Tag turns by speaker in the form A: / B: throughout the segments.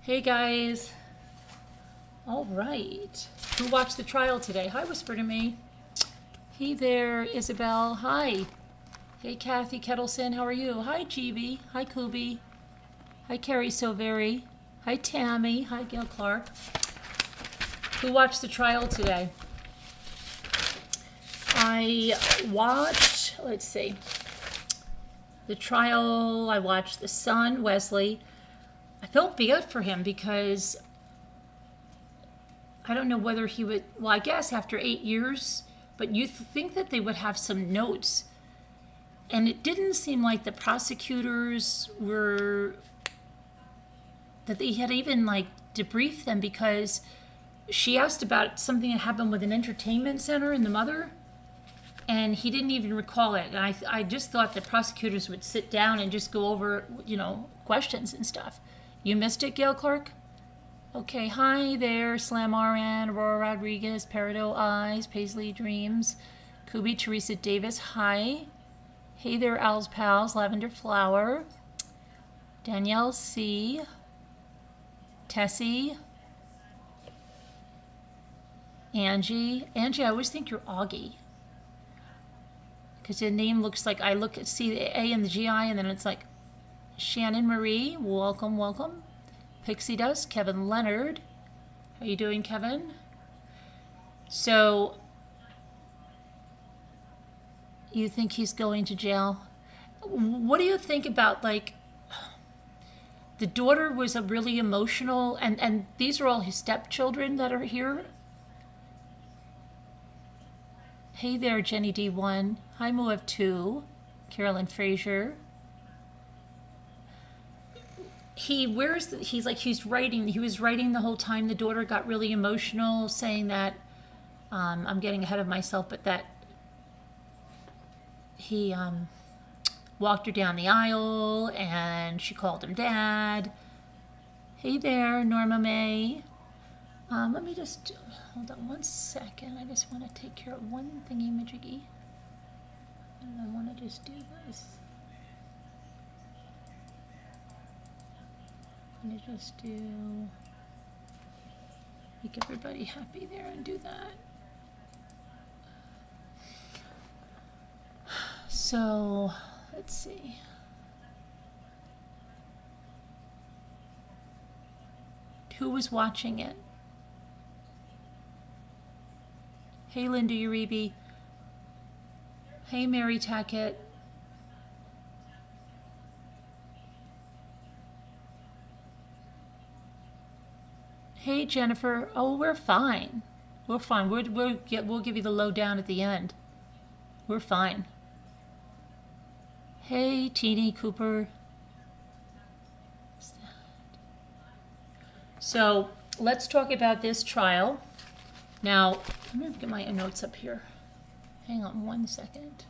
A: Hey guys. All right. Who watched the trial today? Hi, Whisper to Me. Hey there, Isabel. Hi. Hey, Kathy Kettleson. How are you? Hi, GB. Hi, Kubi. Hi, Carrie Silveri. Hi, Tammy. Hi, Gail Clark. Who watched the trial today? I watched, let's see, the trial. I watched the son, Wesley. I felt bad for him because I don't know whether he would, well, I guess after 8 years, but you think that they would have some notes. And it didn't seem like the prosecutors were, that they had even like debriefed them, because she asked about something that happened with an entertainment center and the mother, and he didn't even recall it. And I just thought the prosecutors would sit down and just go over, questions and stuff. You missed it, Gail Clark? Okay, hi there, Slam RN, Aurora Rodriguez, Peridot Eyes, Paisley Dreams, Kubi Teresa Davis, hi. Hey there, Owls Pals, Lavender Flower, Danielle C, Tessie, Angie, I always think you're Augie, because your name looks like, I look at, see the A and the GI, and then it's like Shannon Marie, welcome. Pixie Dust, Kevin Leonard. How you doing, Kevin? So, you think he's going to jail? What do you think about, like, the daughter was a really emotional, and these are all his stepchildren that are here. Hey there, Jenny D1. Hi, Moab 2. Carolyn Frazier. He was writing the whole time. The daughter got really emotional, saying that, I'm getting ahead of myself, but that he walked her down the aisle and she called him dad. Hey there, Norma May. Let me just, hold on one second. I just want to take care of one thingy-majiggy. And I want to just do this. Let me just make everybody happy there and do that. So, let's see. Who was watching it? Hey, Linda Uribe. Hey, Mary Tackett. Hey, Jennifer. Oh, we're fine. We're fine. We'll give you the lowdown at the end. We're fine. Hey, Teeny Cooper. So let's talk about this trial. Now, I'm going to get my notes up here. Hang on one second.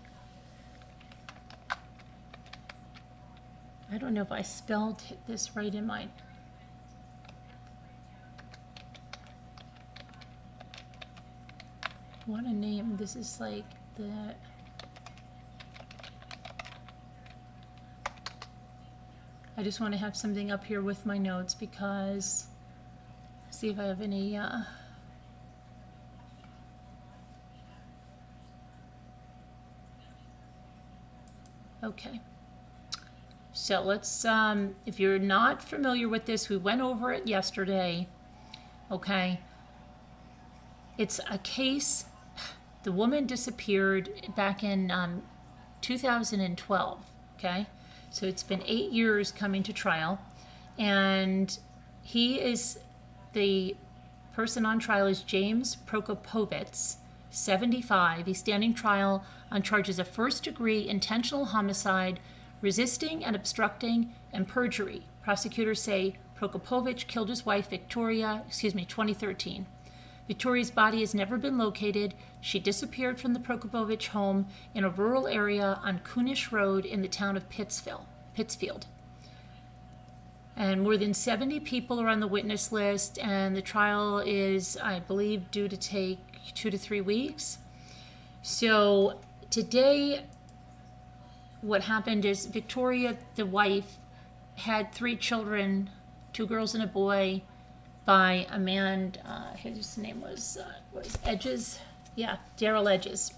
A: I don't know if I spelled this right in my... What a name. This is like the... I just want to have something up here with my notes, because... See if I have any... Okay. So let's... if you're not familiar with this, we went over it yesterday. Okay. It's a case... The woman disappeared back in 2012, okay? So it's been 8 years coming to trial, and the person on trial is James Prokopovitz, 75. He's standing trial on charges of first-degree intentional homicide, resisting and obstructing, and perjury. Prosecutors say Prokopovitch killed his wife, 2013. Victoria's body has never been located. She disappeared from the Prokopovitch home in a rural area on Coonish Road in the town of Pittsfield. And more than 70 people are on the witness list, and the trial is, I believe, due to take 2 to 3 weeks. So today, what happened is Victoria, the wife, had 3 children 2 girls and a boy, by a man, his name was Edges. Yeah, Daryl Edges.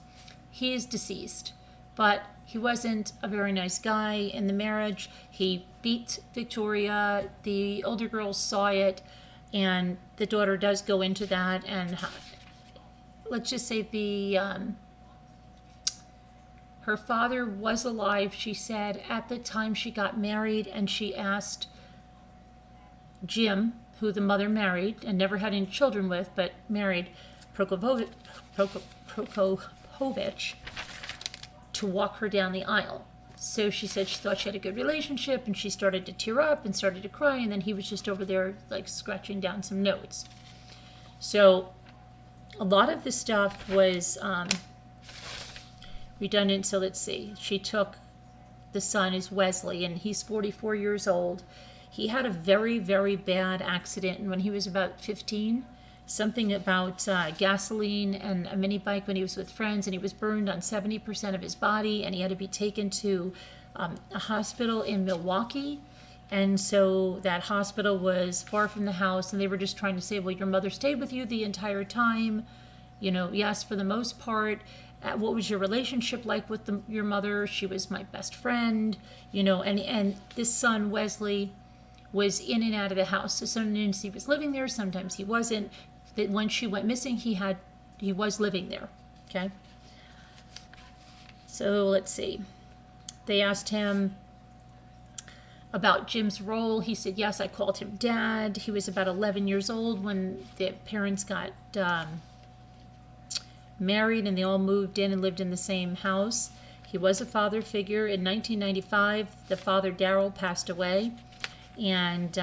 A: He is deceased, but he wasn't a very nice guy in the marriage. He beat Victoria. The older girls saw it, and the daughter does go into that. And let's just say her father was alive, she said, at the time she got married, and she asked Jim, who the mother married and never had any children with, but married Prokopovitch, to walk her down the aisle. So she said she thought she had a good relationship, and she started to tear up and started to cry, and then he was just over there like scratching down some notes. So a lot of the stuff was redundant. So let's see. She took, the son is Wesley, and he's 44 years old. He had a very, very bad accident when he was about 15. Something about gasoline and a mini bike when he was with friends, and he was burned on 70% of his body, and he had to be taken to a hospital in Milwaukee. And so that hospital was far from the house, and they were just trying to say, well, your mother stayed with you the entire time. You know, yes, for the most part. What was your relationship like with your mother? She was my best friend, you know, and this son, Wesley, was in and out of the house. So sometimes he was living there, sometimes he wasn't. That when she went missing, he was living there, okay? So let's see. They asked him about Jim's role. He said, yes, I called him Dad. He was about 11 years old when the parents got married, and they all moved in and lived in the same house. He was a father figure. In 1995, the father, Daryl, passed away, and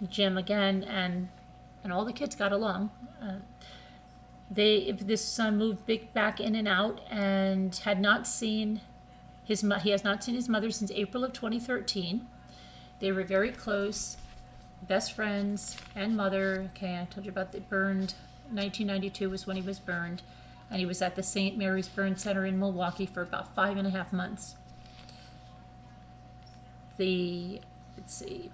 A: Jim again, and all the kids got along. This son moved back in and out, and he has not seen his mother since April of 2013. They were very close, best friends and mother. Okay, I told you about the burned. 1992 was when he was burned, and he was at the St. Mary's Burn Center in Milwaukee for about 5.5 months. Let's see.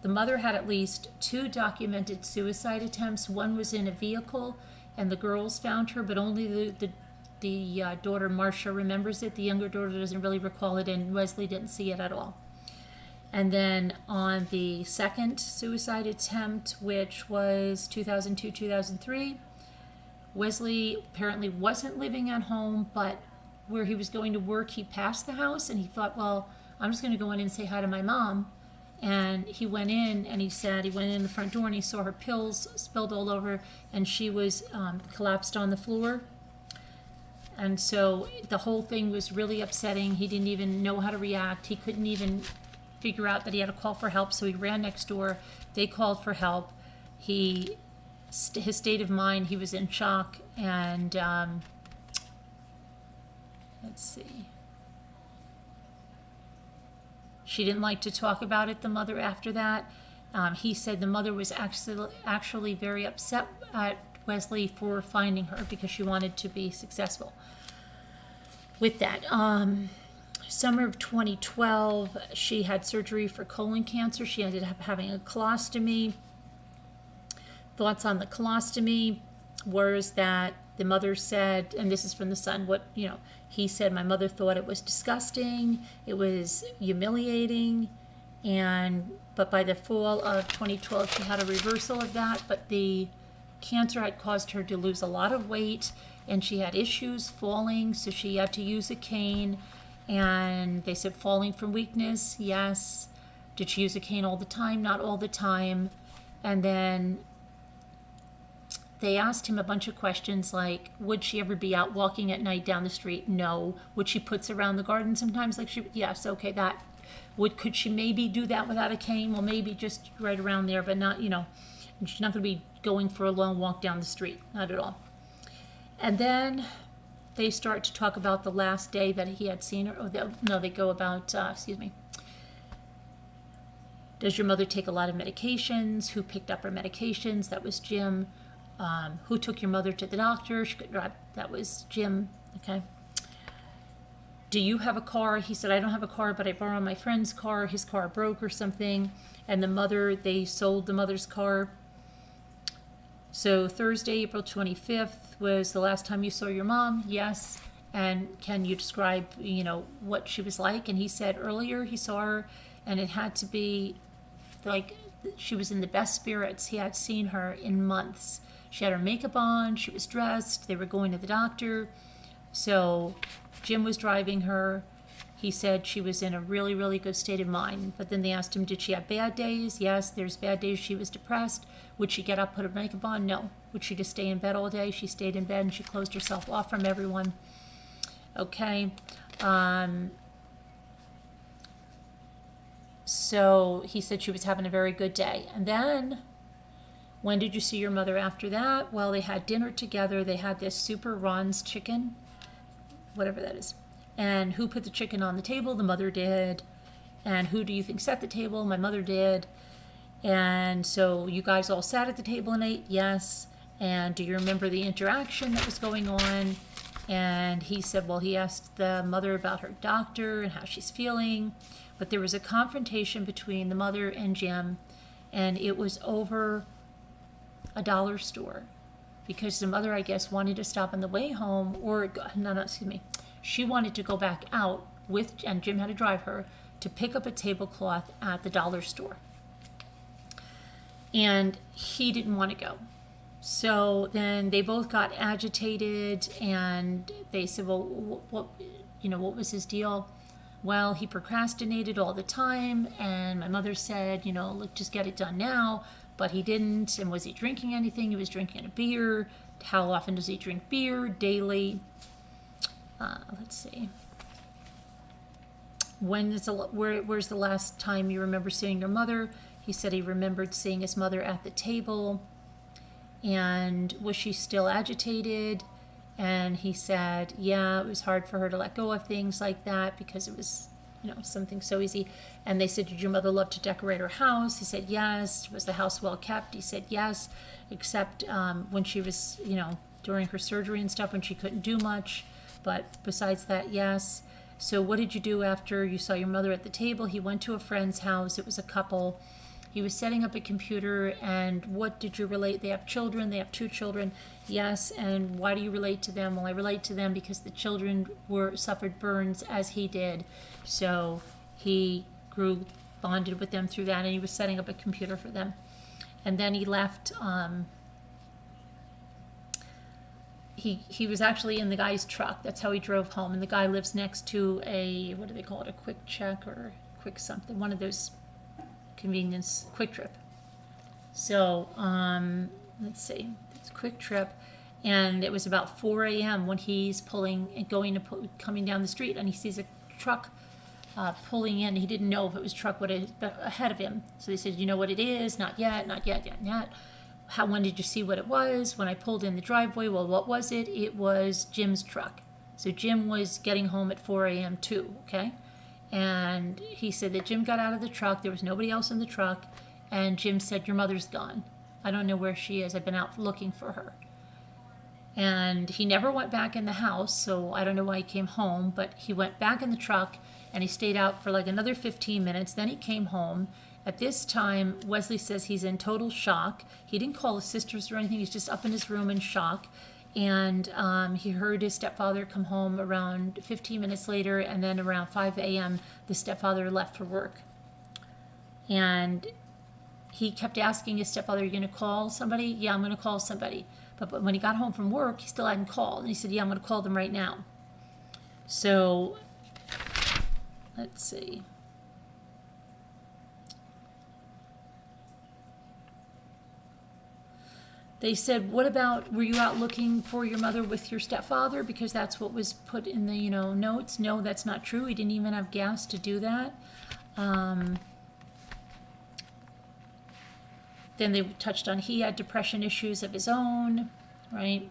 A: The mother had at least 2 documented suicide attempts. One was in a vehicle, and the girls found her, but only the daughter, Marsha, remembers it. The younger daughter doesn't really recall it, and Wesley didn't see it at all. And then on the second suicide attempt, which was 2002-2003, Wesley apparently wasn't living at home, but where he was going to work, he passed the house, and he thought, well, I'm just going to go in and say hi to my mom. And he went in, and he said he went in the front door, and he saw her pills spilled all over, and she was collapsed on the floor. And so the whole thing was really upsetting. He didn't even know how to react. He couldn't even figure out that he had to call for help, so he ran next door. They called for help. His state of mind, he was in shock, and let's see. She didn't like to talk about it, the mother, after that. He said the mother was actually very upset at Wesley for finding her because she wanted to be successful with that. Summer of 2012, she had surgery for colon cancer. She ended up having a colostomy. Thoughts on the colostomy was that the mother said, and this is from the son, he said, my mother thought it was disgusting, it was humiliating, but by the fall of 2012, she had a reversal of that, but the cancer had caused her to lose a lot of weight, and she had issues falling, so she had to use a cane. And they said falling from weakness, yes. Did she use a cane all the time? Not all the time. And then they asked him a bunch of questions like, would she ever be out walking at night down the street? No. Would she putz around the garden sometimes? Yes, okay, that. Could she maybe do that without a cane? Well, maybe just right around there, but not, she's not going to be going for a long walk down the street. Not at all. And then they start to talk about the last day that he had seen her. They go about, does your mother take a lot of medications? Who picked up her medications? That was Jim. Who took your mother to the doctor? That was Jim. Okay. do you have a car? He said, I don't have a car, but I borrowed my friend's car. His car broke or something. And the mother, they sold the mother's car. So Thursday, April 25th was the last time you saw your mom? Yes. And can you describe, what she was like? And he said earlier he saw her, and it had to be like she was in the best spirits he had seen her in months. She had her makeup on, she was dressed, they were going to the doctor. So Jim was driving her. He said she was in a really, really good state of mind. But then they asked him, did she have bad days? Yes, there's bad days. She was depressed. Would she get up, put her makeup on? No. Would she just stay in bed all day? She stayed in bed and she closed herself off from everyone. Okay. So he said she was having a very good day. And then, when did you see your mother after that? Well, they had dinner together. They had this Super Ron's chicken, whatever that is. And who put the chicken on the table? The mother did. And who do you think set the table? My mother did. And so you guys all sat at the table and ate? Yes. And do you remember the interaction that was going on? And he said, well, he asked the mother about her doctor and how she's feeling. But there was a confrontation between the mother and Jim, and it was over a dollar store. Because the mother, I guess, wanted to stop on the way home, she wanted to go back out and Jim had to drive her to pick up a tablecloth at the dollar store. And he didn't want to go. So then they both got agitated, and they said, well, what was his deal? Well, he procrastinated all the time, and my mother said, look, just get it done now. But he didn't. And was he drinking anything? He was drinking a beer. How often does he drink beer? Daily. Let's see. Where's the last time you remember seeing your mother? He said he remembered seeing his mother at the table. And was she still agitated? And he said, yeah, it was hard for her to let go of things like that because it was, something so easy. And they said, did your mother love to decorate her house? He said, yes. Was the house well kept? He said, yes, except when she was, during her surgery and stuff, when she couldn't do much. But besides that, yes. So what did you do after you saw your mother at the table? He went to a friend's house. It was a couple. He was setting up a computer, and what did you relate? They have children. They have 2 children. Yes, and why do you relate to them? Well, I relate to them because the children suffered burns as he did. So he bonded with them through that, and he was setting up a computer for them. And then he left. He was actually in the guy's truck. That's how he drove home. And the guy lives next to a, what do they call it, a Quick Check or Quick something, one of those convenience Quick Trip. So let's see, it's Quick Trip, and it was about 4 a.m. when he's coming down the street, and he sees a truck pulling in. He didn't know if it was a truck ahead of him. So they said, you know what it is? Not yet. When did you see what it was? When I pulled in the driveway. Well, what was it? It was Jim's truck. So Jim was getting home at 4 a.m. too, okay? And he said that Jim got out of the truck. There was nobody else in the truck. And Jim said, your mother's gone. I don't know where she is. I've been out looking for her. And he never went back in the house, so I don't know why he came home. But he went back in the truck, and he stayed out for like another 15 minutes. Then he came home. At this time, Wesley says he's in total shock. He didn't call his sisters or anything. He's just up in his room in shock. And he heard his stepfather come home around 15 minutes later, and then around 5 a.m., the stepfather left for work. And he kept asking his stepfather, are you going to call somebody? Yeah, I'm going to call somebody. But when he got home from work, he still hadn't called. And he said, yeah, I'm going to call them right now. So, let's see. They said, what about, were you out looking for your mother with your stepfather? Because that's what was put in the, notes. No, that's not true. He didn't even have gas to do that. Then they touched on he had depression issues of his own, right?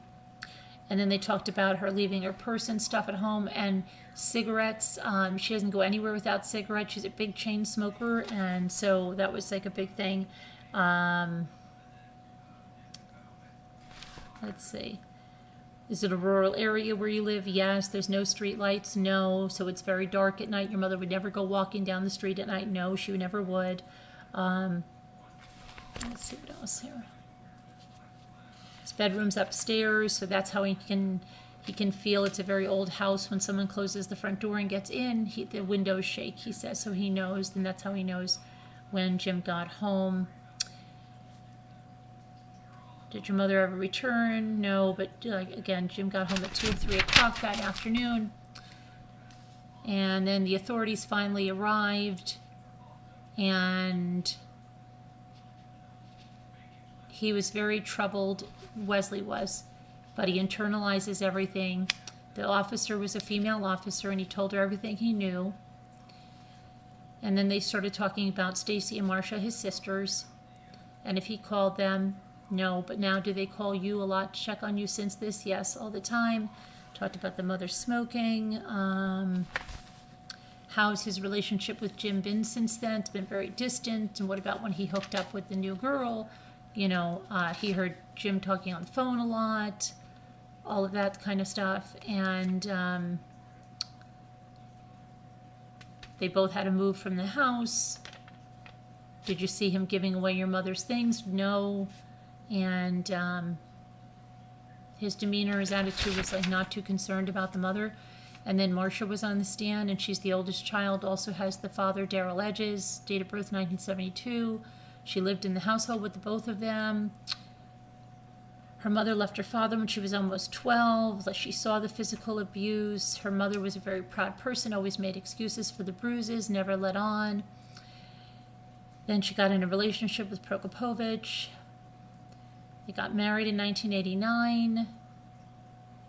A: And then they talked about her leaving her purse and stuff at home and cigarettes. She doesn't go anywhere without cigarettes. She's a big chain smoker, and so that was like a big thing. Let's see. Is it a rural area where you live? Yes. There's no street lights? No. So it's very dark at night. Your mother would never go walking down the street at night? No, she never would. Let's see what else here. His bedroom's upstairs, so that's how he can feel it's a very old house when someone closes the front door and gets in. The windows shake, he says, so he knows, and that's how he knows when Jim got home. Did your mother ever return? No, but again, Jim got home at 2 or 3 o'clock that afternoon. And then the authorities finally arrived, and he was very troubled, Wesley was, but he internalizes everything. The officer was a female officer, and he told her everything he knew. And then they started talking about Stacy and Marsha, his sisters, and if he called them. No, but now do they call you a lot, check on you since this? Yes, all the time. Talked about the mother smoking. How's his relationship with Jim been since then? It's been very distant. And what about when he hooked up with the new girl? You know, he heard Jim talking on the phone a lot, all of that kind of stuff. And they both had to move from the house. Did you see him giving away your mother's things? No. And his demeanor, his attitude was like not too concerned about the mother. And then Marsha was on the stand, and she's the oldest child, also has the father, Darrell Edges, date of birth 1972. She lived in the household with the both of them. Her mother left her father when she was almost 12. She saw the physical abuse. Her mother was a very proud person, always made excuses for the bruises, never let on. Then she got in a relationship with Prokopovitch. They got married in 1989,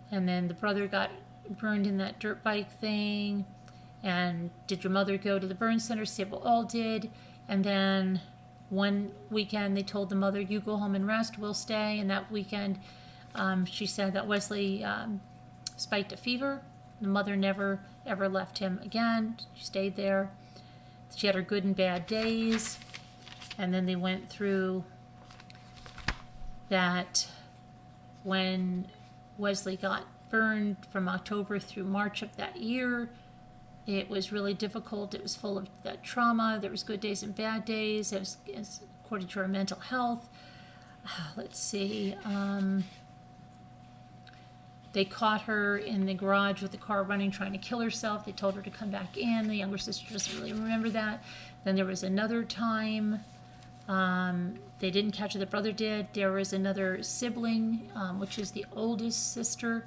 A: and then the brother got burned in that dirt bike thing. And did your mother go to the burn center? Say, well, all did. And then one weekend they told the mother, you go home and rest, we'll stay. And that weekend she said that Wesley spiked a fever. The mother never ever left him again. She stayed there. She had her good and bad days. And then they went through that when Wesley got burned from October through March of that year, it was really difficult. It was full of that trauma. There was good days and bad days. It was according to her mental health. Let's see. They caught her in the garage with the car running, trying to kill herself. They told her to come back in. The younger sister doesn't really remember that. Then there was another time. They didn't catch her, the brother did. There was another sibling, which is the oldest sister.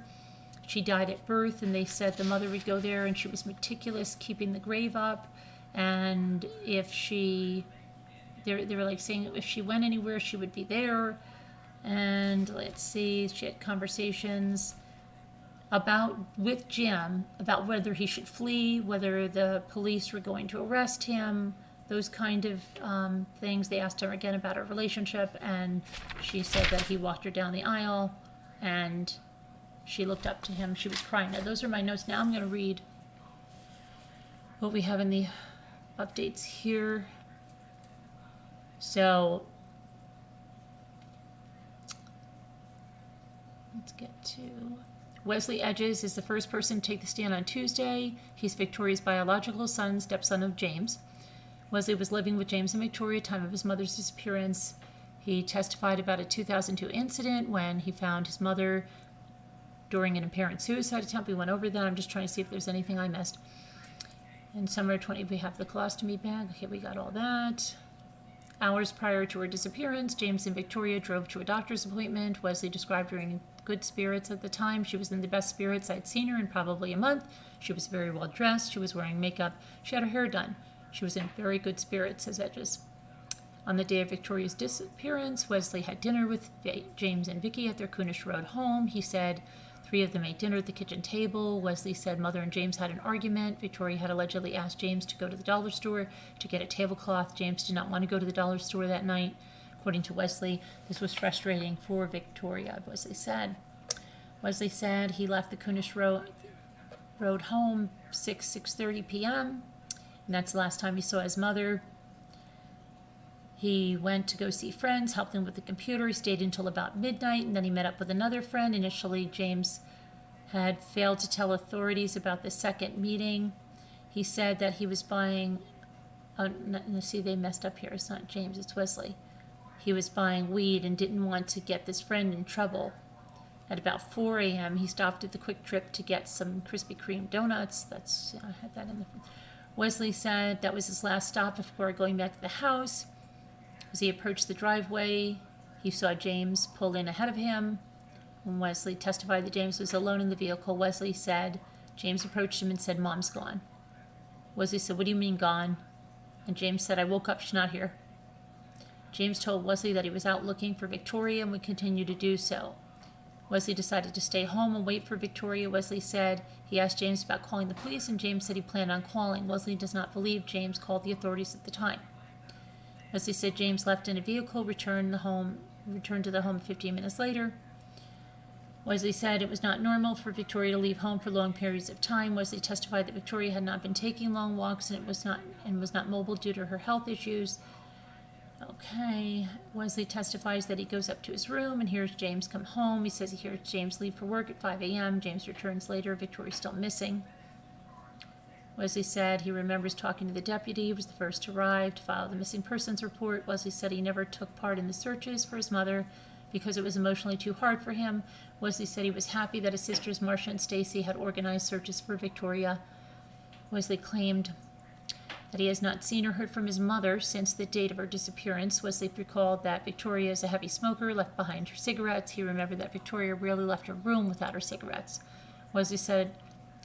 A: She died at birth, and they said the mother would go there, and she was meticulous, keeping the grave up. And if they were like saying if she went anywhere, she would be there. And let's see, she had conversations with Jim about whether he should flee, whether the police were going to arrest him, those kind of things. They asked her again about her relationship, and she said that he walked her down the aisle, and she looked up to him. She was crying. Now, those are my notes. Now I'm going to read what we have in the updates here. So let's get to Wesley Edges is the first person to take the stand on Tuesday. He's Victoria's biological son, stepson of James. Wesley was living with James and Victoria at the time of his mother's disappearance. He testified about a 2002 incident when he found his mother during an apparent suicide attempt. We went over that. I'm just trying to see if there's anything I missed. In summer 20, we have the colostomy bag. Okay, we got all that. Hours prior to her disappearance, James and Victoria drove to a doctor's appointment. Wesley described her in good spirits at the time. She was in the best spirits I'd seen her in probably a month. She was very well dressed. She was wearing makeup. She had her hair done. She was in very good spirits, says Edges. On the day of Victoria's disappearance, Wesley had dinner with James and Vicky at their Coonish Road home. He said 3 of them ate dinner at the kitchen table. Wesley said Mother and James had an argument. Victoria had allegedly asked James to go to the dollar store to get a tablecloth. James did not want to go to the dollar store that night. According to Wesley, this was frustrating for Victoria, Wesley said. Wesley said he left the Coonish Road home 6:30 p.m., and that's the last time he saw his mother. He went to go see friends, helped them with the computer. He stayed until about midnight, and then he met up with another friend. Initially, James had failed to tell authorities about the second meeting. He said that he was buying, see, they messed up here. It's not James, it's Wesley. He was buying weed and didn't want to get this friend in trouble. At about 4 a.m., he stopped at the Quick Trip to get some Krispy Kreme donuts. I had that in the... Wesley said that was his last stop before going back to the house. As he approached the driveway, he saw James pull in ahead of him. When Wesley testified that James was alone in the vehicle, Wesley said, James approached him and said, "Mom's gone." Wesley said, "What do you mean gone?" And James said, "I woke up, she's not here." James told Wesley that he was out looking for Victoria and would continue to do so. Wesley decided to stay home and wait for Victoria. Wesley said he asked James about calling the police, and James said he planned on calling. Wesley does not believe James called the authorities at the time. Wesley said James left in a vehicle, returned to the home 15 minutes later. Wesley said it was not normal for Victoria to leave home for long periods of time. Wesley testified that Victoria had not been taking long walks and was not mobile due to her health issues. Okay, Wesley testifies that he goes up to his room and hears James come home. He says he hears James leave for work at 5 a.m. James returns later. Victoria's still missing. Wesley said he remembers talking to the deputy. He was the first to arrive to file the missing persons report. Wesley said he never took part in the searches for his mother because it was emotionally too hard for him. Wesley said he was happy that his sisters Marsha and Stacy had organized searches for Victoria. Wesley claimed that he has not seen or heard from his mother since the date of her disappearance. Wesley recalled that Victoria is a heavy smoker, left behind her cigarettes. He remembered that Victoria rarely left her room without her cigarettes. Wesley said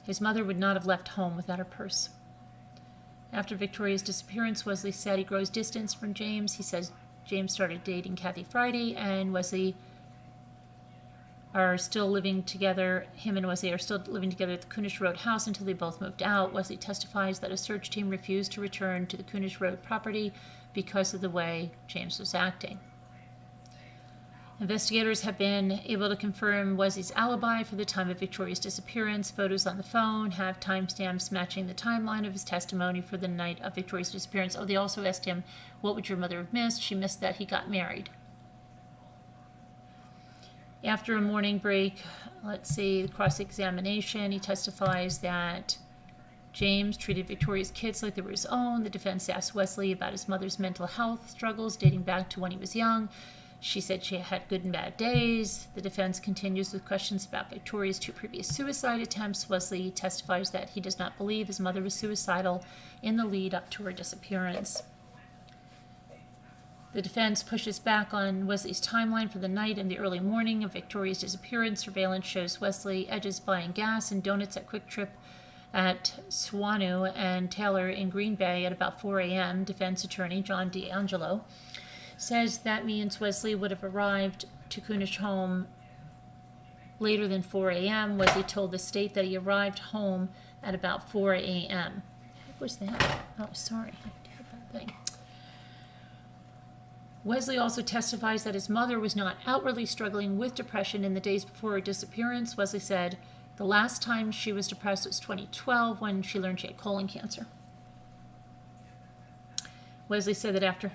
A: his mother would not have left home without her purse. After Victoria's disappearance, Wesley said he grows distance from James. He says James started dating Kathy Friday, and Wesley are still living together. Him and Wesley are still living together at the Coonish Road house until they both moved out. Wesley testifies that a search team refused to return to the Coonish Road property because of the way James was acting. Investigators have been able to confirm Wesley's alibi for the time of Victoria's disappearance. Photos on the phone have timestamps matching the timeline of his testimony for the night of Victoria's disappearance. Oh, they also asked him, what would your mother have missed? She missed that he got married. After a morning break, the cross-examination, he testifies that James treated Victoria's kids like they were his own. The defense asked Wesley about his mother's mental health struggles dating back to when he was young. She said she had good and bad days. The defense continues with questions about Victoria's 2 previous suicide attempts. Wesley testifies that he does not believe his mother was suicidal in the lead up to her disappearance. The defense pushes back on Wesley's timeline for the night and the early morning of Victoria's disappearance. Surveillance shows Wesley Edges buying gas and donuts at Quick Trip at Swanu and Taylor in Green Bay at about 4 a.m. Defense attorney John D'Angelo says that means Wesley would have arrived to Coonish home later than 4 a.m. Wesley told the state that he arrived home at about 4 a.m. What was that? Oh, sorry. I did a bad thing. Wesley also testifies that his mother was not outwardly struggling with depression in the days before her disappearance. Wesley said the last time she was depressed was 2012 when she learned she had colon cancer. Wesley said that after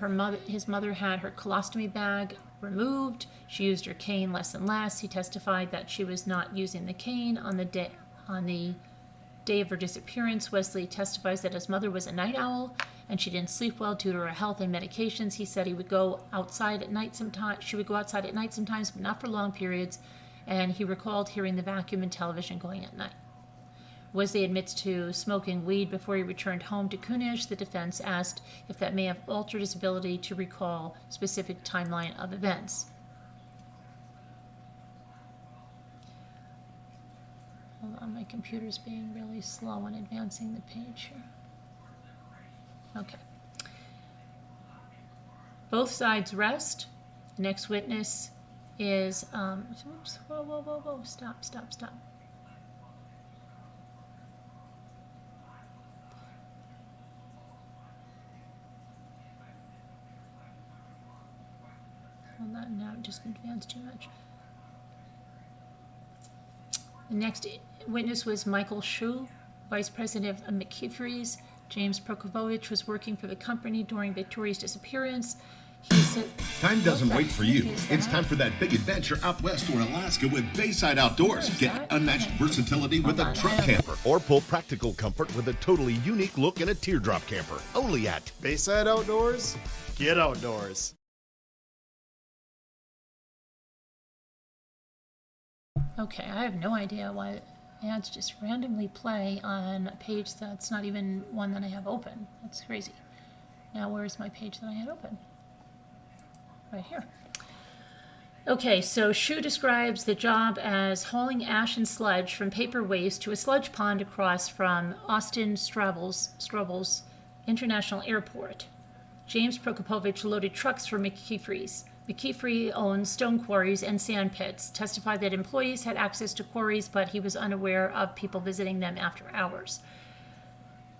A: his mother had her colostomy bag removed, she used her cane less and less. He testified that she was not using the cane on the day of her disappearance. Wesley testifies that his mother was a night owl and she didn't sleep well due to her health and medications. He said he would go outside at night sometimes. She would go outside at night sometimes, but not for long periods. And he recalled hearing the vacuum and television going at night. Wesley admits to smoking weed before he returned home to Coonish. The defense asked if that may have altered his ability to recall specific timeline of events. Hold on, my computer's being really slow in advancing the page here. Okay. Both sides rest. The next witness is, oops, whoa, stop. Hold on, now it just advanced too much. The next witness was Michael Shu, vice president of McKeithreys. James Prokopovitch was working for the company during Victoria's disappearance.
B: Time doesn't wait for you. It's time for that big adventure out west or Alaska with Bayside Outdoors. Get unmatched versatility with a truck camper.
C: Or pull practical comfort with a totally unique look in a teardrop camper. Only at
D: Bayside Outdoors. Get outdoors.
A: Okay, I have no idea why ads just randomly play on a page that's not even one that I have open. That's crazy. Now where's my page that I had open? Right here. Okay, so Shu describes the job as hauling ash and sludge from paper waste to a sludge pond across from Austin Straubels International Airport. James Prokopovitch loaded trucks for McKeefrey's. McKeefrey owns stone quarries and sand pits, testified that employees had access to quarries, but he was unaware of people visiting them after hours.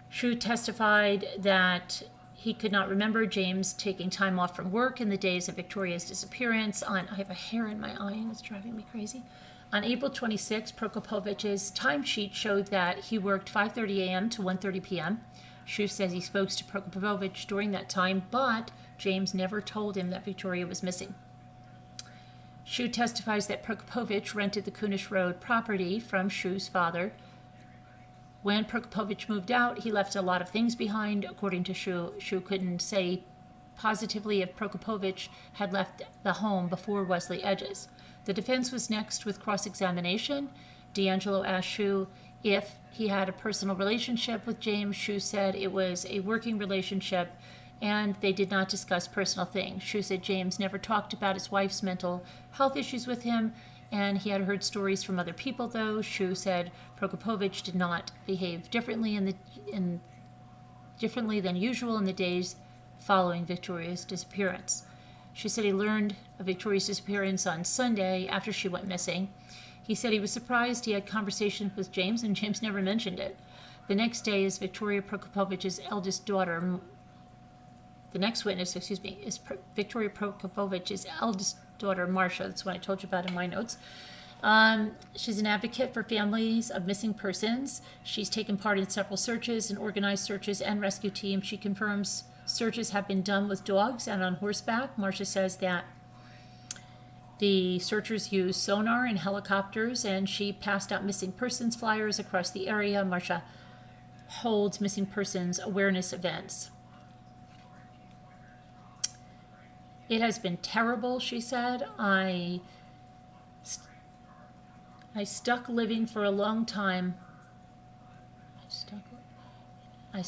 A: Shu testified that he could not remember James taking time off from work in the days of Victoria's disappearance. I have a hair in my eye and it's driving me crazy. On April 26, Prokopovich's timesheet showed that he worked 5:30 a.m. to 1:30 p.m. Shu says he spoke to Prokopovitch during that time, but James never told him that Victoria was missing. Shu testifies that Prokopovitch rented the Kunish Road property from Shu's father. When Prokopovitch moved out, he left a lot of things behind. According to Shu, Shu couldn't say positively if Prokopovitch had left the home before Wesley Edges. The defense was next with cross-examination. D'Angelo asked Shu if he had a personal relationship with James. Shu said it was a working relationship and they did not discuss personal things. Shu said James never talked about his wife's mental health issues with him, and he had heard stories from other people, though. Shu said Prokopovitch did not behave differently differently than usual in the days following Victoria's disappearance. She said he learned of Victoria's disappearance on Sunday after she went missing. He said he was surprised he had conversations with James, and James never mentioned it. The next day is Victoria Prokopovich's eldest daughter. The next witness, is Victoria Prokopovich's eldest daughter, Marsha. That's what I told you about in my notes. She's an advocate for families of missing persons. She's taken part in several searches and organized searches and rescue teams. She confirms searches have been done with dogs and on horseback. Marsha says that the searchers used sonar and helicopters, and she passed out missing persons flyers across the area. Marsha holds missing persons awareness events. It has been terrible, she said. I stuck living for a long time. I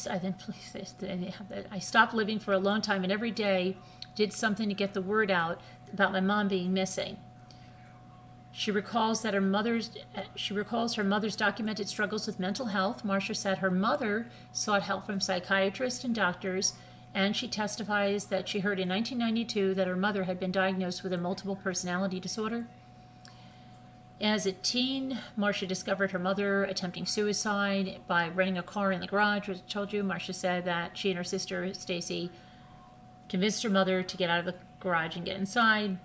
A: stopped living for a long time, and every day did something to get the word out about my mom being missing. She recalls her mother's documented struggles with mental health. Marsha said her mother sought help from psychiatrists and doctors, and she testifies that she heard in 1992 that her mother had been diagnosed with a multiple personality disorder. As a teen, Marsha discovered her mother attempting suicide by renting a car in the garage, which I told you. Marsha said that she and her sister, Stacy, convinced her mother to get out of the garage and get inside.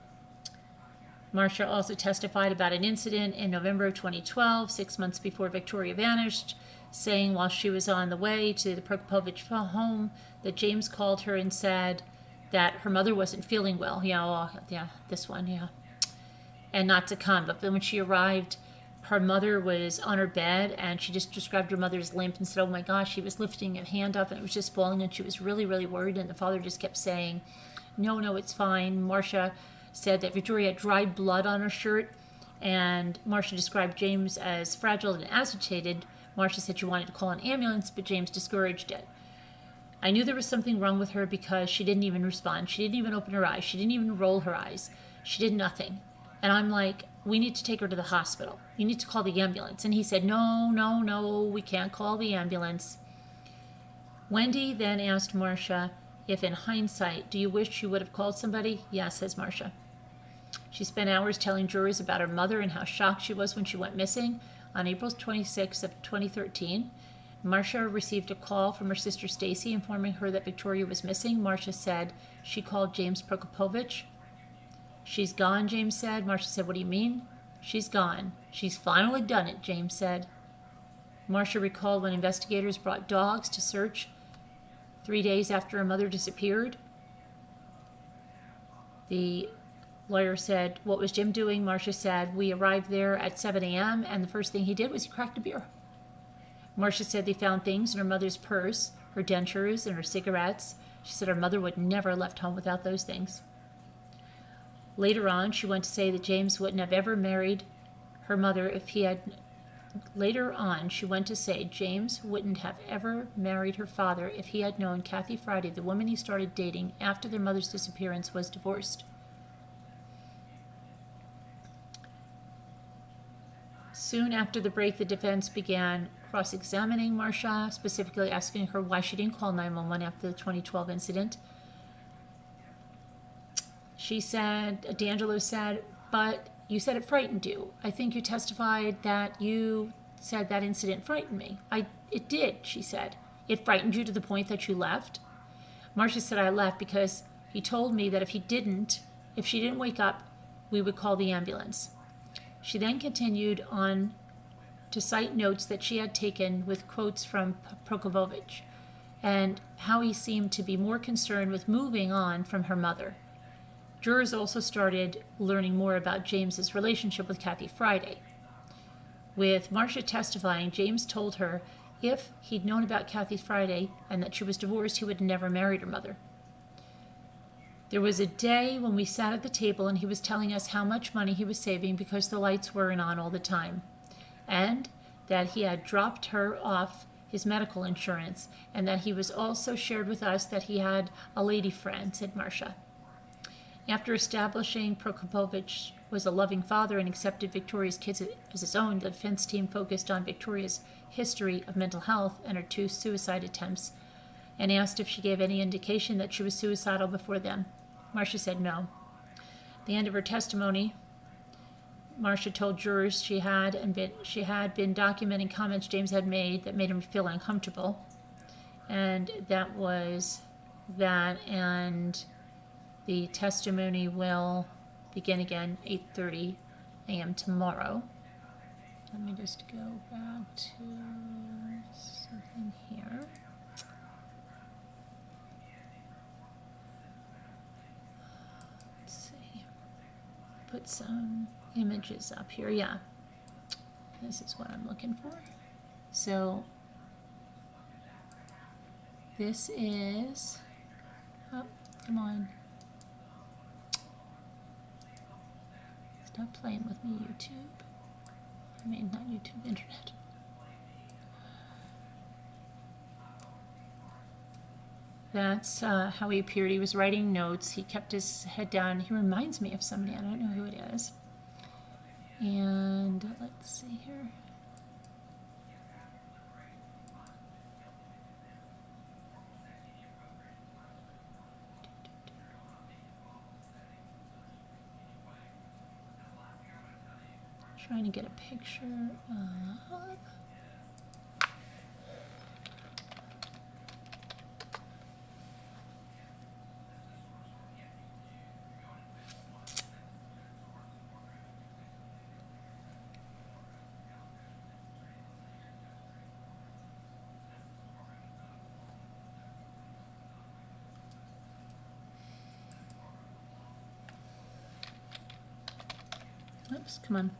A: Marsha also testified about an incident in November of 2012, 6 months before Victoria vanished, saying while she was on the way to the Prokopovitch home that James called her and said that her mother wasn't feeling well. And not to come. But then when she arrived, her mother was on her bed, and she just described her mother's limp and said, oh my gosh, she was lifting a hand up and it was just falling, and she was really, really worried. And the father just kept saying, no, it's fine. Marsha said that Victoria had dried blood on her shirt, and Marsha described James as fragile and agitated. Marsha said she wanted to call an ambulance, but James discouraged it. I knew there was something wrong with her because she didn't even respond. She didn't even open her eyes. She didn't even roll her eyes. She did nothing. And I'm like, we need to take her to the hospital. You need to call the ambulance. And he said, no, we can't call the ambulance. Wendy then asked Marsha if in hindsight, do you wish you would have called somebody? Yes, says Marsha. She spent hours telling jurors about her mother and how shocked she was when she went missing. On April 26th of 2013, Marsha received a call from her sister Stacy informing her that Victoria was missing. Marsha said she called James Prokopovitch. She's gone, James said. Marsha said, what do you mean? She's gone. She's finally done it, James said. Marsha recalled when investigators brought dogs to search 3 days after her mother disappeared. The lawyer said, "What was Jim doing?" Marsha said, "We arrived there at 7 a.m. and the first thing he did was he cracked a beer." Marsha said they found things in her mother's purse, her dentures and her cigarettes. She said her mother would never have left home without those things. Later on, she went to say that James wouldn't have ever married her mother if he had... Later on, she went to say James wouldn't have ever married her father if he had known Kathy Friday, the woman he started dating after their mother's disappearance, was divorced. Soon after the break, the defense began cross-examining Marsha, specifically asking her why she didn't call 911 after the 2012 incident. She said, D'Angelo said, "But you said it frightened you. I think you testified that you said that incident frightened me." It did, she said. "It frightened you to the point that you left?" Marsha said, "I left because he told me that if she didn't wake up, we would call the ambulance." She then continued on to cite notes that she had taken with quotes from Prokopovitch and how he seemed to be more concerned with moving on from her mother. Jurors also started learning more about James's relationship with Kathy Friday. With Marsha testifying, James told her if he'd known about Kathy Friday and that she was divorced, he would have never married her mother. "There was a day when we sat at the table and he was telling us how much money he was saving because the lights weren't on all the time, and that he had dropped her off his medical insurance, and that he was also shared with us that he had a lady friend," said Marsha. After establishing Prokopovitch was a loving father and accepted Victoria's kids as his own, the defense team focused on Victoria's history of mental health and her 2 suicide attempts, and asked if she gave any indication that she was suicidal before them. Marsha said no. At the end of her testimony, Marsha told jurors she had been documenting comments James had made that made him feel uncomfortable, and that was that, and the testimony will begin again 8:30 a.m. tomorrow. Let me just go back to something here. Let's see. Put some images up here. Yeah. This is what I'm looking for. So this is... Oh, come on. Stop playing with me, YouTube. I mean, not YouTube, internet. That's how he appeared. He was writing notes. He kept his head down. He reminds me of somebody. I don't know who it is. And let's see here. Trying to get a picture of... Oops, come on.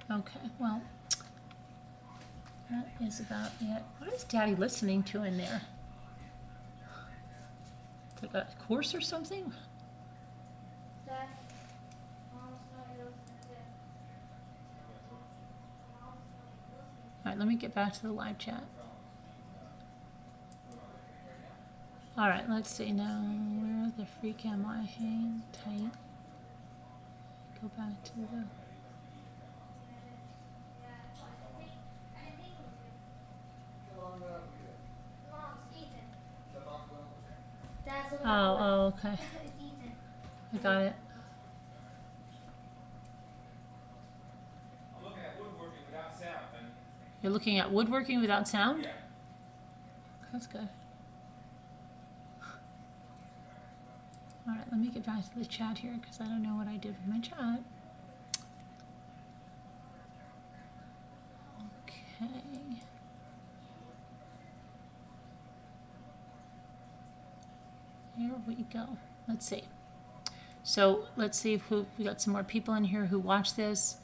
A: Okay, well, that is about it. What is Daddy listening to in there? Like a course or something? All right, let me get back to the live chat. All right, let's see now. Where the freak am I? Hang tight. Go back to the... Oh, okay. I got it. You're looking at woodworking without sound? Yeah. That's good. All right, let me get back to the chat here because I don't know what I did with my chat. Okay. Here we go. Let's see. So let's see if we got some more people in here who watch this.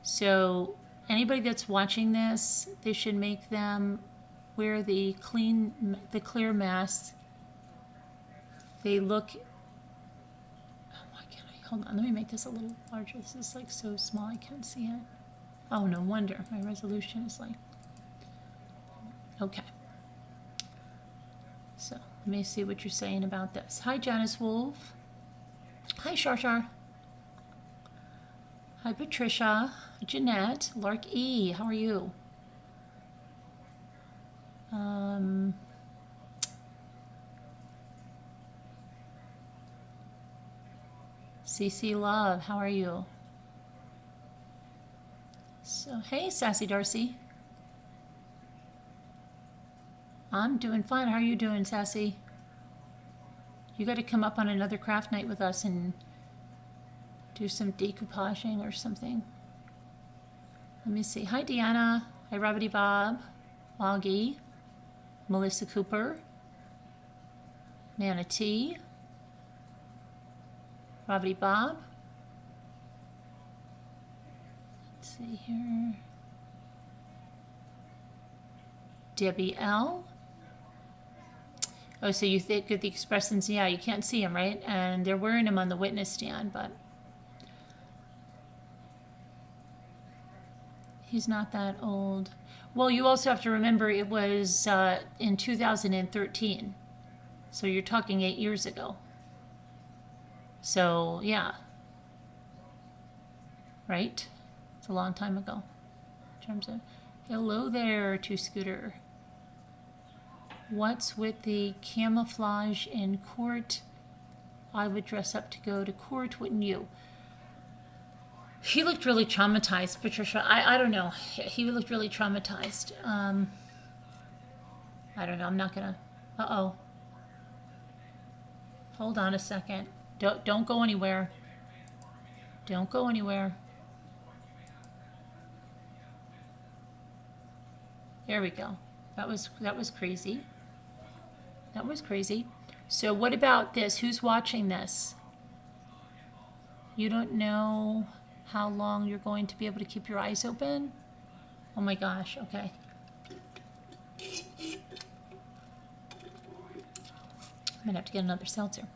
A: So anybody that's watching this, they should make them wear the clear masks. They look. Oh, why can't I? Hold on. Let me make this a little larger. This is like so small I can't see it. Oh, no wonder my resolution is like. Okay. So let me see what you're saying about this. Hi, Janice Wolf. Hi, Shar. Hi, Patricia. Jeanette. Lark E. How are you? CC Love. How are you? So, hey, Sassy Darcy. I'm doing fine. How are you doing, Sassy? You got to come up on another craft night with us and do some decoupaging or something. Let me see. Hi, Deanna. Hi, Robbity Bob. Woggy. Melissa Cooper. Manatee. Robbity Bob. Let's see here. Debbie L. Oh, so you think of the expressions? Yeah, you can't see them, right? And they're wearing them on the witness stand, but he's not that old. Well, you also have to remember it was in 2013. So you're talking 8 years ago. So, yeah. Right? It's a long time ago. In terms of, hello there, Two Scooter. What's with the camouflage in court? I would dress up to go to court, wouldn't you? He looked really traumatized, Patricia. I don't know. He looked really traumatized. I don't know. I'm not gonna. Uh-oh. Hold on a second. Don't go anywhere. Don't go anywhere. There we go. That was crazy. That was crazy. So what about this? Who's watching this? You don't know how long you're going to be able to keep your eyes open? Oh my gosh, okay. I'm gonna have to get another seltzer.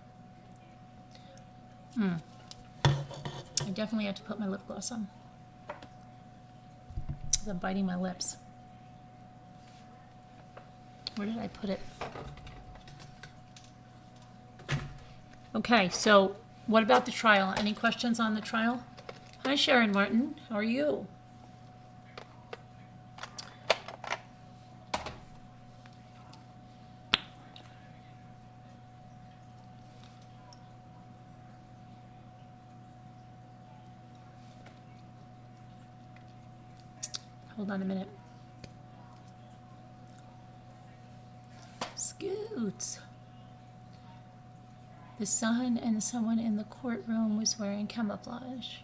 A: I definitely have to put my lip gloss on. I'm biting my lips. Where did I put it? Okay, so what about the trial? Any questions on the trial? Hi, Sharon Martin. How are you? Hold on a minute. Scoots. The son and someone in the courtroom was wearing camouflage.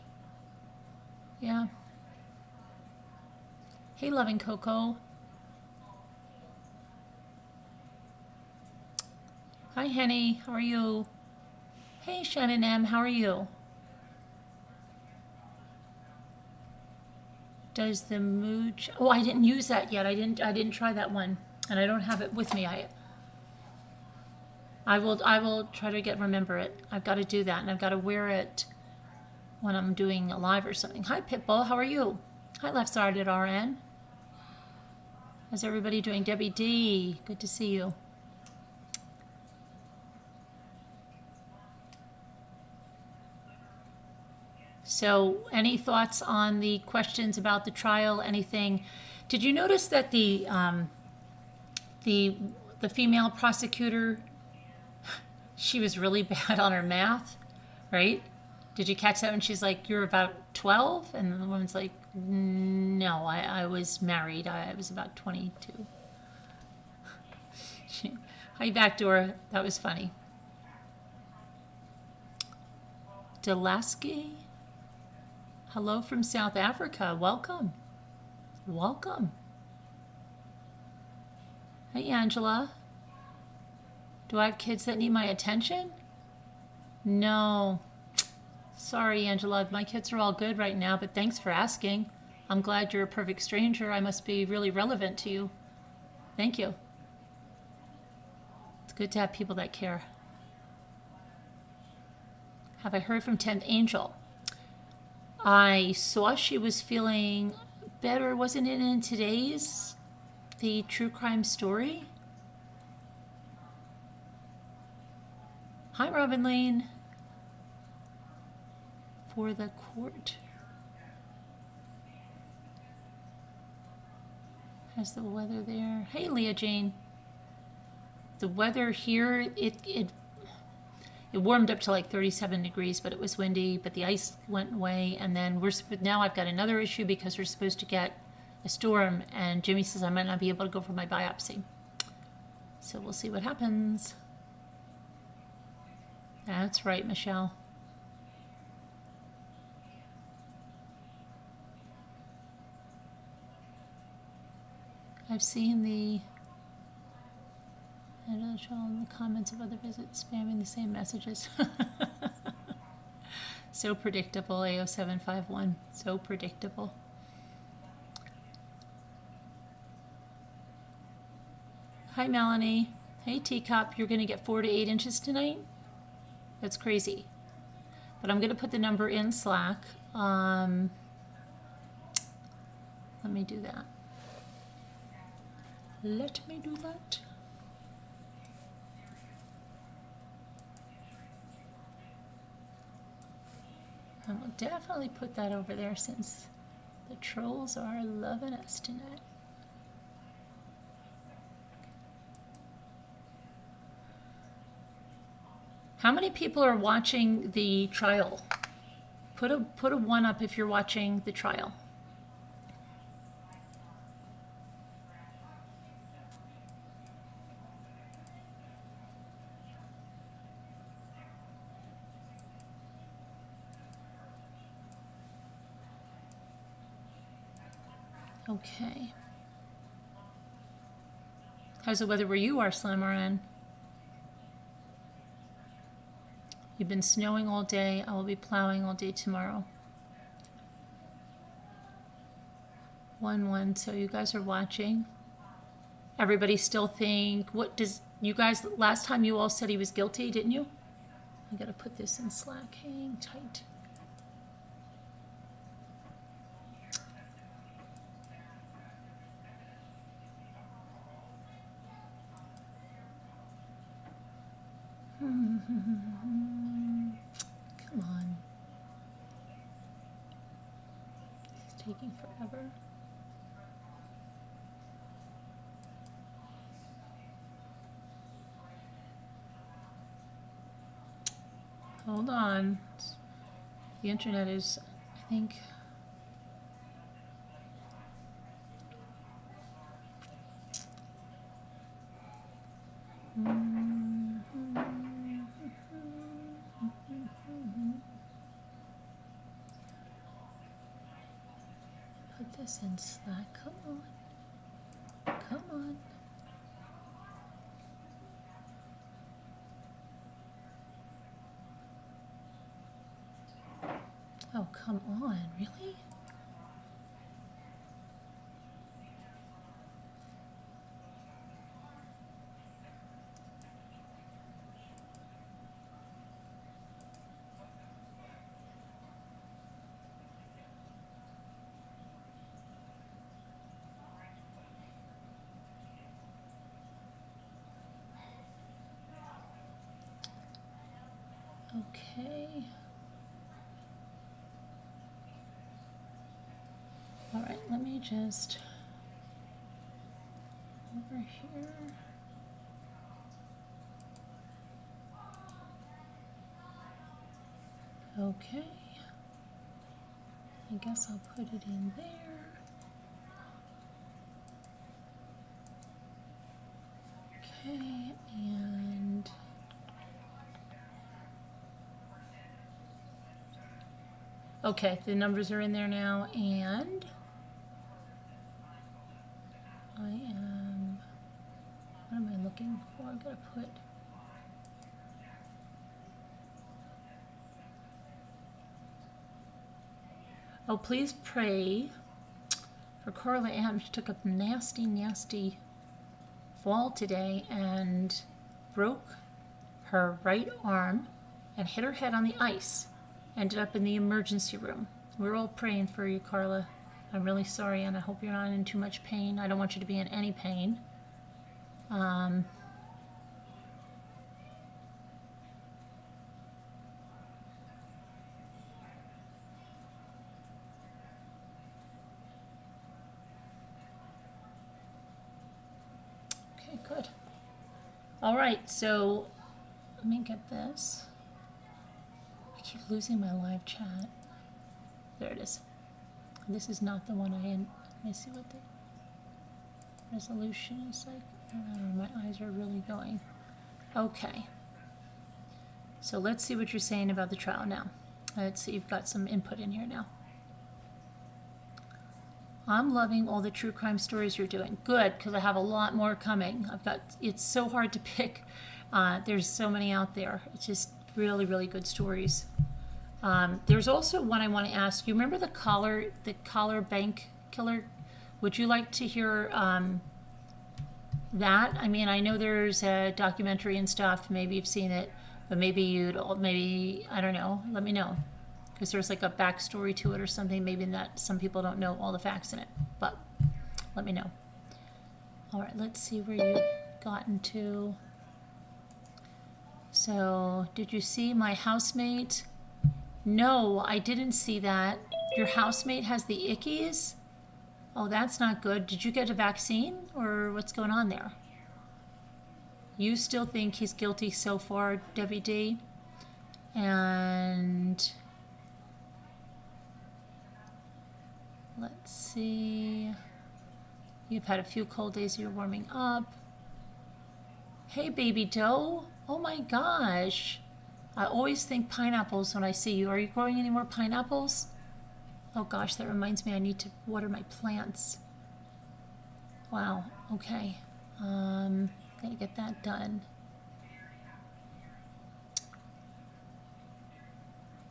A: Yeah. Hey, loving Coco. Hi, Henny. How are you? Hey, Shannon M. How are you? Does the mooch? Oh, I didn't use that yet. I didn't try that one, and I don't have it with me. I will try to remember it. I've got to do that, and I've got to wear it when I'm doing a live or something. Hi, Pitbull. How are you? Hi, Left Side at RN. How's everybody doing? Debbie D. Good to see you. So any thoughts on the questions about the trial, anything? Did you notice that the female prosecutor, she was really bad on her math, right? Did you catch that when she's like, you're about 12? And the woman's like, no, I was married. I was about 22. Hi, backdoor. That was funny. Delaski. Hello from South Africa. Welcome. Welcome. Hey, Angela. Do I have kids that need my attention? No. Sorry, Angela. My kids are all good right now, but thanks for asking. I'm glad you're a perfect stranger. I must be really relevant to you. Thank you. It's good to have people that care. Have I heard from 10th Angel? I saw she was feeling better. Wasn't it in today's the true crime story? Hi, Robin Lane. For the court. How's the weather there? Hey, Leah Jane. The weather here, it warmed up to like 37 degrees, but it was windy, but the ice went away. And then now I've got another issue because we're supposed to get a storm, and Jimmy says I might not be able to go for my biopsy. So we'll see what happens. That's right, Michelle. I've seen the comments of other visits spamming the same messages. So predictable, AO751. So predictable. Hi, Melanie. Hey, Teacup. You're going to get 4 to 8 inches tonight? That's crazy. But I'm going to put the number in Slack. Let me do that. Let me do that. I will definitely put that over there since the trolls are loving us tonight. How many people are watching the trial? Put a 1 up if you're watching the trial. Okay. How's the weather where you are, Slamaran? You've been snowing all day. I will be plowing all day tomorrow. 1-1. So you guys are watching. Everybody still think, what does you guys, last time you all said he was guilty, didn't you? I gotta put this in Slack. Hang tight. Come on. It's taking forever. Hold on. The internet is, I think. Put this in Slack. Come on. Come on. Oh, come on. Really? Okay. All right, let me just over here. Okay. I guess I'll put it in there. Okay, and okay, the numbers are in there now, and what am I looking for? I've got to put, oh, please pray for Carla Ann. She took a nasty, nasty fall today and broke her right arm and hit her head on the ice. Ended up in the emergency room. We're all praying for you, Carla. I'm really sorry, and I hope you're not in too much pain. I don't want you to be in any pain. Okay, good. All right, so let me get this. I keep losing my live chat. There it is. This is not the one I am. Let me see what the resolution is like. My eyes are really going. Okay. So let's see what you're saying about the trial now. Let's see, you've got some input in here now. I'm loving all the true crime stories you're doing. Good, because I have a lot more coming. It's so hard to pick. There's so many out there. It's just really, really good stories. There's also one I want to ask you. Remember the collar bank killer? Would you like to hear that? I mean, I know there's a documentary and stuff. Maybe you've seen it, but maybe I don't know. Let me know. Because there's like a backstory to it or something. Maybe that some people don't know all the facts in it, but let me know. All right, let's see where you've gotten to. So, did you see my housemate? No, I didn't see that. Your housemate has the ickies? Oh, that's not good. Did you get a vaccine or what's going on there? You still think he's guilty so far, Debbie D? And let's see. You've had a few cold days, you're warming up. Hey, baby doe. Oh my gosh. I always think pineapples when I see you. Are you growing any more pineapples? Oh gosh, that reminds me I need to water my plants. Wow, okay. Gotta get that done.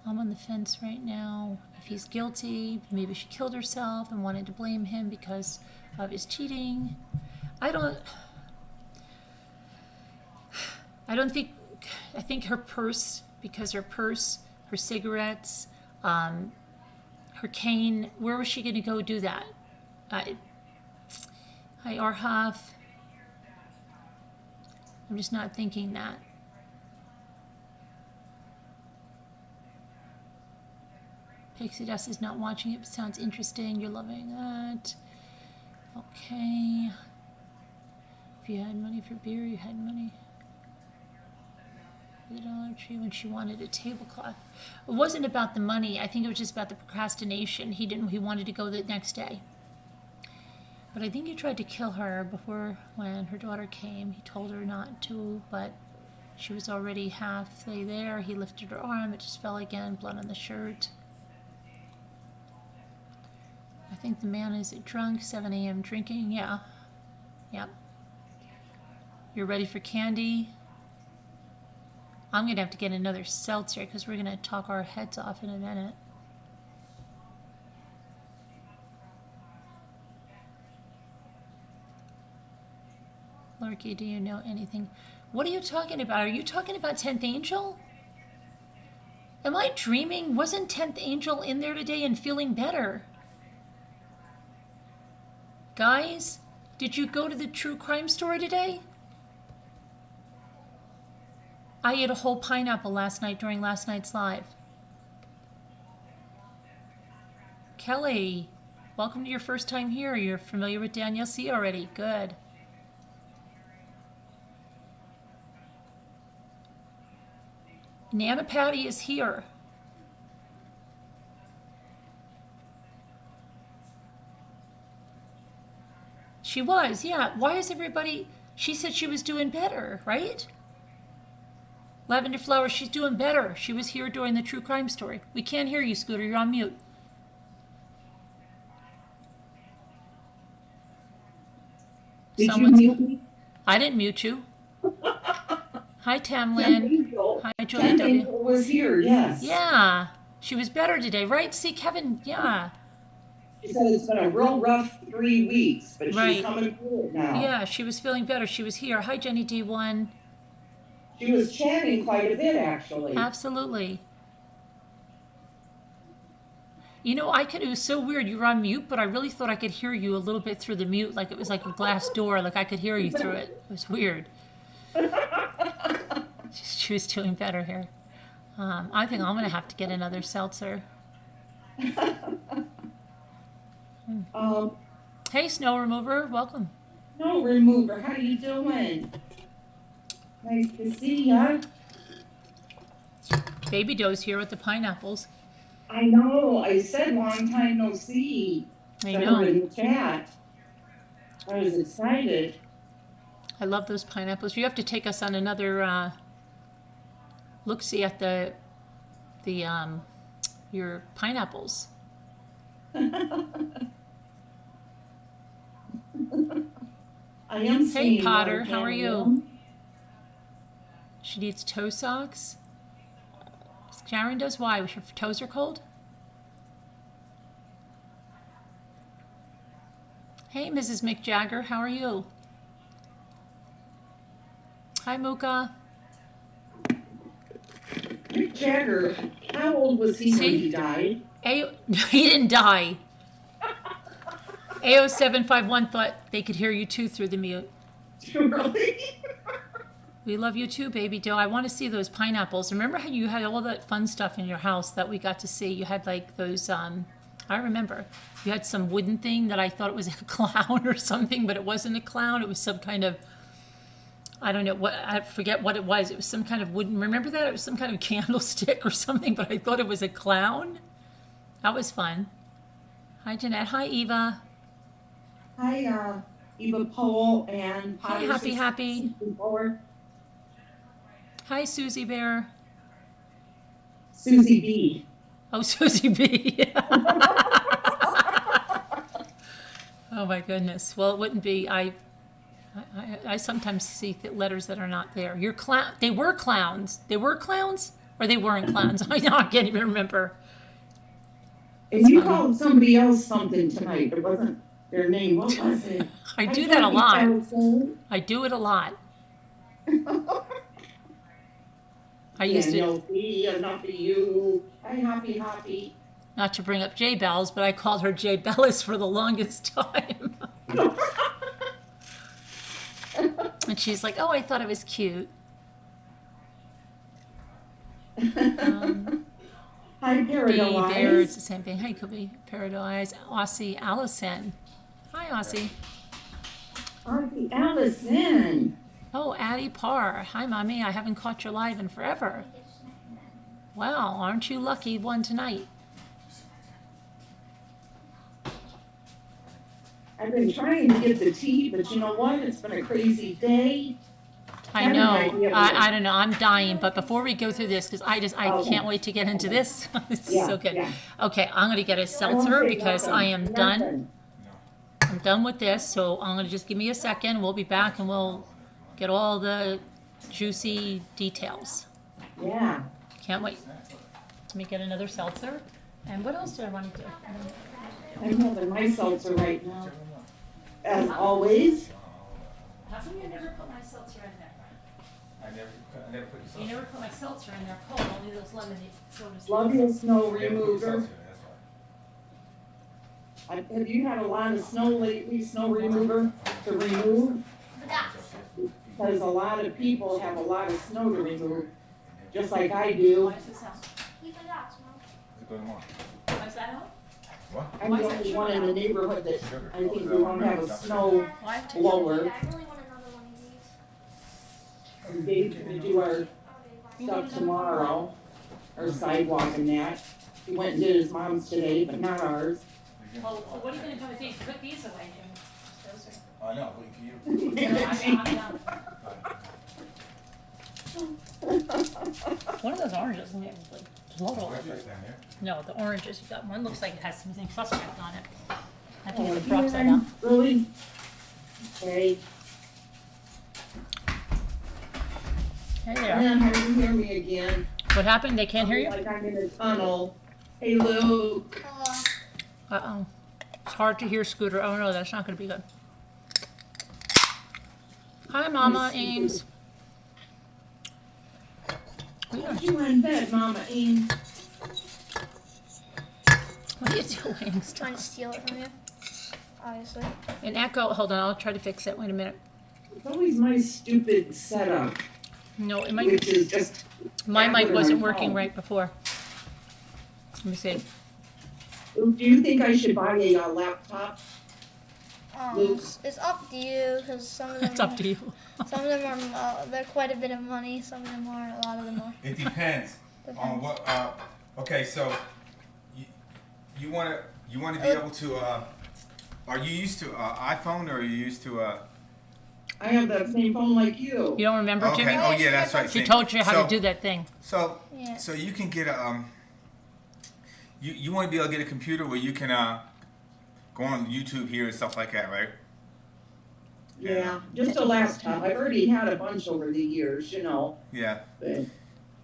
A: I'm on the fence right now. If he's guilty, maybe she killed herself and wanted to blame him because of his cheating. I think her purse, because her purse, her cigarettes, her cane, where was she going to go do that? Hi, Arhaf. I'm just not thinking that. Pixie Dust is not watching it, but sounds interesting. You're loving that. Okay. If you had money for beer, you had money. The Dollar Tree when she wanted a tablecloth. It wasn't about the money. I think it was just about the procrastination. He wanted to go the next day. But I think he tried to kill her before when her daughter came. He told her not to, but she was already halfway there. He lifted her arm. It just fell again, blood on the shirt. I think the man is drunk, 7 a.m. drinking. Yeah. Yep. You're ready for candy? I'm going to have to get another seltzer because we're going to talk our heads off in a minute. Lorky, do you know anything? What are you talking about? Are you talking about 10th Angel? Am I dreaming? Wasn't 10th Angel in there today and feeling better? Guys, did you go to the true crime store today? I ate a whole pineapple last night during last night's live. Kelly, Welcome to your first time here. You're familiar with Danielle C. already. Good. Nana Patty is here. She was, yeah. Why is everybody... She said she was doing better, right? Lavender Flower, she's doing better. She was here during the true crime story. We can't hear you, Scooter. You're on mute.
E: Did you mute me?
A: I didn't mute you. Hi, Tamlin. Hi, Julie W.
E: Was here, yes.
A: Yeah. She was better today, right? See, Kevin, yeah.
E: She said it's been a real rough 3 weeks, but
A: Right.
E: she's coming through it now.
A: Yeah, she was feeling better. She was here. Hi, Jenny D1.
E: She was chatting quite a bit, actually.
A: Absolutely. You know, it was so weird. You were on mute, but I really thought I could hear you a little bit through the mute, like it was like a glass door, like I could hear you through it. It was weird. She was doing better here. I think I'm going to have to get another seltzer. Hey, Snow Remover, welcome.
E: Snow Remover, how you doing? Nice to see ya.
A: Baby Doe's here with the pineapples.
E: I know, I said long time no see.
A: I
E: Sent
A: know.
E: her in the chat. I was excited.
A: I love those pineapples. You have to take us on another look-see at your pineapples.
E: I am
A: Hey,
E: seeing
A: Potter,
E: one,
A: how are you?
E: Danielle.
A: She needs toe socks. Sharon does. Why? Her toes are cold? Hey, Mrs. McJagger, how are you? Hi, Mooka.
E: Mick Jagger, how old was he when
A: See?
E: he died?
A: He didn't die. AO751 thought they could hear you too through the mute.
E: Really?
A: We love you too, Baby Doe. I want to see those pineapples. Remember how you had all that fun stuff in your house that we got to see? You had like those, I remember. You had some wooden thing that I thought it was a clown or something, but it wasn't a clown. It was some kind of, I don't know, I forget what it was. It was some kind of wooden, remember that? It was some kind of candlestick or something, but I thought it was a clown. That was fun. Hi, Jeanette. Hi, Eva.
E: Hi, Eva Powell and
A: Hi, Happy. Hi, Susie Bear.
E: Susie B.
A: Oh, Susie B. Oh my goodness. Well, it wouldn't be. I sometimes see letters that are not there. You're clown. They were clowns. They were clowns, or they weren't clowns. I can't even remember.
E: And you called somebody else something tonight. It wasn't their name. What was it?
A: I do that a lot. I do it a lot. I used to.
E: Enough of you. Hi, happy.
A: Not to bring up J Bells, but I called her J Bellis for the longest time. And she's like, "Oh, I thought it was cute."
E: Hi, Paradise.
A: Bear, it's the same thing. Hey, could be Paradise. Aussie Allison. Hi, Aussie.
E: Auntie Allison.
A: Oh, Addie Parr. Hi, Mommy. I haven't caught you live in forever. Wow, aren't you lucky one tonight?
E: I've been trying to get the tea, but you know what? It's been a crazy day.
A: I know. I don't know. I'm dying. But before we go through this, because I can't wait to get into this. This is so good.
E: Yeah.
A: Okay, I'm going to get a seltzer because I am done. I'm done with this. So I'm going to just give me a second. We'll be back and we'll get all the juicy details.
E: Yeah.
A: Can't wait. Let me get another seltzer. And what else do I want to do?
E: I'm having my seltzer right now. As always.
A: How come you never put my seltzer in there?
F: I never put the
A: You never put my seltzer in there cold, only those lemon sodas.
E: Love your snow
F: Never put the
E: remover.
F: seltzer in, that's why.
E: Have you had a lot of snow lately, snow remover to remove? Because a lot of people have a lot of snow to remove, just like I do.
A: Why is this out?
F: Is it going on?
A: Why is that out?
F: What?
E: I'm the only one in the neighborhood that I think we won't have a snow blower.
G: I really want another one of these.
E: And Dave's gonna do our stuff tomorrow, our sidewalk and that. He went and did his mom's today, but not ours.
A: Well, what are you gonna do with these? Put these away, Jim. Those are.
F: I know, waiting for you.
A: One of those oranges, like blood all over
F: Oranges
A: it.
F: down there.
A: No, the oranges you got. One looks like it has something suspect on it. I think
E: Oh,
A: it's a peroxide now.
E: Really? Okay.
A: Hey there.
E: And how do you hear me again?
A: What happened? They can't hear you?
E: Like I'm in a tunnel. Hey, Luke.
A: Uh-oh. It's hard to hear, Scooter. Oh, no, that's not going to be good. Hi, Mama Ames.
E: What you in bed, Mama Ames?
A: What are you doing?
G: Trying to steal it from you. Obviously.
A: An echo. Hold on, I'll try to fix it. Wait a minute.
E: It's always my stupid setup,
A: No, it might.
E: which is just.
A: My mic
E: after
A: wasn't
E: my
A: working
E: phone.
A: right before. Let me see.
E: Luke, do you think I should buy a laptop? Luke?
G: It's up to you, because some of them.
A: It's up to you.
G: Some of them are they're quite a bit of money. Some of them aren't. A lot of them are.
F: It depends on what. Okay, so you want to be able to. Are you used to iPhone or are you used to?
E: I have that same phone like you.
A: You don't remember,
F: Okay.
A: Jimmy?
F: Oh yeah, that's right.
A: She told you how
F: So-
A: to do that thing.
F: So
G: Yeah.
F: so you can get a You want to be able to get a computer where you can go on YouTube here and stuff like that, right?
E: Yeah, just a laptop. I've already had a bunch over the years, you know.
F: Yeah.
E: But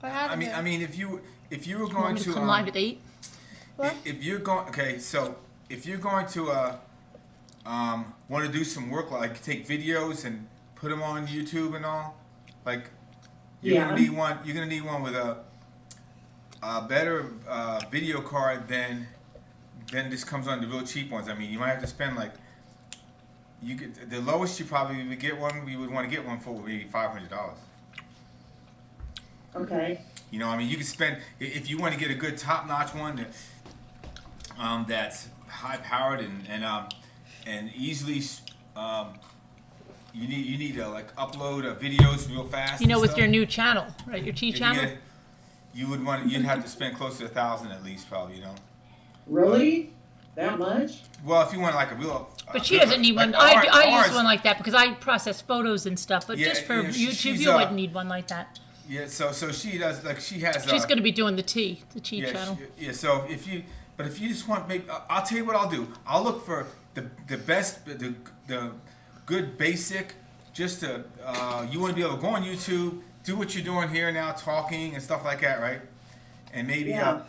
F: I mean, if you were
A: You want
F: going
A: me to
F: to
A: come live at 8?
G: What?
F: if you're going so if you're going to want to do some work like take videos and put them on YouTube and all, like you're
E: Yeah.
F: gonna need one. You're gonna need one with a better video card than this comes on the real cheap ones. I mean, you might have to spend like the lowest you probably would get one. We would want to get one for maybe $500.
E: okay.
F: You know, I mean, you can spend if you want to get a good top-notch one that's high-powered and easily. You need to like upload videos real fast.
A: You know,
F: and
A: with
F: stuff.
A: your new channel, right? Your T
F: If you
A: channel?
F: get- you'd have to spend close to $1,000 at least, probably. You know.
E: Really? That much?
F: Well, if you want like a real.
A: But she doesn't need one.
F: like
A: I
F: ours-
A: use one like that because I process photos and stuff. But
F: Yeah,
A: just for
F: yeah,
A: YouTube,
F: she's,
A: you wouldn't need one like that.
F: Yeah, so she does like she has.
A: She's going to be doing the T
F: yeah,
A: channel.
F: So if you just want, maybe I'll tell you what I'll do. I'll look for the best, the good basic. Just to you want to be able to go on YouTube, do what you're doing here now, talking and stuff like that, right? And maybe
E: Yeah.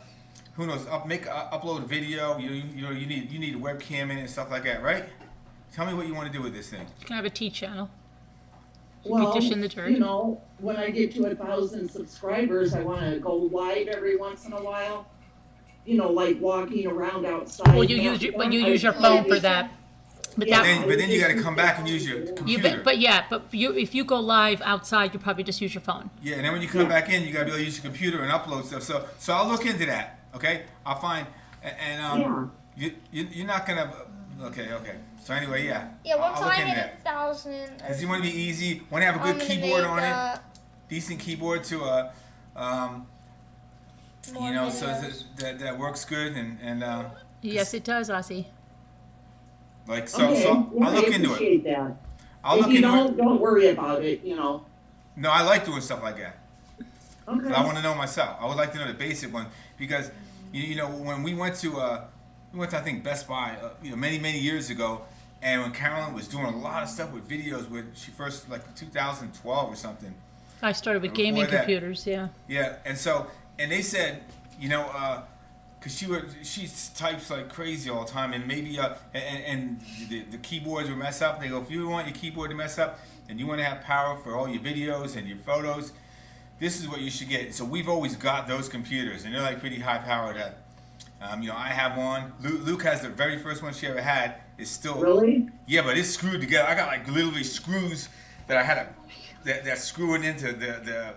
F: who knows, upload a video. You need a webcam in it and stuff like that, right? Tell me what you want to do with this thing.
A: You can have a T channel.
E: Well,
A: dish in the dirt.
E: you know, when I get to 1,000 subscribers, I want to go live every once in a while. You know, like walking around outside.
A: Well, you use your phone for that. But
E: Yeah.
A: that,
F: But then you got to come back and use your computer.
A: if you go live outside, you probably just use your phone.
F: Yeah, and then when you come back in, you got to be able to use your computer and upload stuff. So I'll look into that. Okay, I'll find and you're not gonna. Okay. So anyway, yeah.
G: Yeah, once
F: I'll look
G: I
F: into
G: hit
F: that.
G: 1,000.
F: Cause you want to be easy. Want to have a good keyboard on it. Decent keyboard to you know, so that works good and
A: Yes, it does, Ozzy.
F: like so.
E: Okay,
F: So
E: well,
F: I'll look
E: I
F: into it.
E: appreciate that.
F: I'll
E: If
F: look
E: you
F: into it.
E: don't worry about it, you know.
F: No, I like doing stuff like that.
E: Okay.
F: But I want to know myself. I would like to know the basic one because you know when we went to I think Best Buy many years ago, and when Carolyn was doing a lot of stuff with videos when she first like 2012 or something.
A: I started with
F: Before
A: gaming
F: that.
A: computers, yeah.
F: Yeah, and they said because she types like crazy all the time, and maybe and the keyboards would mess up. And they go, if you want your keyboard to mess up and you want to have power for all your videos and your photos, this is what you should get. So we've always got those computers, and they're like pretty high powered. I have one. Luke has the very first one she ever had. It's still
E: Really?
F: Yeah, but it's screwed together. I got like literally screws that I had that's screwing into the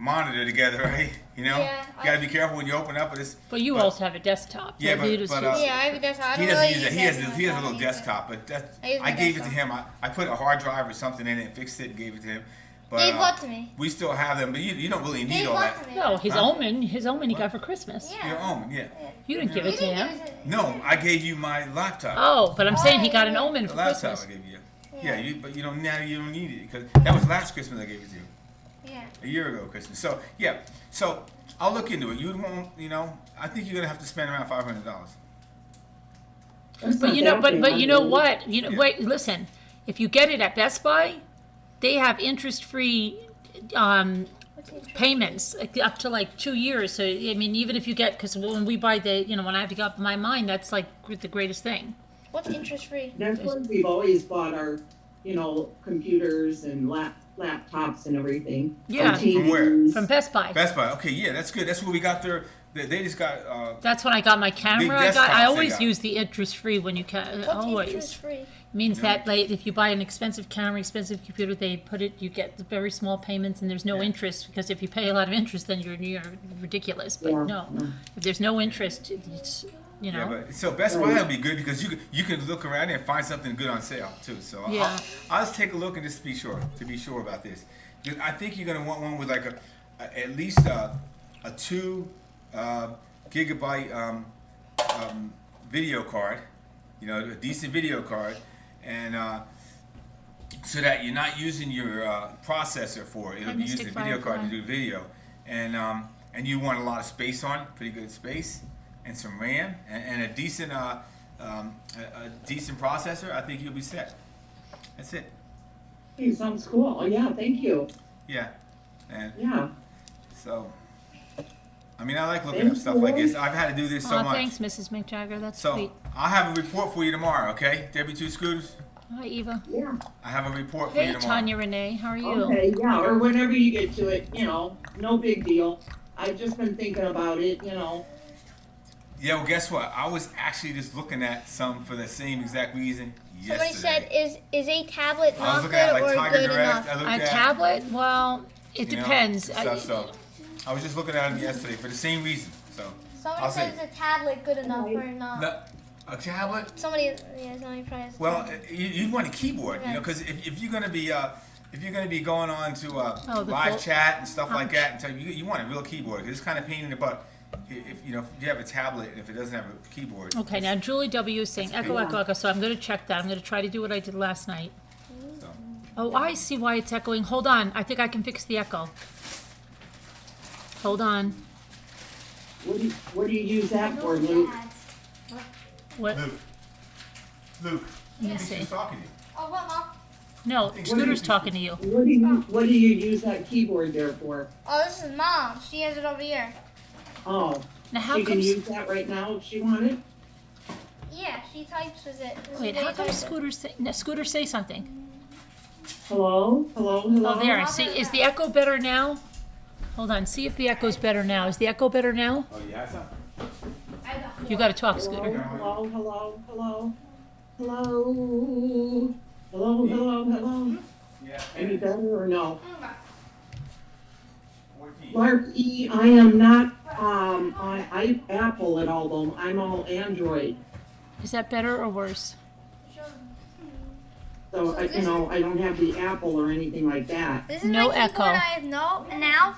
F: monitor together, right? You know,
G: Yeah,
F: you gotta be careful when you open up.
A: But you also have a desktop.
F: Yeah,
A: that you just use.
G: yeah, I have a desktop.
F: he doesn't use it. He has a little desktop, but
G: I use my
F: I gave it to
G: desktop.
F: him. I put a hard drive or something in it, and fixed it, and gave it to him. But
G: Gave what to me?
F: we still have them, but you don't really need
G: Gave
F: all
G: what
F: that.
G: to me?
A: No, his
F: Huh?
A: omen he got for Christmas.
G: Yeah.
F: Your own, yeah.
A: You didn't give it to him.
F: No, I gave you my laptop.
A: Oh, but I'm saying he got an omen
F: The
A: for
F: laptop
A: Christmas.
F: I gave you. Yeah, but you know now you don't need it because that was last Christmas I gave it to you.
G: Yeah.
F: A year ago Christmas. So yeah, so I'll look into it. You won't, you know. I think you're gonna have to spend around $500.
A: But you know, but you know what? You know, wait, listen. If you get it at Best Buy, they have interest-free payments up to like 2 years. So I mean, even if you get, because when we buy when I have to get up in my mind, that's like the greatest thing.
G: What's interest free?
E: That's where we've always bought our, computers and laptops and everything.
A: Yeah.
E: Our
F: From where?
E: TVs.
A: From Best Buy.
F: Best Buy. Okay, yeah, that's good. That's where we got their. They just got.
A: That's when I got my camera.
F: Big desktops
A: I
F: they
A: always
F: got.
A: use the interest-free when you can.
G: What's
A: Always.
G: interest free?
A: Means that like if you buy an expensive camera, expensive computer, you get the very small payments and there's no interest, because if you pay a lot of interest, then you're ridiculous. But
E: Yeah.
A: no, if there's no interest, it's
F: Yeah, but so Best Buy will be good because you can look around there and find something good on sale too. So
A: Yeah.
F: I'll just take a look and just be sure about this. Because I think you're gonna want one with like at least a 2 gigabyte video card, a decent video card, and so that you're not using your processor for it. It'll be using the video card to do video, and you want a lot of space on, pretty good space, and some RAM, and a decent decent processor. I think you'll be set. That's it.
E: Hey, sounds cool. Oh, yeah, thank you.
F: Yeah, and
E: Yeah.
F: so. I mean, I like looking up stuff like this. I've had to do this so
A: oh,
F: much.
A: thanks, Mrs. McJagger. That's
F: So
A: sweet.
F: I'll have a report for you tomorrow, okay? Debbie Two Scooters.
A: Hi, Eva.
E: Yeah.
F: I have a report for you
A: Hey,
F: tomorrow.
A: Tanya Renee. How are you?
E: Okay, yeah, or whenever you get to it, no big deal. I've just been thinking about it,
F: Yeah, well, guess what? I was actually just looking at some for the same exact reason
G: Somebody
F: yesterday.
G: said, is a tablet
F: I was
G: not
F: looking at
G: good
F: like
G: or
F: Tiger
G: good
F: Direct.
G: enough?
F: I looked
A: A
F: at,
A: tablet? Well, it
F: you know,
A: depends.
F: stuff, so I was just looking at them yesterday for the same reason. So
G: Somebody
F: I'll
G: said,
F: say
G: is a tablet good enough or not?
F: a tablet.
G: Somebody probably has a
F: Well,
G: tablet.
F: you want a keyboard, because if you're gonna be going on to
A: the
F: live
A: full-
F: chat and stuff like that, and so you want a real keyboard because it's kind of pain in the butt if you have a tablet and if it doesn't have a keyboard.
A: Okay, now Julie W is saying echo,
F: big.
A: echo, echo. So I'm going to check that. I'm going to try to do what I did last night.
F: So,
A: Oh, I see why it's echoing. Hold on. I think I can fix the echo. Hold on.
E: What do you use that for, Luke?
A: What?
F: Luke,
A: Let me
F: I think
A: see.
F: she's talking to you.
G: Oh, what, Mom?
A: No, Scooter's talking to you.
E: What do you use that keyboard there for?
G: Oh, this is Mom. She has it over here.
E: Oh,
A: Now how
E: she can
A: comes?
E: use that right now if she wanted?
G: Yeah, she types with it. This is
A: Wait,
G: the way
A: how
G: you
A: come
G: type it.
A: Scooter say something?
E: Hello?
A: Oh, there. See, is the echo better now? Hold on. See if the echo's better now. Is the echo better now?
F: Oh, yeah, that's not.
A: You got to talk,
E: Hello,
A: Scooter.
E: hello, hello, hello, hello, hello, hello, hello.
F: Yeah.
E: Any better or no?
F: 14.
E: Mark E, I am not on Apple at all though. I'm all Android.
A: Is that better or worse?
E: So I don't have the Apple or anything like that.
G: This is
A: No
G: my
A: echo.
G: keyboard I have now.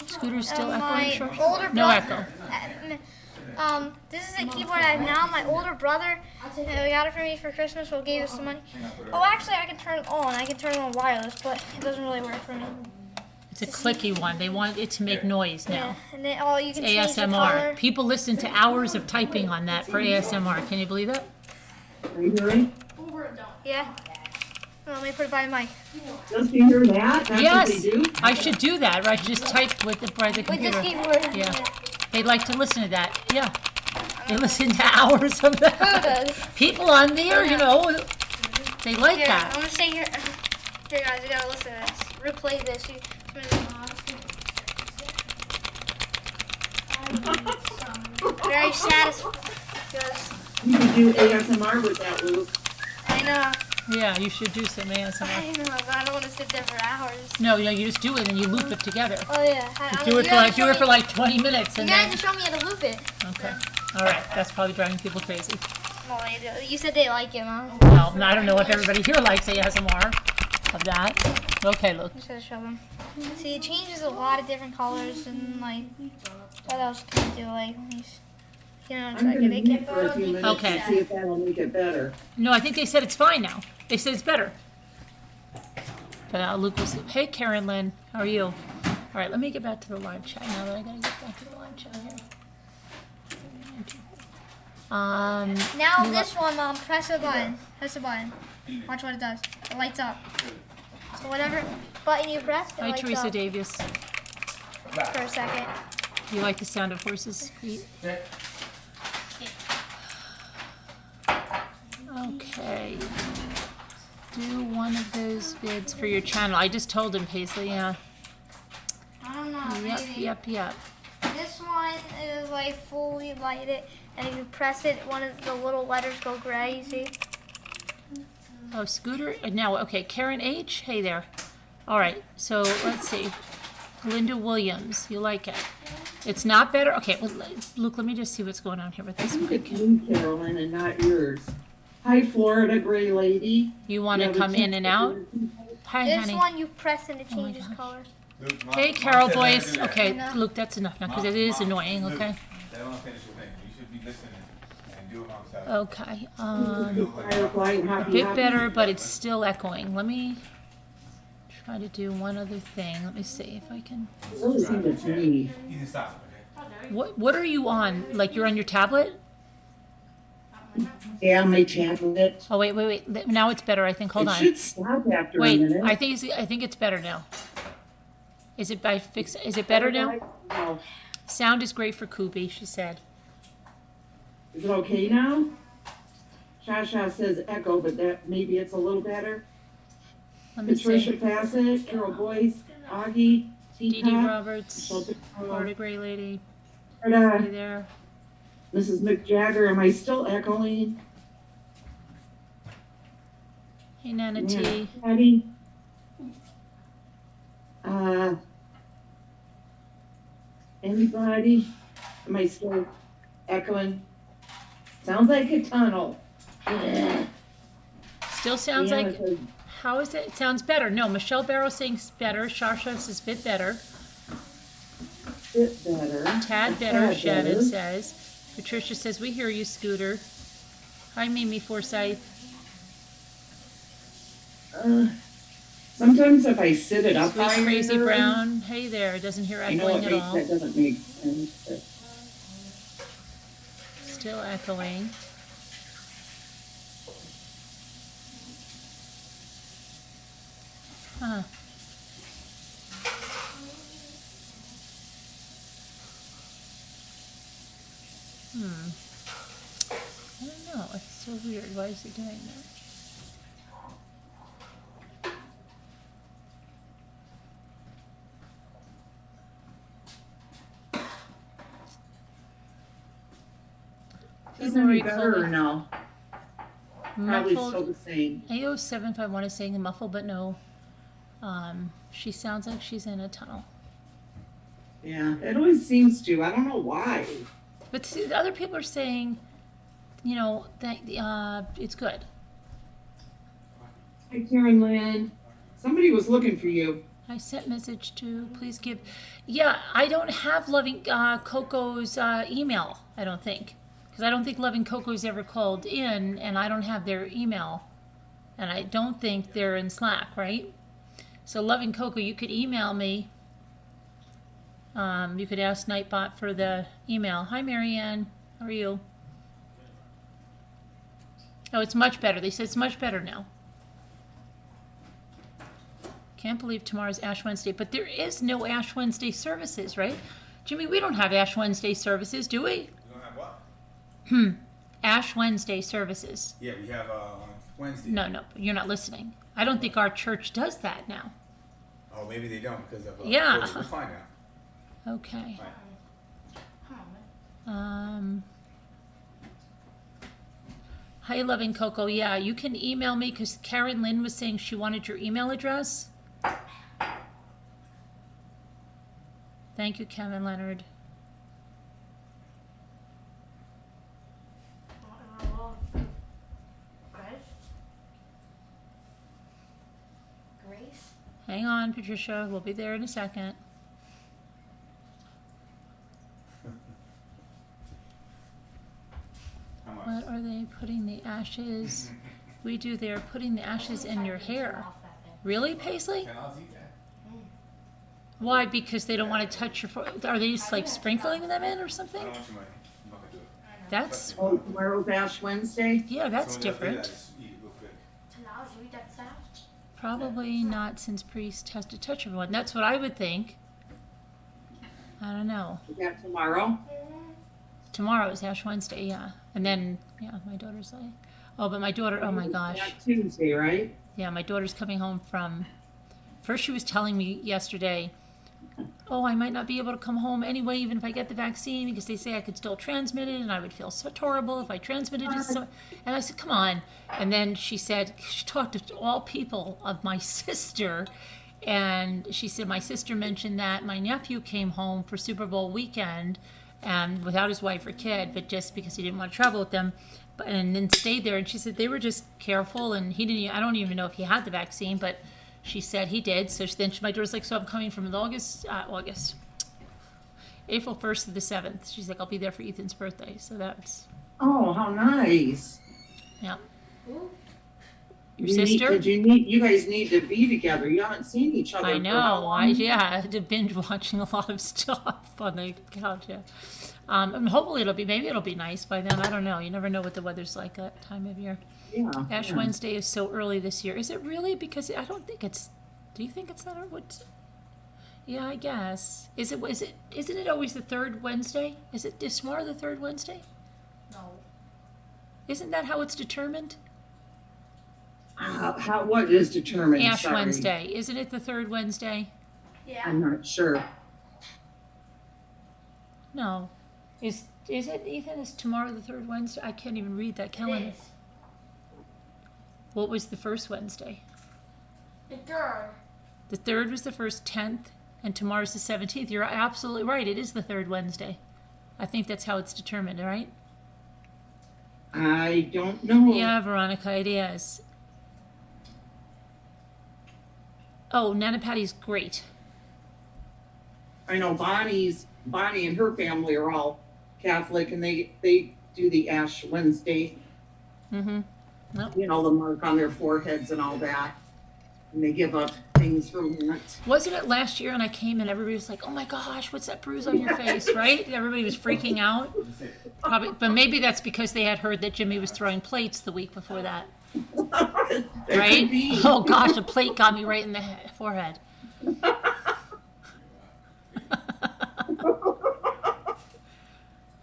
A: Scooter's still
G: my
A: echoing?
G: older
A: No
G: brother.
A: echo.
G: This is a keyboard I have now. My older brother got it for me for Christmas. Well, gave us some money. Oh, actually, I can turn it on. I can turn it on wireless, but it doesn't really work for me.
A: It's a clicky one. They want it to make noise now.
G: Yeah, and then you can change the color.
A: ASMR. People listen to hours of typing on that for ASMR. Can you believe that?
E: Are you hearing?
G: Yeah. Well, let me put it by the mic.
E: Just to hear that? That's what
A: Yes,
E: they do?
A: I should do that, right? Just type by the
G: With this
A: computer.
G: keyboard.
A: Yeah. They like to listen to that. Yeah. They listen to hours of
G: Who
A: that.
G: does?
A: People on there, they like
G: Here, I'm
A: that.
G: gonna say here. Here, guys, you gotta listen to this. Replay this. Very satisfying.
E: You can do ASMR with that, Luke.
G: I know.
A: Yeah, you should do some ASMR.
G: I know, but I don't want to sit there for hours.
A: No, you just do it and you loop it together.
G: Oh yeah.
A: Do it for like 20 minutes and
G: You guys
A: then.
G: to show me how to loop it.
A: Okay. All right. That's probably driving people crazy.
G: No, you said they like it, Mom.
A: Well, I don't know if everybody here likes ASMR of that. Okay, look.
G: I'm just gonna show them. See, it changes a lot of different colors and like, what else can you do? Like, you know,
E: I'm gonna
G: make
E: mute
G: it.
E: for a few minutes
A: Okay.
E: to see if that'll make it better.
A: No, I think they said it's fine now. They said it's better. But Luke will see. Hey, Karen Lynn, how are you? All right, let me get back to the live chat now that I gotta get back to the live chat here.
G: Now this one, Mom, press the button. Press the button. Watch what it does. It lights up. So whatever button you press, it
A: Hi,
G: lights
A: Teresa
G: up
A: Davis.
G: for a second.
A: You like the sound of horses' feet? Okay. Do one of those vids for your channel. I just told him, Paisley, yeah.
G: I don't know, maybe.
A: Yep.
G: This one is like fully lighted, and if you press it, one of the little letters go gray, you see?
A: Oh, Scooter. Now, okay, Karen H. Hey there. All right, so let's see. Linda Williams, you like it? It's not better. Okay, well, Luke, let me just see what's going on here with
E: I
A: this
E: think
A: mic.
E: it's you, Carolyn, and not yours. Hi, Florida Gray Lady.
A: You want to come in and out? Hi,
G: This
A: honey.
G: one you press and it
A: Oh my
G: changes
A: gosh.
G: color.
A: Hey, Carol Boyce. Okay,
G: No.
A: Luke, that's enough now because it is annoying. Okay.
F: They don't finish your thing. You should be listening and do it alongside.
A: Okay.
E: Firefly and Happy
A: Bit
E: Happy.
A: better, but it's still echoing. Let me try to do one other thing. Let me see if I can.
E: It really seemed it's me.
F: You can stop it, okay?
A: What are you on? Like you're on your tablet?
E: Yeah, my tablet.
A: Oh wait. Now it's better. I think. Hold
E: It
A: on.
E: should stop after
A: Wait.
E: a minute.
A: I think it's better now. Is it better now?
E: No.
A: Sound is great for Kubi, she said.
E: Is it okay now? Shasha says echo, but that maybe it's a little better.
A: Let me
E: Patricia
A: see.
E: Bassett, Carol Boyce, Augie,
A: Dee Dee
E: Tika,
A: Roberts, Florida Gray Lady. Hey
E: Florida,
A: there.
E: Mrs. McJagger. Am I still echoing?
A: Hey Nana T.
E: Patty. Anybody? Am I still echoing? Sounds like a tunnel.
A: Still sounds
E: Yeah,
A: like.
E: it's a
A: How is it? It sounds better. No, Michelle Barrow sings better. Sharsha says bit better.
E: bit better.
A: Tad better, Shannon says. Patricia says, we hear you, Scooter. Hi, Mimi Forsyth.
E: Sometimes if I sit it up
A: Sweet
E: higher,
A: Crazy Brown. Hey there. Doesn't hear
E: I know
A: echoing
E: it
A: at
E: makes,
A: all.
E: that doesn't make sense. But
A: Still echoing. Huh. I don't know. It's so weird. Why is it doing that?
E: is it any better or no? Probably
A: Muffled.
E: still the same.
A: AO751 is saying muffled, but no. She sounds like she's in a tunnel.
E: Yeah, it always seems to. I don't know why.
A: But see, the other people are saying, you know, that it's good.
E: Hi, Karen Lynn. Somebody was looking for you.
A: I sent message to please give. Yeah, I don't have Loving Coco's email. I don't think, because I don't think Loving Coco's ever called in, and I don't have their email, and I don't think they're in Slack, right? So Loving Coco, you could email me. You could ask Nightbot for the email. Hi, Marianne. How are you? Oh, it's much better. They said it's much better now. Can't believe tomorrow's Ash Wednesday, but there is no Ash Wednesday services, right? Jimmy, we don't have Ash Wednesday services, do we?
F: You don't have what?
A: Ash Wednesday services.
F: Yeah, we have Wednesday.
A: No, you're not listening. I don't think our church does that now.
F: Oh, maybe they don't because of
A: Yeah.
F: COVID. We'll find out.
A: Okay. Hi, Loving Coco. Yeah, you can email me because Karen Lynn was saying she wanted your email address. Thank you, Kevin Leonard.
G: Grace?
A: Hang on, Patricia. We'll be there in a second. What are they putting the ashes? We do. They are putting the ashes in your hair. Really, Paisley? Why? Because they don't want to touch your forehead? Are they just like sprinkling them in or something? That's,
E: Oh, tomorrow's Ash Wednesday?
A: yeah, that's different. Probably not, since priest has to touch everyone. That's what I would think. I don't know.
E: Is that tomorrow?
A: Tomorrow is Ash Wednesday, yeah. And then, yeah, my daughter's like, oh, but my daughter, oh my gosh.
E: Not Tuesday, right?
A: Yeah, my daughter's coming home from, first she was telling me yesterday, oh, I might not be able to come home anyway, even if I get the vaccine, because they say I could still transmit it, and I would feel so horrible if I transmitted it. So, and I said, come on. And then she said, she talked to all people of my sister, and she said, my sister mentioned that my nephew came home for Super Bowl weekend, and without his wife or kid, but just because he didn't want to travel with them, and then stayed there. And she said they were just careful, and he didn't. I don't even know if he had the vaccine, but she said he did. So then my daughter's like, so I'm coming from April 1st to the 7th. She's like, I'll be there for Ethan's birthday. So that's,
E: Oh, how nice.
A: yeah. Your sister?
E: You guys need to be together. You haven't seen each other.
A: I
E: for how
A: know.
E: long?
A: I had to binge watching a lot of stuff on the couch. Yeah. And hopefully maybe it'll be nice by then. I don't know. You never know what the weather's like that time of year.
E: Yeah.
A: Ash
E: yeah.
A: Wednesday is so early this year. Is it really? Because I don't think it's. Do you think it's that? Yeah, I guess. Isn't it always the third Wednesday? Is tomorrow the third Wednesday?
G: No.
A: Isn't that how it's determined?
E: What is determined?
A: Ash
E: Sorry.
A: Wednesday. Isn't it the third Wednesday?
G: Yeah.
E: I'm not sure.
A: No. Is it, Ethan? Is tomorrow the third Wednesday? I can't even read that calendar.
G: It is.
A: What was the first Wednesday?
G: The third.
A: The third was the first, 10th, and tomorrow's the 17th. You're absolutely right. It is the third Wednesday. I think that's how it's determined, right?
E: I don't know.
A: Yeah, Veronica, it is. Oh, Nana Patty's great.
E: I know Bonnie and her family are all Catholic, and they do the Ash Wednesday.
A: Mm-hmm. Nope.
E: You know, the mark on their foreheads and all that. And they give up things for minutes.
A: Wasn't it last year and I came and everybody was like, oh my gosh, what's that bruise on your face, right? Everybody was freaking out. Probably, but maybe that's because they had heard that Jimmy was throwing plates the week before that. Right? Oh gosh, a plate got me right in the forehead.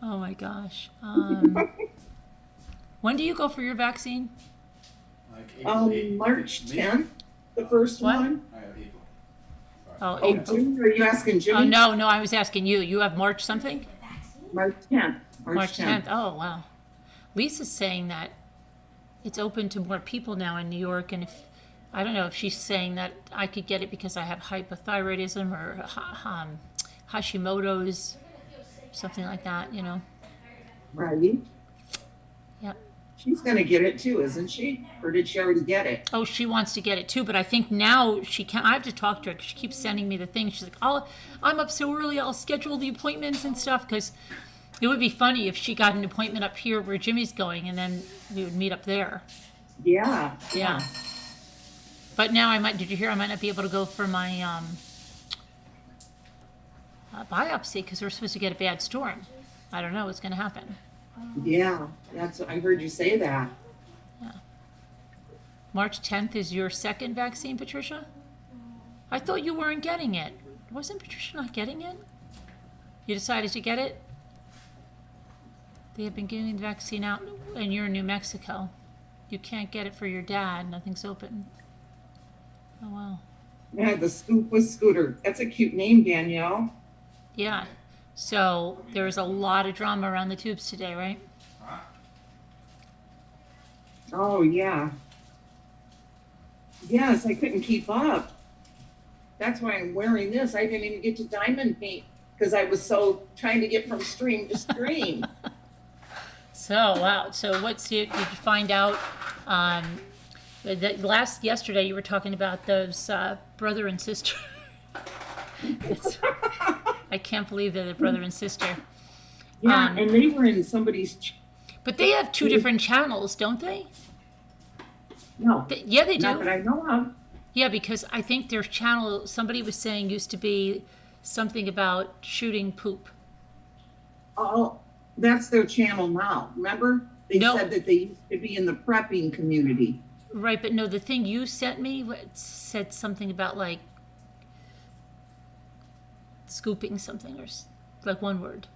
A: Oh my gosh. When do you go for your vaccine?
E: March 10th, the first
A: What?
E: one.
A: Oh,
E: Oh, Jimmy, are you asking Jimmy?
A: oh no, I was asking you. You have March something?
E: March 10th.
A: March 10th. Oh, wow. Lisa's saying that it's open to more people now in New York, and if I don't know if she's saying that I could get it because I have hypothyroidism or Hashimoto's, something like that, you know.
E: Right.
A: Yep.
E: She's going to get it too, isn't she? Or did she already get it?
A: Oh, she wants to get it too, but I think now she can't. I have to talk to her because she keeps sending me the thing. She's like, I'm up so early, I'll schedule the appointments and stuff, because it would be funny if she got an appointment up here where Jimmy's going, and then we would meet up there.
E: Yeah.
A: Yeah. But now did you hear I might not be able to go for my biopsy because we're supposed to get a bad storm. I don't know what's going to happen.
E: Yeah. I heard you say that.
A: Yeah. March 10th is your second vaccine, Patricia? I thought you weren't getting it. Wasn't Patricia not getting it? You decided to get it? They have been giving the vaccine out, and you're in New Mexico. You can't get it for your dad. Nothing's open. Oh, wow.
E: Yeah, the Scoop with Scooter. That's a cute name, Danielle.
A: Yeah. So there's a lot of drama around the tubes today, right?
E: Oh, yeah. Yes, I couldn't keep up. That's why I'm wearing this. I didn't even get to diamond paint because I was so trying to get from stream to stream.
A: So, wow. So did you find out, yesterday you were talking about those brother and sister. I can't believe they're the brother and sister.
E: Yeah, and they were in somebody's...
A: But they have two different channels, don't they?
E: No.
A: Yeah, they do.
E: Not that I know of.
A: Yeah, because I think their channel, somebody was saying, used to be something about shooting poop.
E: Oh, that's their channel now. Remember? They said that they used to be in the prepping community.
A: Right, but no, the thing you sent me said something about like scooping something or like one word.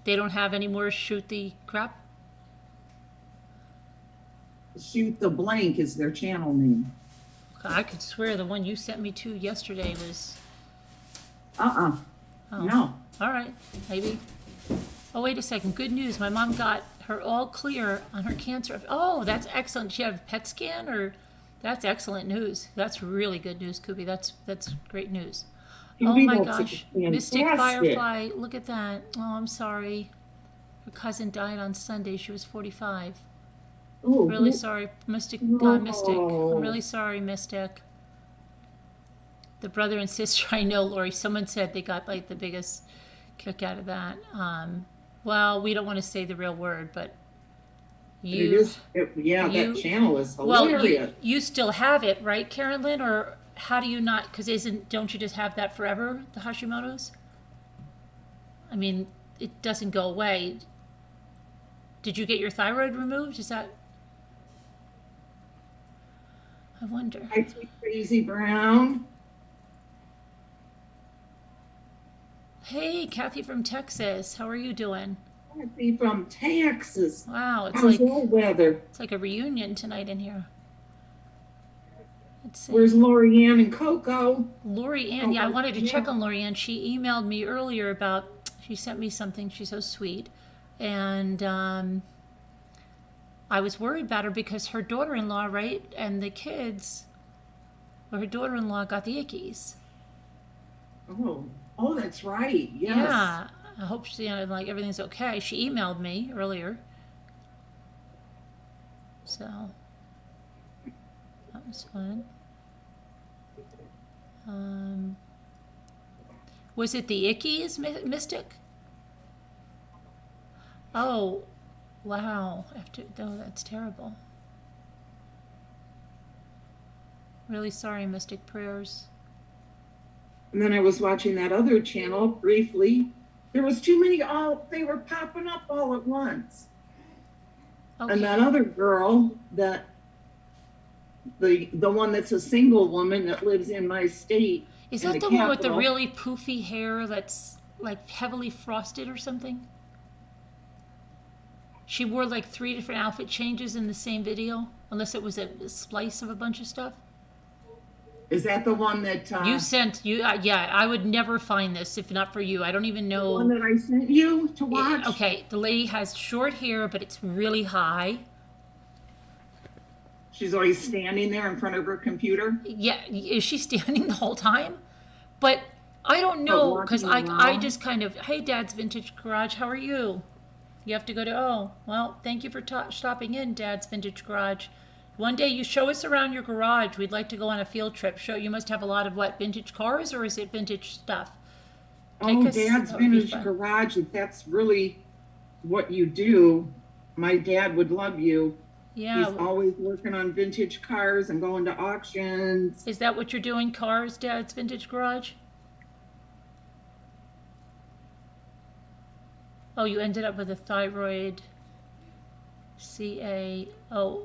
A: They don't have any more shoot the crap?
E: Shoot the blank is their channel name.
A: I could swear the one you sent me to yesterday was...
E: Oh. No.
A: All right, maybe. Oh, wait a second. Good news. My mom got her all clear on her cancer. Oh, that's excellent. She had a PET scan, or that's excellent news. That's really good news, Kubi. That's great news. Oh my gosh. Mystic Firefly, look at that. Oh, I'm sorry. Her cousin died on Sunday. She was 45.
E: Ooh,
A: really sorry, Mystic. Mystic. I'm really sorry, Mystic. The brother and sister, I know, Lori. Someone said they got like the biggest kick out of that. Well, we don't want to say the real word, but
E: that channel is hilarious.
A: Well, you still have it, right, Carolyn? Or how do you not? Because don't you just have that forever, the Hashimoto's? I mean, it doesn't go away. Did you get your thyroid removed? Is that? I wonder.
E: I see Crazy Brown.
A: Hey, Kathy from Texas. How are you doing?
E: Kathy from Texas.
A: Wow, it's
E: how's the weather?
A: It's like a reunion tonight in here. Let's see.
E: Where's Lori Ann and Coco?
A: Lori Ann, yeah, I wanted to check on Lori Ann. She emailed me earlier about, she sent me something. She's so sweet. And I was worried about her because her daughter-in-law, right, and the kids, her daughter-in-law got the ickies.
E: Oh, that's right. Yes.
A: Yeah. I hope like everything's okay. She emailed me earlier. So that was fun. Was it the ickies, Mystic? Oh, wow. That's terrible. Really sorry, Mystic. Prayers.
E: And then I was watching that other channel briefly. There was too many, they were popping up all at once. Okay. And that other girl, the one that's a single woman that lives in my state.
A: Is that the one with the really poofy hair that's like heavily frosted or something? She wore like 3 different outfit changes in the same video, unless it was a splice of a bunch of stuff.
E: Is that the one that
A: you sent? Yeah, I would never find this if not for you. I don't even know.
E: The one that I sent you to watch?
A: Okay, the lady has short hair, but it's really high.
E: She's always standing there in front of her computer?
A: Yeah, is she standing the whole time? But I don't know, because I just kind of, hey, Dad's Vintage Garage, how are you? You have to go to, well, thank you for stopping in, Dad's Vintage Garage. One day you show us around your garage. We'd like to go on a field trip. You must have a lot of vintage cars, or is it vintage stuff?
E: Dad's Vintage Garage, if that's really what you do, my dad would love you. Yeah. He's always working on vintage cars and going to auctions.
A: Is that what you're doing, cars, Dad's Vintage Garage? Oh, you ended up with a thyroid...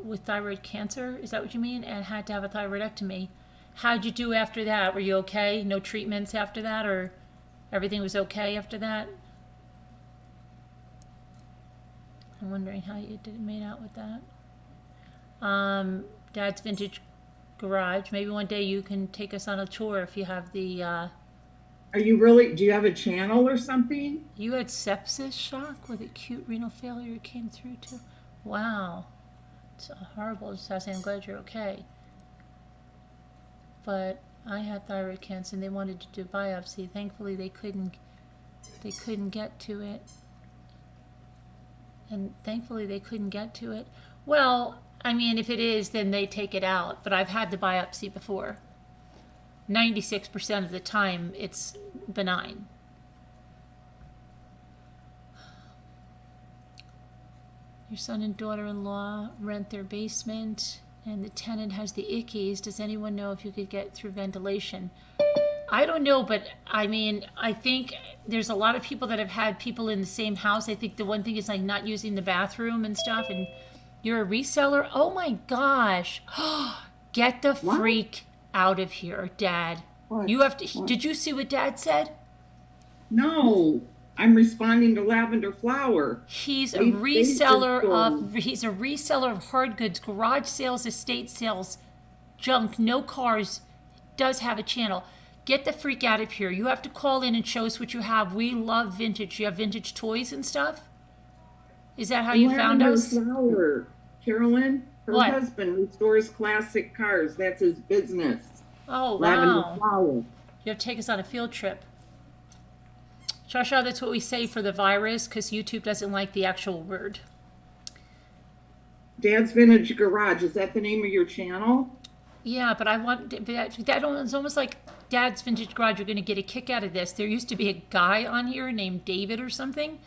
A: with thyroid cancer? Is that what you mean? And had to have a thyroidectomy. How'd you do after that? Were you okay? No treatments after that, or everything was okay after that? I'm wondering how you made out with that. Dad's Vintage Garage. Maybe one day you can take us on a tour if you have the...
E: Are you do you have a channel or something?
A: You had sepsis shock with acute renal failure came through too. Wow. It's horrible. Just saying, I'm glad you're okay. But I had thyroid cancer, and they wanted to do biopsy. Thankfully, they couldn't get to it. And thankfully, they couldn't get to it. Well, I mean, if it is, then they take it out. But I've had the biopsy before. 96% of the time, it's benign. Your son and daughter-in-law rent their basement, and the tenant has the ickies. Does anyone know if you could get through ventilation? I don't know, but I mean, I think there's a lot of people that have had people in the same house. I think the one thing is like not using the bathroom and stuff, and you're a reseller? Oh my gosh. Get the freak out of here, Dad.
E: What?
A: You have to. What? Did you see what Dad said?
E: No. I'm responding to Lavender Flower.
A: He's a reseller of hard goods, garage sales, estate sales, junk, no cars, does have a channel. Get the freak out of here. You have to call in and show us what you have. We love vintage. You have vintage toys and stuff? Is that how you found us?
E: Flower. Carolyn, her
A: what?
E: husband restores classic cars. That's his business.
A: Oh,
E: Lavender
A: wow.
E: Flower.
A: You have to take us on a field trip. Shasha, that's what we say for the virus because YouTube doesn't like the actual word.
E: Dad's Vintage Garage. Is that the name of your channel?
A: Yeah, but I want that. It's almost like Dad's Vintage Garage. You're going to get a kick out of this. There used to be a guy on here named David or something,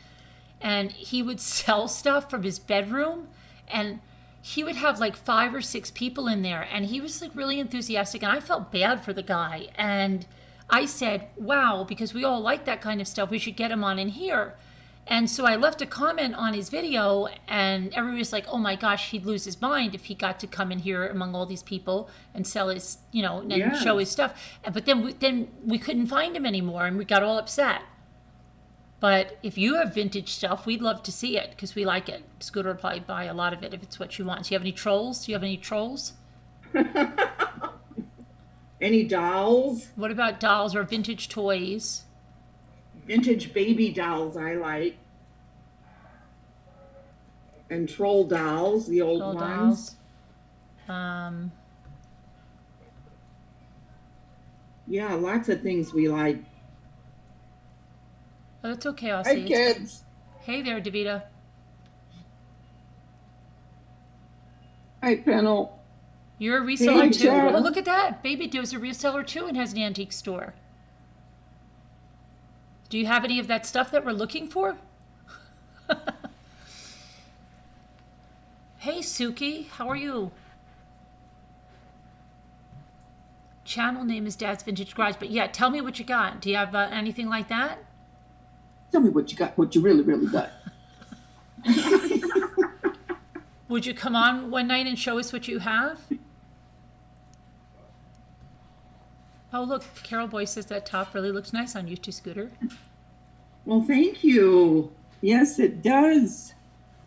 A: and he would sell stuff from his bedroom, and he would have like 5 or 6 people in there, and he was like really enthusiastic, and I felt bad for the guy, and I said, wow, because we all like that kind of stuff, we should get him on in here. And so I left a comment on his video, and everybody was like, oh my gosh, he'd lose his mind if he got to come in here among all these people and sell his, and show his stuff. But then we couldn't find him anymore, and we got all upset. But if you have vintage stuff, we'd love to see it because we like it. Scooter will probably buy a lot of it if it's what you want. Do you have any trolls?
E: Any dolls?
A: What about dolls or vintage toys?
E: Vintage baby dolls I like. And troll dolls, the old ones. Yeah, lots of things we like.
A: Oh, that's okay, Aussie.
E: Hey, kids.
A: Hey there, Davita.
E: Hi, Pennell.
A: You're a reseller too. Oh, look at that. Baby Doe's a reseller too and has an antique store. Do you have any of that stuff that we're looking for? Hey, Suki. How are you? Channel name is Dad's Vintage Garage. But yeah, tell me what you got. Do you have anything like that?
E: Tell me what you got, what you really, really got.
A: Would you come on one night and show us what you have? Oh, look, Carol Boy says that top really looks nice on you too, Scooter.
E: Well, thank you. Yes, it does,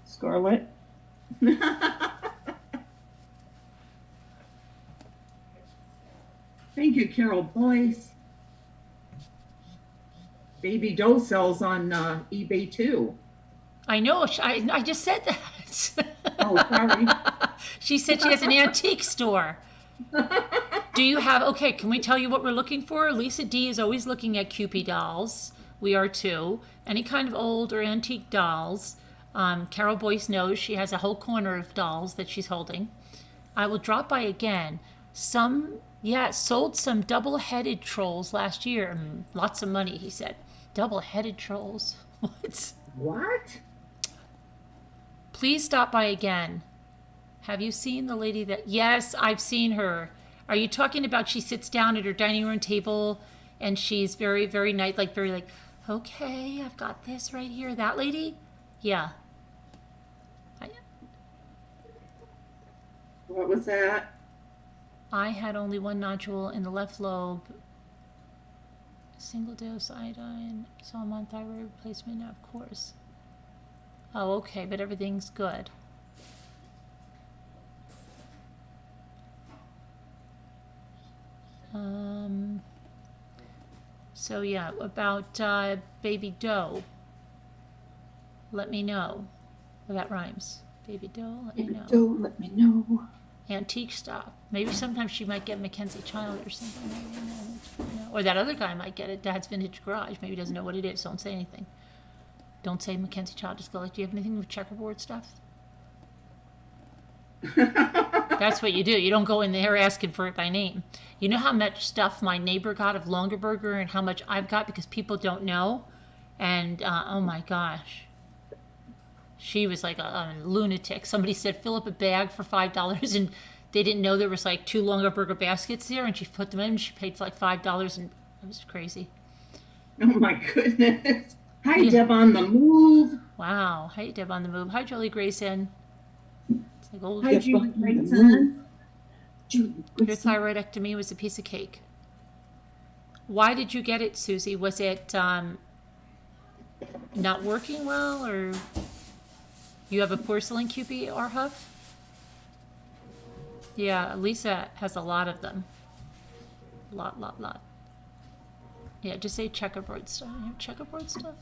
E: Scarlett. Thank you, Carol Boyce. Baby Doe sells on eBay too.
A: I know. I just said that.
E: Oh, sorry.
A: She said she has an antique store. Do you have, okay, can we tell you what we're looking for? Lisa D is always looking at Kewpie dolls. We are too. Any kind of old or antique dolls. Carol Boyce knows she has a whole corner of dolls that she's holding. I will drop by again. Sold some double-headed trolls last year. Lots of money, he said. Double-headed trolls?
E: What?
A: Please stop by again. Have you seen the lady that... Yes, I've seen her. Are you talking about she sits down at her dining room table and she's very, very nice, okay, I've got this right here. That lady? Yeah.
E: What was that?
A: I had only one nodule in the left lobe. Single dose iodine. So I'm on thyroid replacement now, of course. Oh, okay, but everything's good. So yeah, about Baby Doe. Let me know. Well, that rhymes. Baby doll, let me know.
E: Doll, let me know.
A: Antique stuff. Maybe sometimes she might get Mackenzie Child or something. Or that other guy might get it. Dad's Vintage Garage. Maybe he doesn't know what it is. Don't say anything. Don't say Mackenzie Child. Just go like, do you have anything with checkerboard stuff? That's what you do. You don't go in there asking for it by name. You know how much stuff my neighbor got of Longaberger and how much I've got because people don't know? And, oh my gosh. She was like a lunatic. Somebody said, fill up a bag for $5, and they didn't know there was like 2 Longaberger baskets there, and she put them in, and she paid for like $5, and it was crazy.
E: Oh my goodness. Hi, Deb on the move.
A: Wow. Hi, Deb on the move. Hi, Julie Grayson. It's like old.
E: Hi, Julie Grayson.
A: Your thyroidectomy was a piece of cake. Why did you get it, Susie? Was it not working well, or you have a porcelain QP, Huff? Yeah, Lisa has a lot of them. Lot. Yeah, just say checkerboard stuff. Checkerboard stuff?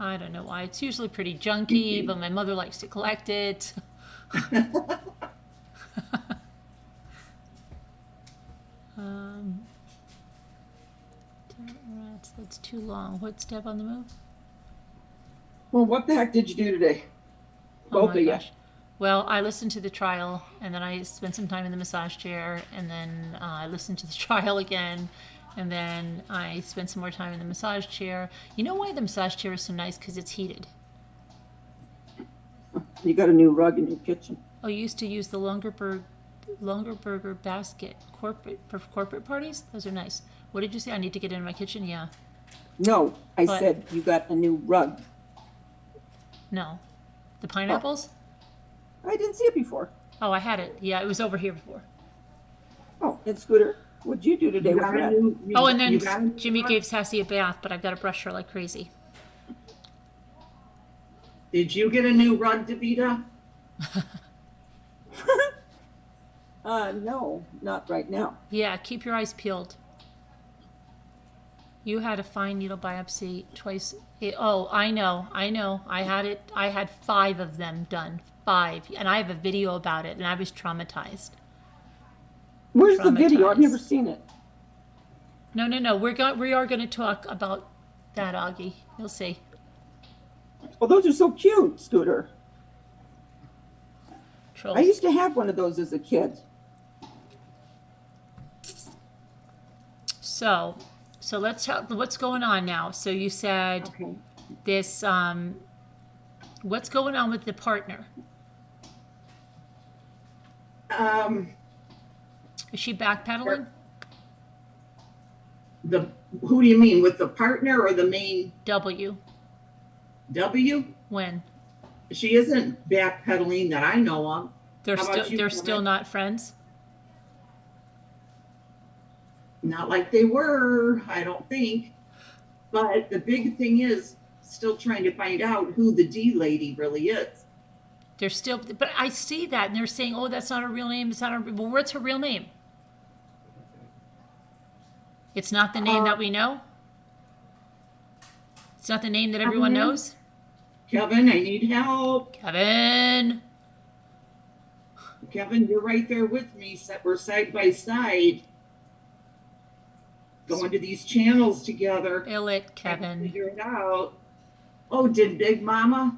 A: I don't know why. It's usually pretty junky, but my mother likes to collect it. That's too long. What's Deb on the move?
E: Well, what the heck did you do today?
A: Oh my gosh. Well, I listened to the trial, and then I spent some time in the massage chair, and then I listened to the trial again, and then I spent some more time in the massage chair. You know why the massage chair is so nice? Because it's heated.
E: You got a new rug in your kitchen.
A: Oh, you used to use the Longaberger basket for corporate parties? Those are nice. What did you say? I need to get in my kitchen? Yeah.
E: No, I said you got a new rug.
A: No. The pineapples?
E: Oh. I didn't see it before.
A: Oh, I had it. Yeah, it was over here before.
E: Oh, and Scooter, what'd you do today with that?
A: And then Jimmy gave Sassy a bath, but I've got to brush her like crazy.
E: Did you get a new rug, Davida? No, not right now.
A: Yeah, keep your eyes peeled. You had a fine needle biopsy twice. I know. I had 5 of them done. 5. And I have a video about it, and I was traumatized.
E: Where's the video? I've never seen it.
A: No. We are going to talk about that, Augie. You'll see.
E: Oh, those are so cute, Scooter.
A: Trolls.
E: I used to have one of those as a kid.
A: So let's talk. What's going on now? So you said this. What's going on with the partner? Is she backpedaling?
E: Who do you mean, with the partner or the main?
A: W.
E: When? She isn't backpedaling that I know of.
A: They're still not friends?
E: Not like they were, I don't think. But the big thing is still trying to find out who the D lady really is.
A: They're still, but I see that, and they're saying, "Oh, that's not her real name. It's not her." Well, what's her real name? It's not the name that we know. It's not the name that everyone knows.
E: Kevin, I need help.
A: Kevin,
E: you're right there with me. We're side by side, going to these channels together.
A: Ill it, Kevin.
E: Figure it out. Oh, did Big Mama?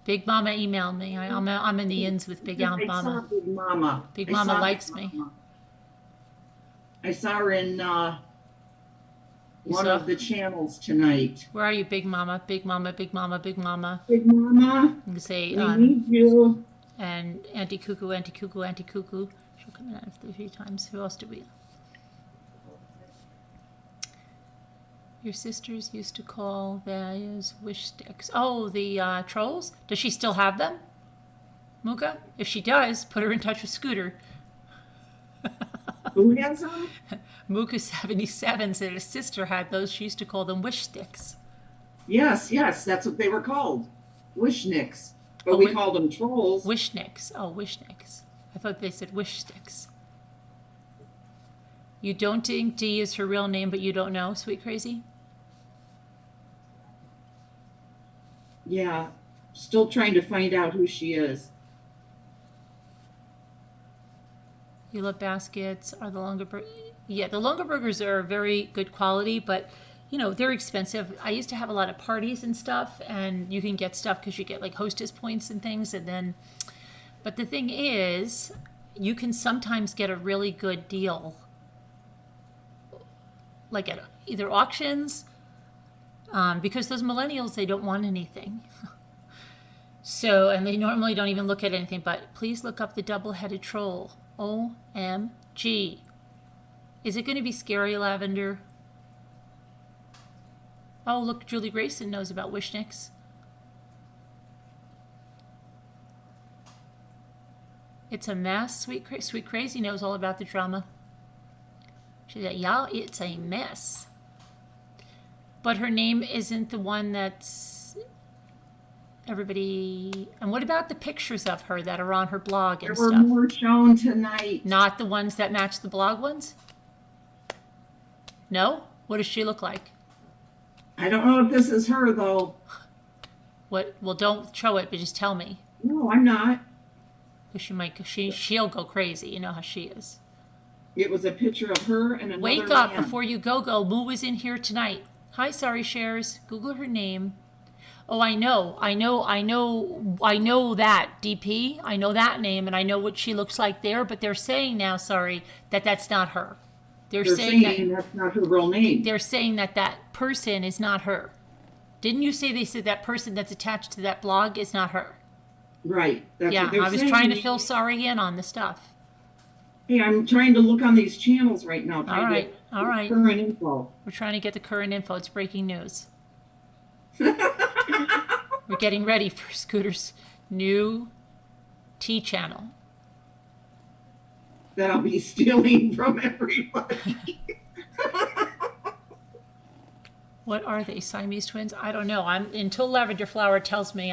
A: Big Mama emailed me. I'm in the ins with Big Mama.
E: I saw Big Mama.
A: Big Mama likes me.
E: I saw her in one of the channels tonight.
A: Where are you, Big Mama? Big Mama, Big Mama, Big Mama.
E: Big Mama.
A: You can say,
E: I need you.
A: And Auntie Cuckoo, Auntie Cuckoo, Auntie Cuckoo. She'll come in after 3 times. Who else do we? Your sisters used to call those wish sticks. Oh, the trolls? Does she still have them? Muka? If she does, put her in touch with Scooter.
E: Who has them?
A: Muka77 said his sister had those. She used to call them wish sticks.
E: Yes, that's what they were called. Wishnicks. But we called them trolls.
A: Wishnicks. Oh, wishnicks. I thought they said wish sticks. You don't think D is her real name, but you don't know, Sweet Crazy?
E: Yeah. still trying to find out who she is.
A: You love baskets. Are the longer burgers? Yeah, the longer burgers are very good quality, but you know, they're expensive. I used to have a lot of parties and stuff, and you can get stuff because you get like hostess points and things, and then, but the thing is, you can sometimes get a really good deal, like at either auctions, because those millennials, they don't want anything. So, and they normally don't even look at anything, but please look up the double-headed troll. OMG. Is it going to be scary, Lavender? Oh, look, Julie Grayson knows about Wishnicks. It's a mess. Sweet Crazy knows all about the drama. She said, yeah, it's a mess. But her name isn't the one that's everybody... And what about the pictures of her that are on her blog and stuff?
E: There were more shown tonight.
A: Not the ones that match the blog ones? No? What does she look like?
E: I don't know if this is her, though.
A: What? Well, don't show it, but just tell me.
E: No, I'm not.
A: Because she'll go crazy. You know how she is.
E: It was a picture of her and another
A: Wake up
E: man.
A: before you go. Moo is in here tonight. Hi, sorry, Shares. Google her name. Oh, I know that, DP. I know that name, and I know what she looks like there, but they're saying now, sorry, that that's not her. They're saying
E: that's not her real name.
A: They're saying that that person is not her. Didn't you say they said that person that's attached to that blog is not her?
E: Right. That's
A: yeah,
E: what they're
A: I was
E: saying.
A: trying to fill sorry in on the stuff.
E: Hey, I'm trying to look on these channels right now.
A: All right.
E: Current info.
A: We're trying to get the current info. It's breaking news. We're getting ready for Scooter's new T channel.
E: That I'll be stealing from everybody.
A: What are they? Siamese twins? I don't know. Until Lavender Flower tells me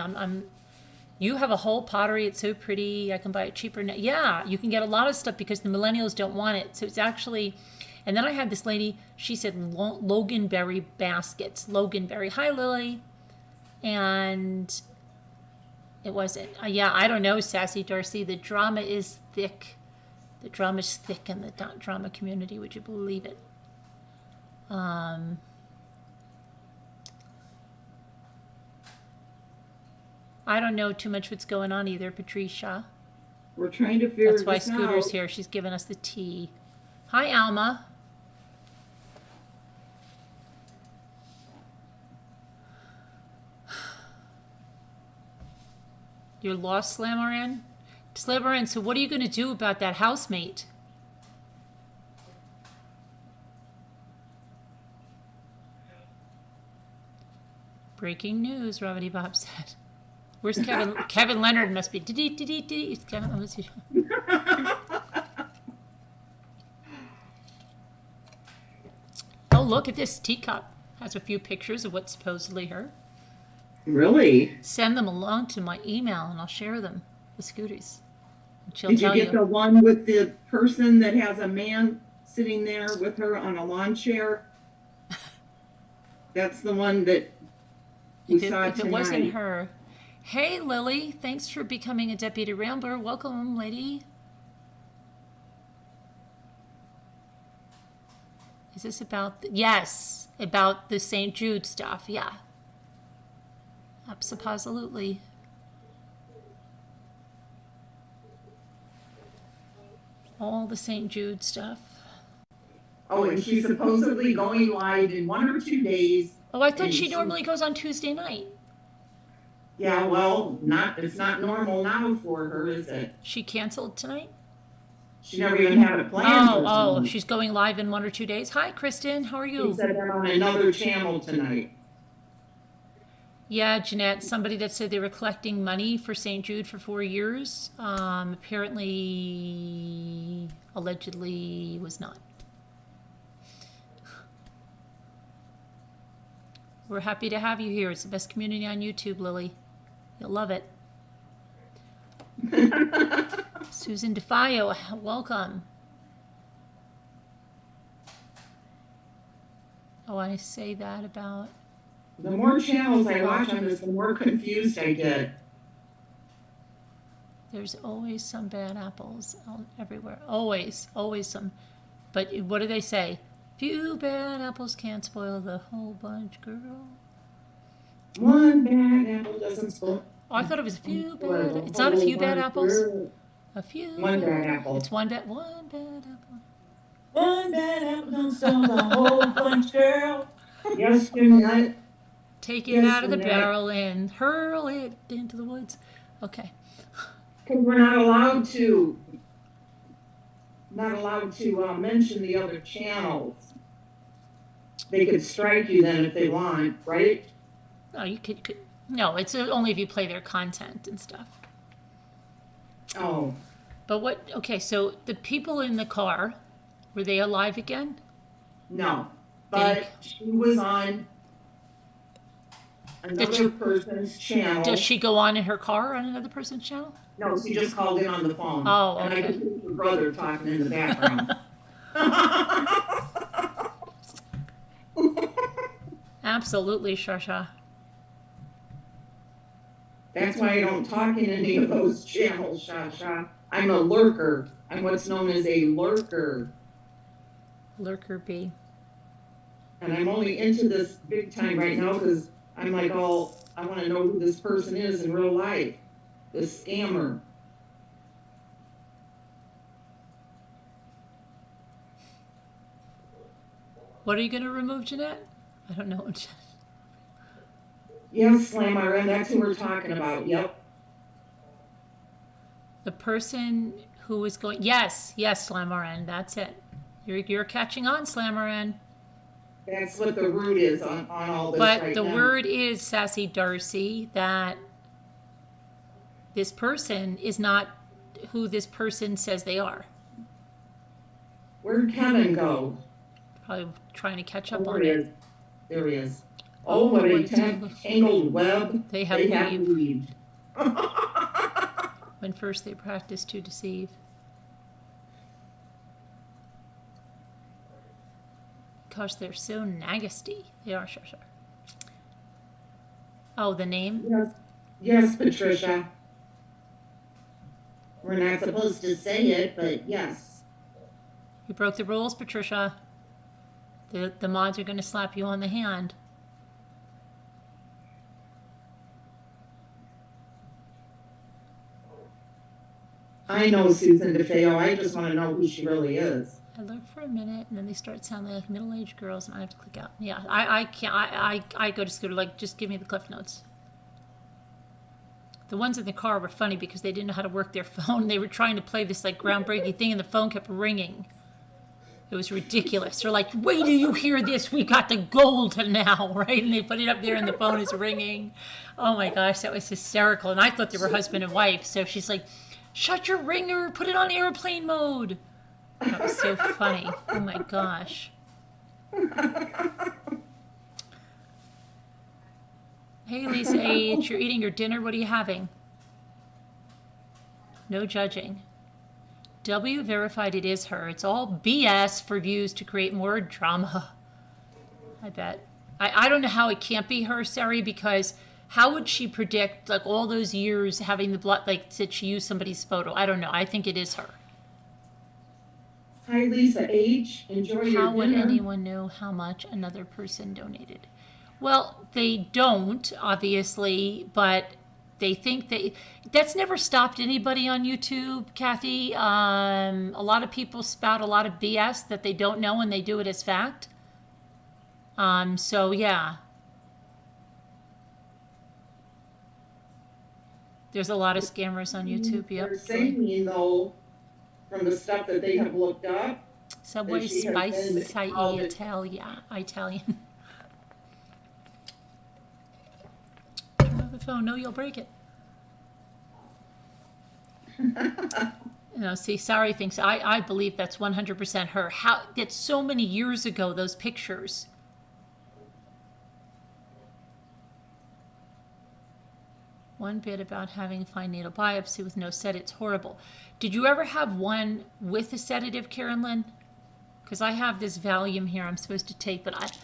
A: you have a whole pottery. It's so pretty. I can buy it cheaper now. Yeah, you can get a lot of stuff because the millennials don't want it. So it's actually, and then I had this lady, she said Loganberry baskets. Loganberry. Hi, Lily. And it wasn't. Yeah, I don't know, Sassy Darcy. The drama is thick. The drama is thick in the drama community. Would you believe it? I don't know too much what's going on either, Patricia.
E: We're trying to figure this out.
A: That's why Scooter's here. She's giving us the tea. Hi, Alma. You're lost, Slamoran? Slamoran, so what are you going to do about that housemate? Breaking news, Robity Bob said. Where's Kevin? Kevin Leonard must be. Kevin, let's see. Oh, look at this teacup. Has a few pictures of what's supposedly her.
E: Really?
A: Send them along to my email and I'll share them with Scooties.
E: Did you get the one with the person that has a man sitting there with her on a lawn chair? That's the one that we saw tonight. If it wasn't
A: her. Hey, Lily. Thanks for becoming a Deputy Rambler. Welcome, lady. Is this about... Yes, about the St. Jude stuff. Yeah. Absolutely. All the St. Jude stuff.
E: Oh, and she's supposedly going live in 1 or 2 days.
A: Oh, I thought she normally goes on Tuesday night.
E: Yeah, well, it's not normal now for her, is it?
A: She canceled tonight?
E: She never even had a plan.
A: Oh, she's going live in 1 or 2 days. Hi, Kristen. How are you?
E: She said they're on another channel tonight.
A: Yeah, Jeanette, somebody that said they were collecting money for St. Jude for 4 years, apparently, allegedly was not. We're happy to have you here. It's the best community on YouTube, Lily. You'll love it. Susan DeFio, welcome. Oh, I say that about...
E: The more channels I watch on this, the more confused I get.
A: There's always some bad apples everywhere. Always some. But what do they say? Few bad apples can't spoil the whole bunch, girl.
E: One bad apple doesn't spoil.
A: Oh, I thought it was a few bad. It's not a few bad apples. A few.
E: One bad apple.
A: It's one bad apple.
E: One bad apple don't spoil the whole bunch, girl. Yes, Jeanette.
A: Take it out of the barrel and hurl it into the woods. Okay.
E: Because we're not allowed to mention the other channels. They could strike you then if they want, right?
A: No, you could. No, it's only if you play their content and stuff.
E: Oh.
A: But what? Okay, so the people in the car, were they alive again?
E: No, but she was on another person's channel.
A: Does she go on in her car on another person's channel?
E: No, she just called in on the phone.
A: Oh, okay.
E: And I could hear her brother talking in the background.
A: Absolutely, Shasha.
E: That's why I don't talk in any of those channels, Shasha. I'm a lurker. I'm what's known as a lurker.
A: Lurker B.
E: And I'm only into this big time right now because I'm like, oh, I want to know who this person is in real life. This scammer.
A: What are you going to remove, Jeanette? I don't know.
E: Yes, Slam RN, that's who we're talking about. Yep.
A: The person who was going. Yes, Slam RN. That's it. You're catching on, Slam RN.
E: That's what the root is on all this
A: but
E: right
A: the
E: now.
A: word is, Sassy Darcy, that this person is not who this person says they are.
E: Where'd Kevin go?
A: Probably trying to catch up
E: There
A: on
E: he
A: it.
E: is. There he is. Oh, what a tangled web
A: They have
E: weaved.
A: When first they practice to deceive. Gosh, they're so nasty. They are, sure. Oh, the name?
E: Yes, Patricia. We're not supposed to say it, but yes.
A: You broke the rules, Patricia. The mods are going to slap you on the hand.
E: I know Susan DeFeo. I just want to know who she really is.
A: I look for a minute, and then they start sounding like middle-aged girls, and I have to click out. Yeah, I can't. I go to Scooter, like, just give me the Cliff Notes. The ones in the car were funny because they didn't know how to work their phone. They were trying to play this, like, groundbreaking thing, and the phone kept ringing. It was ridiculous. They're like, wait till you hear this. We got the gold now, right? And they put it up there, and the phone is ringing. Oh, my gosh, that was hysterical. And I thought they were husband and wife, so she's like, shut your ringer, put it on airplane mode. That was so funny. Oh my gosh. Hey, Lisa H., you're eating your dinner. What are you having? No judging. W verified it is her. It's all BS for views to create more drama. I bet. I don't know how it can't be her, Sari, because how would she predict, like, all those years having the blood, like, that she used somebody's photo? I don't know. I think it is her.
E: Hi, Lisa H. Enjoy your dinner.
A: How would anyone know how much another person donated? Well, they don't, obviously, but they think that's never stopped anybody on YouTube, Kathy. A lot of people spout a lot of BS that they don't know and they do it as fact. So, yeah. There's a lot of scammers on YouTube, yep.
E: They're saying, though, from the stuff that they have looked up.
A: Subway Spice Italian. Turn off the phone. No, you'll break it. See, Sari thinks, I believe that's 100% her. That's so many years ago, those pictures. One bit about having a fine needle biopsy with no set, it's horrible. Did you ever have one with a sedative, Karen Lynn? Because I have this Valium here I'm supposed to take, but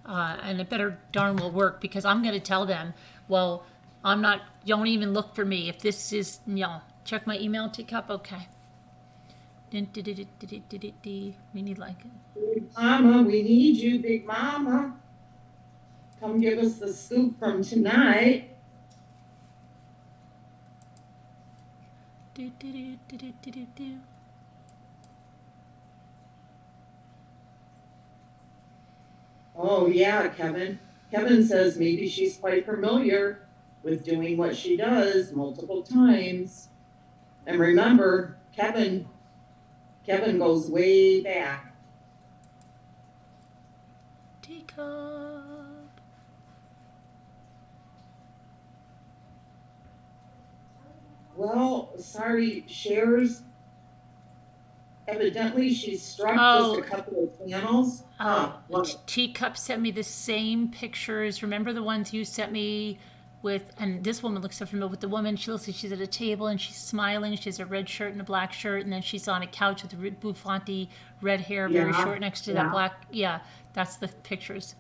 A: And it better darn well work, because I'm going to tell them, well, don't even look for me. If this is, check my email, teacup, okay. We need like it.
E: Big Mama, we need you, Big Mama. Come give us the scoop from tonight. Oh, yeah, Kevin. Kevin says maybe she's quite familiar with doing what she does multiple times. And remember, Kevin goes way back.
A: Teacup.
E: Well, sorry, Shares. Evidently, she's struck just a couple of panels.
A: Teacup sent me the same pictures. Remember the ones you sent me with, and this woman looks so familiar, with the woman, she looks like she's at a table and she's smiling. She has a red shirt and a black shirt, and then she's on a couch with a bouffante red hair, very short, next to that black. Yeah, that's the pictures.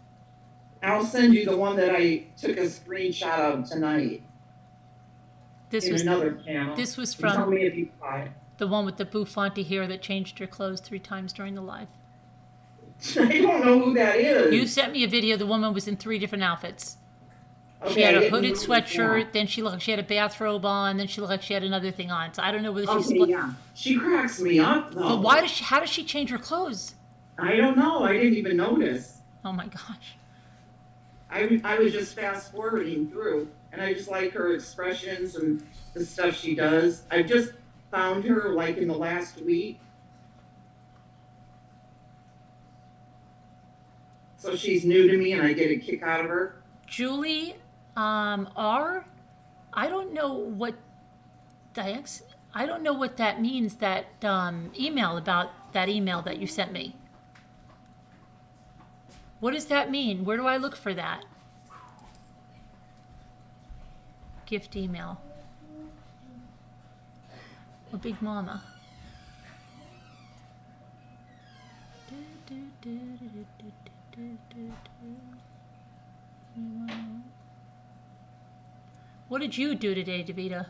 E: I'll send you the one that I took a screenshot of tonight.
A: This was
E: another channel.
A: This was from
E: tell me if you saw it.
A: The one with the bouffante hair that changed her clothes 3 times during the live.
E: I don't know who that is.
A: You sent me a video. The woman was in 3 different outfits.
E: Okay,
A: she had a hooded sweatshirt, then she looked like she had a bathrobe on, then she looked like she had another thing on. So I don't know whether she's split.
E: Yeah. She cracks me up though.
A: But how does she change her clothes?
E: I don't know. I didn't even notice.
A: Oh my gosh.
E: I was just fast forwarding through, and I just like her expressions and the stuff she does. I just found her like in the last week. So she's new to me and I get a kick out of her.
A: Julie R, I don't know what that means, that email, about that email that you sent me. What does that mean? Where do I look for that? Gift email. A Big Mama. What did you do today, Davida?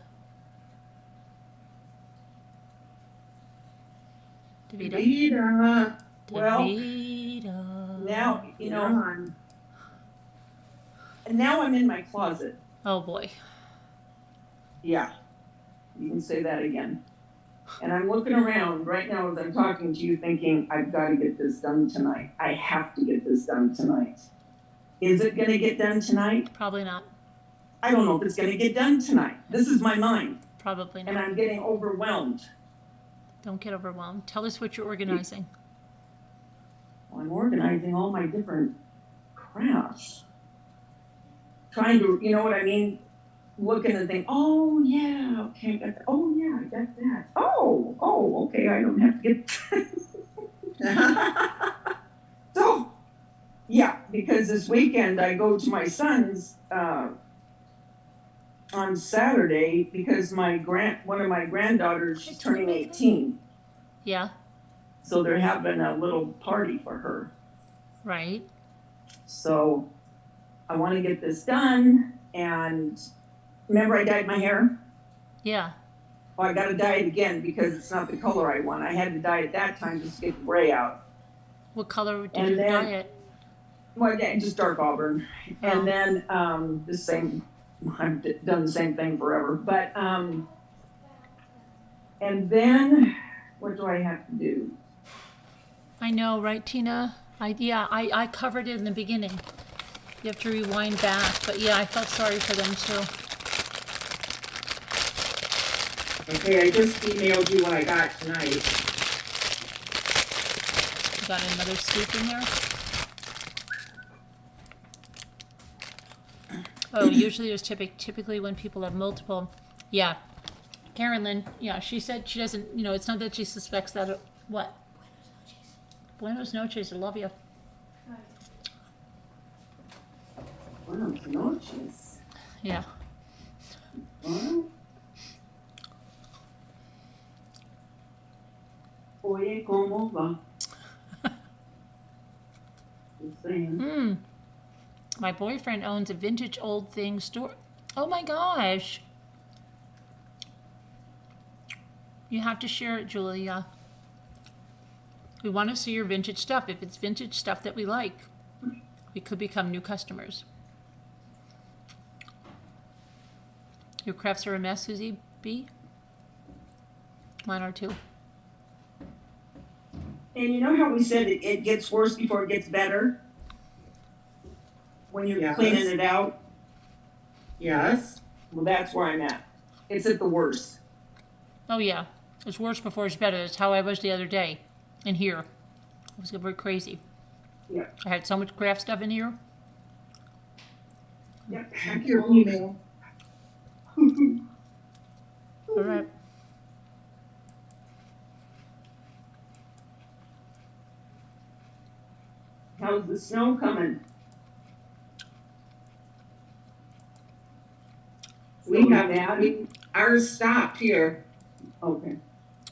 E: Davida.
H: Well, now, and now I'm in my closet.
A: Oh boy.
H: Yeah, you can say that again. And I'm looking around right now as I'm talking to you thinking, I've got to get this done tonight. I have to get this done tonight. Is it going to get done tonight?
A: Probably not.
H: I don't know if it's going to get done tonight. This is my mind.
A: Probably not.
H: And I'm getting overwhelmed.
A: Don't get overwhelmed. Tell us what you're organizing.
H: Well, I'm organizing all my different crafts. Trying to, you know what I mean? Looking and think, oh yeah, okay, I got that. Oh yeah, I got that. Oh, okay, I don't have to get. So, yeah, because this weekend I go to my son's on Saturday because one of my granddaughters, she's turning 18.
A: Yeah.
H: So they're having a little party for her.
A: Right.
H: So I want to get this done, and remember I dyed my hair?
A: Yeah.
H: Well, I got to dye it again because it's not the color I want. I had to dye it that time just to get the gray out.
A: What color did you dye it?
H: Well, yeah, just dark auburn.
A: Oh.
H: And then the same, I've done the same thing forever. But, and then what do I have to do?
A: I know, right, Tina? I covered it in the beginning. You have to rewind back. But yeah, I felt sorry for them too.
E: Okay, I just emailed you what I got tonight.
A: You got another scoop in there? Oh, usually there's typically when people have multiple. Yeah. Carolyn, yeah, she said she doesn't, it's not that she suspects that. What? Buenos noches, I love you.
H: Buenos noches.
A: Yeah.
H: Well, oye, ¿cómo va? Just saying.
A: My boyfriend owns a vintage old thing store. Oh my gosh. You have to share it, Julia. We want to see your vintage stuff. If it's vintage stuff that we like, we could become new customers. Your crafts are a mess, Susie B. Mine are too.
H: And you know how we said it gets worse before it gets better? When you're cleaning it out?
E: Yes.
H: Well, that's where I'm at. It's at the worst.
A: Oh yeah. It's worse before it's better. That's how I was the other day in here. It was very crazy.
H: Yeah.
A: I had so much craft stuff in here.
H: Yeah. Check your email.
A: All right.
H: How's the snow coming?
E: We have that. Ours stopped here.
H: Okay.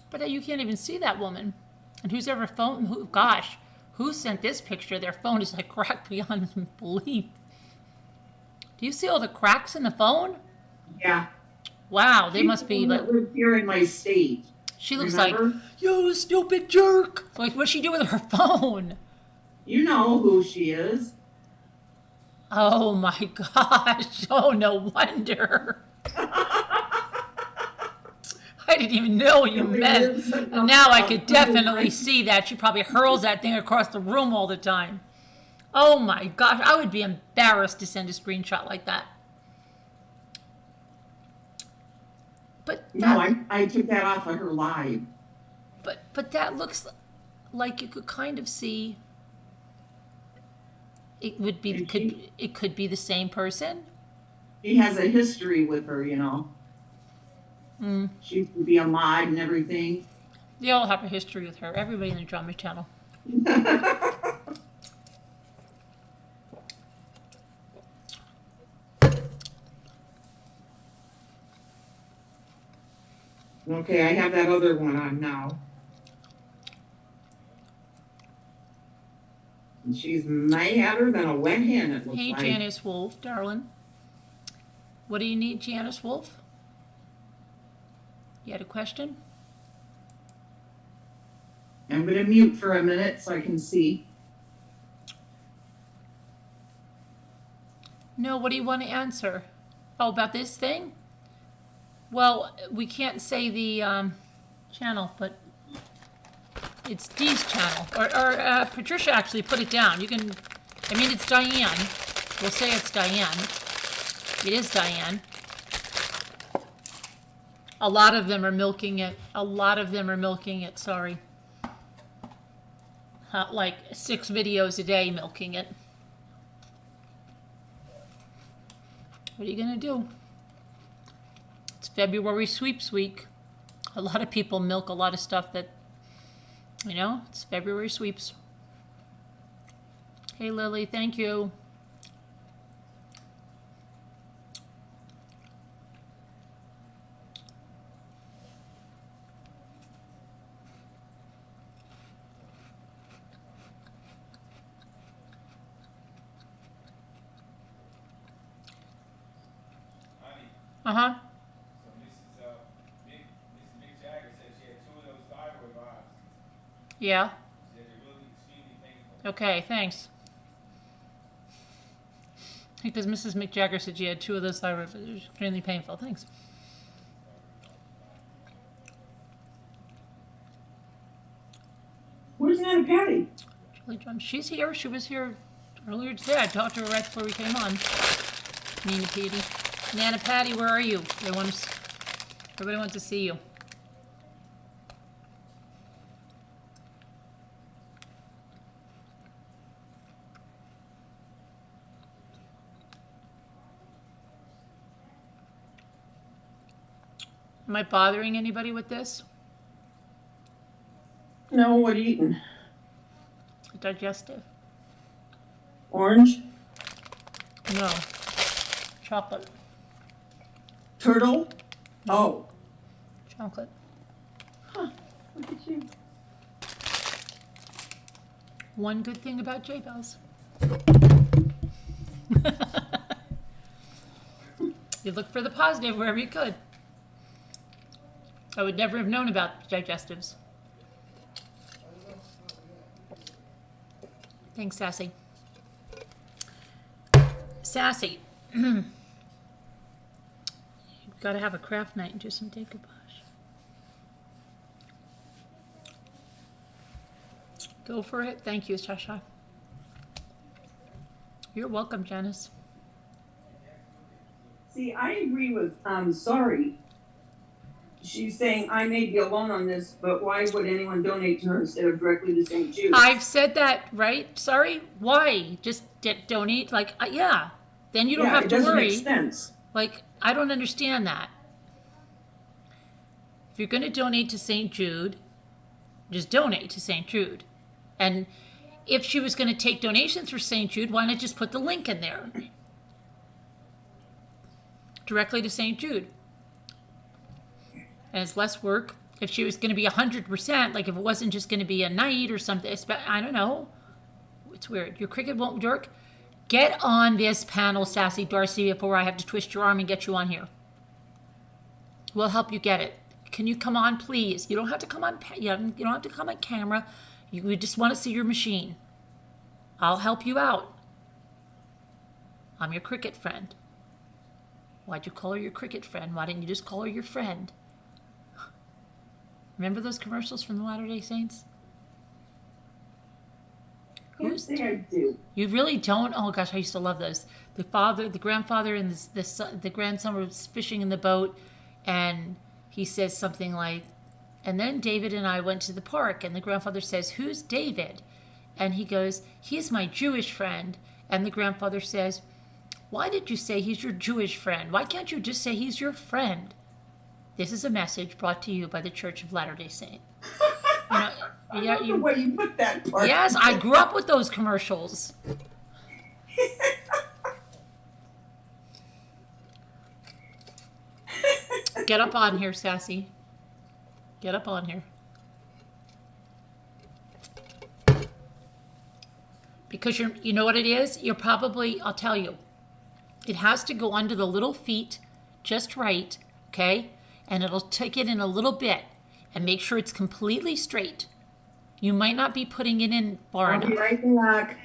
A: But you can't even see that woman. And who's ever phone? Gosh, who sent this picture? Their phone is like cracked beyond belief. Do you see all the cracks in the phone?
E: Yeah.
A: Wow, they must be like.
E: Live here in my state.
A: She looks
E: Remember?
A: like, you stupid jerk. Like, what's she do with her phone?
E: You know who she is.
A: Oh my gosh! Oh, no wonder. I didn't even know you meant. And now I could definitely see that. She probably hurls that thing across the room all the time. Oh my gosh, I would be embarrassed to send a screenshot like that. But that,
E: No, I took that off of her live.
A: but that looks like you could kind of see. It would be it could be the same person.
E: She has a history with her, you know.
A: Mm.
E: She used to be a mod and everything.
A: They all have a history with her. Everybody in the drama channel.
E: Okay, I have that other one on now. And she's madder than a wet hen, it looks
A: Hey,
E: like.
A: Janice Wolf, darling. What do you need, Janice Wolf? You had a question?
E: I'm going to mute for a minute so I can see.
A: No, what do you want to answer? Oh, about this thing? Well, we can't say the channel, but it's Dee's channel. Or Patricia actually put it down. You can, I mean, it's Diane. We'll say it's Diane. It is Diane. A lot of them are milking it. A lot of them are milking it, sorry. Like 6 videos a day milking it. What are you going to do? It's February sweeps week. A lot of people milk a lot of stuff that, you know, it's February sweeps. Hey, Lily, thank you. Uh-huh.
F: So Mrs. Mick Jagger said she had 2 of those thyroid biopsies.
A: Yeah.
F: She said they're really extremely painful.
A: Okay, thanks. Because Mrs. Mick Jagger said she had 2 of those thyroid, but it was extremely painful. Thanks.
H: Where's Nana Patty?
A: She's here. She was here earlier today. I talked to her right before we came on. Nina Patty. Nana Patty, where are you? Everybody wants to see you. Am I bothering anybody with this?
H: No, what are you eating?
A: Digestive.
H: Orange?
A: No. Chocolate.
H: Turtle? Oh.
A: Chocolate.
H: Huh. Look at you.
A: One good thing about J-Bells. You look for the positive wherever you could. I would never have known about digestives. Thanks, Sassy. Sassy. You've got to have a craft night and do some decoupage. Go for it. Thank you, Sasha. You're welcome, Janice.
H: See, I agree with Sorry. She's saying I may be alone on this, but why would anyone donate to her instead of directly to St. Jude?
A: I've said that, right? Sorry. Why? Just donate? Like, yeah. Then you don't have to worry.
H: It doesn't make sense.
A: Like, I don't understand that. If you're going to donate to St. Jude, just donate to St. Jude. And if she was going to take donations for St. Jude, why not just put the link in there? Directly to St. Jude. And it's less work. If she was going to be 100%, like if it wasn't just going to be a night or something, I don't know. It's weird. Your cricket won't work. Get on this panel, Sassy Darcy, before I have to twist your arm and get you on here. We'll help you get it. Can you come on, please? You don't have to come on. You don't have to come on camera. We just want to see your machine. I'll help you out. I'm your cricket friend. Why'd you call her your cricket friend? Why didn't you just call her your friend? Remember those commercials from the Latter-day Saints?
H: Who's there? I do.
A: You really don't? Oh gosh, I used to love those. The grandfather, and the grandson were fishing in the boat, and he says something like, and then David and I went to the park, and the grandfather says, "Who's David?" And he goes, "He's my Jewish friend." And the grandfather says, "Why did you say he's your Jewish friend? Why can't you just say he's your friend?" This is a message brought to you by the Church of Latter-day Saints.
H: I love the way you put that part.
A: Yes, I grew up with those commercials. Get up on here, Sassy. Get up on here. Because you know what it is? You're probably, I'll tell you, it has to go under the little feet just right, okay? And it'll take it in a little bit and make sure it's completely straight. You might not be putting it in far enough.
H: I'll be right back.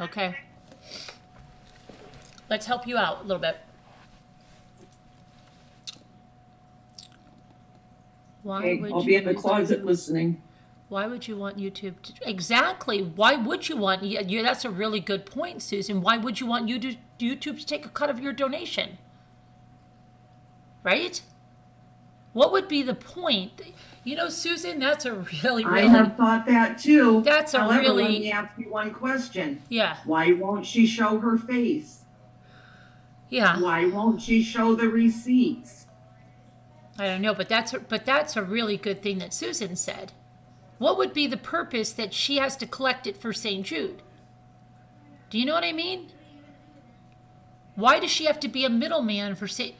A: Okay. Let's help you out a little bit.
H: I'll be in the closet listening.
A: Why would you want YouTube to... Exactly. Why would you want... that's a really good point, Susan. Why would you want YouTube to take a cut of your donation? Right? What would be the point? You know, Susan, that's a really...
E: I have thought that too.
A: That's a
E: However,
A: really...
E: let me ask you one question.
A: Yeah.
E: Why won't she show her face?
A: Yeah.
E: Why won't she show the receipts?
A: I don't know, but that's a really good thing that Susan said. What would be the purpose that she has to collect it for St. Jude? Do you know what I mean? Why does she have to be a middleman for St.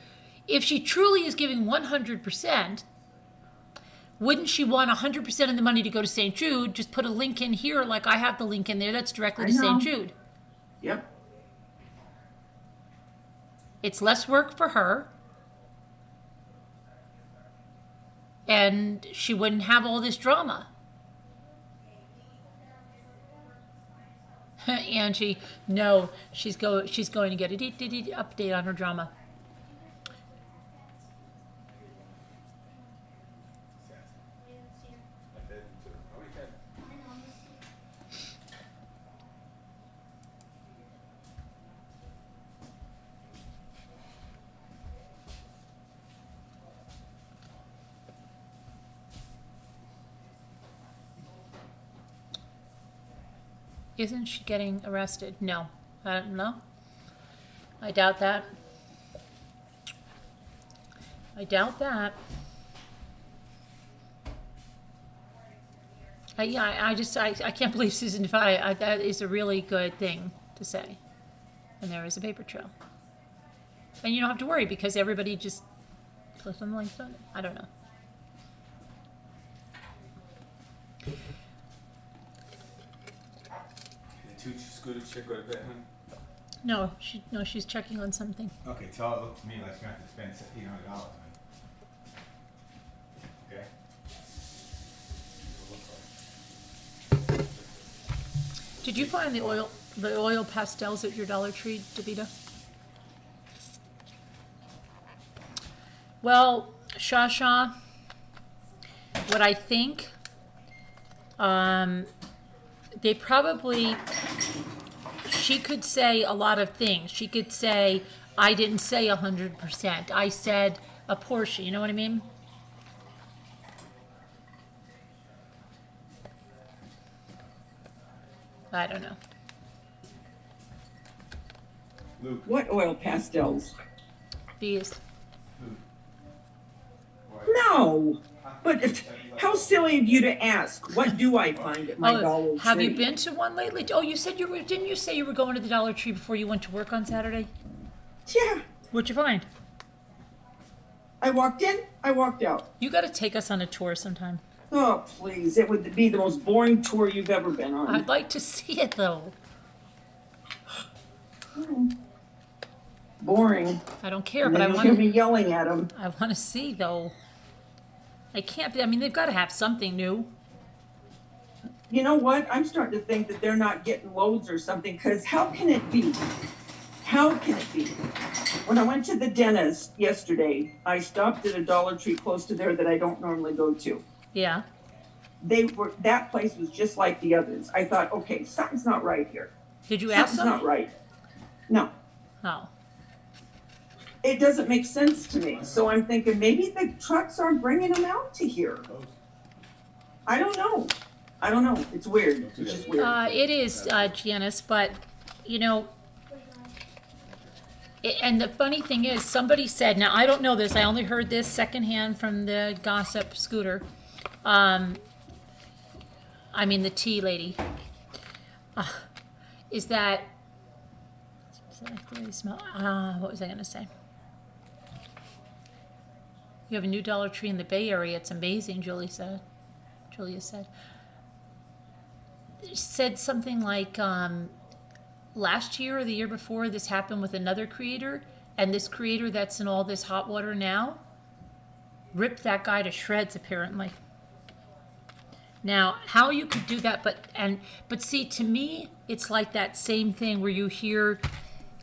A: If she truly is giving 100%, wouldn't she want 100% of the money to go to St. Jude? Just put a link in here, like I have the link in there, that's directly to St. Jude.
E: Yep.
A: It's less work for her. And she wouldn't have all this drama. Angie, no, she's going to get a update on her drama. Isn't she getting arrested? No. I don't know. I doubt that. I doubt that. I can't believe Susan Defy. That is a really good thing to say. And there is a paper trail. And you don't have to worry because everybody just clicks on the links on it. I don't know.
F: Just go to bed, huh?
A: No, she's checking on something.
F: Okay, tell her it looked to me like she got to spend $800 on it. Okay.
A: Did you find the oil pastels at your Dollar Tree, Davida? Well, Shasha, what I think, she could say a lot of things. She could say, I didn't say 100%. I said a portion. You know what I mean? I don't know.
F: Luke.
H: What oil pastels?
A: These.
H: No. But how silly of you to ask. What do I find at my Dollar Tree?
A: Have you been to one lately? Oh, you said didn't you say you were going to the Dollar Tree before you went to work on Saturday?
H: Yeah.
A: What'd you find?
H: I walked in, I walked out.
A: You got to take us on a tour sometime.
H: Oh, please. It would be the most boring tour you've ever been on.
A: I'd like to see it, though.
H: Boring.
A: I don't care,
H: And
A: but I
H: then
A: want
H: you'll hear me yelling at them.
A: I want to see, though. I can't be. I mean, they've got to have something new.
H: You know what? I'm starting to think that they're not getting loads or something, because how can it be? How can it be? When I went to the dentist yesterday, I stopped at a Dollar Tree close to there that I don't normally go to.
A: Yeah.
H: That place was just like the others. I thought, okay, something's not right here.
A: Did you ask them?
H: Something's not right. No.
A: Oh.
H: It doesn't make sense to me. So I'm thinking maybe the trucks aren't bringing them out to here. I don't know. It's weird. It's just weird.
A: It is, Janice, but, you know, and the funny thing is, somebody said, now I don't know this, I only heard this secondhand from the gossip Scooter. I mean the tea lady. Is that exactly smell? What was I going to say? You have a new Dollar Tree in the Bay Area. It's amazing, Julia said. She said something like, last year or the year before, this happened with another creator, and this creator that's in all this hot water now ripped that guy to shreds, apparently. Now, how you could do that, but see, to me, it's like that same thing where you hear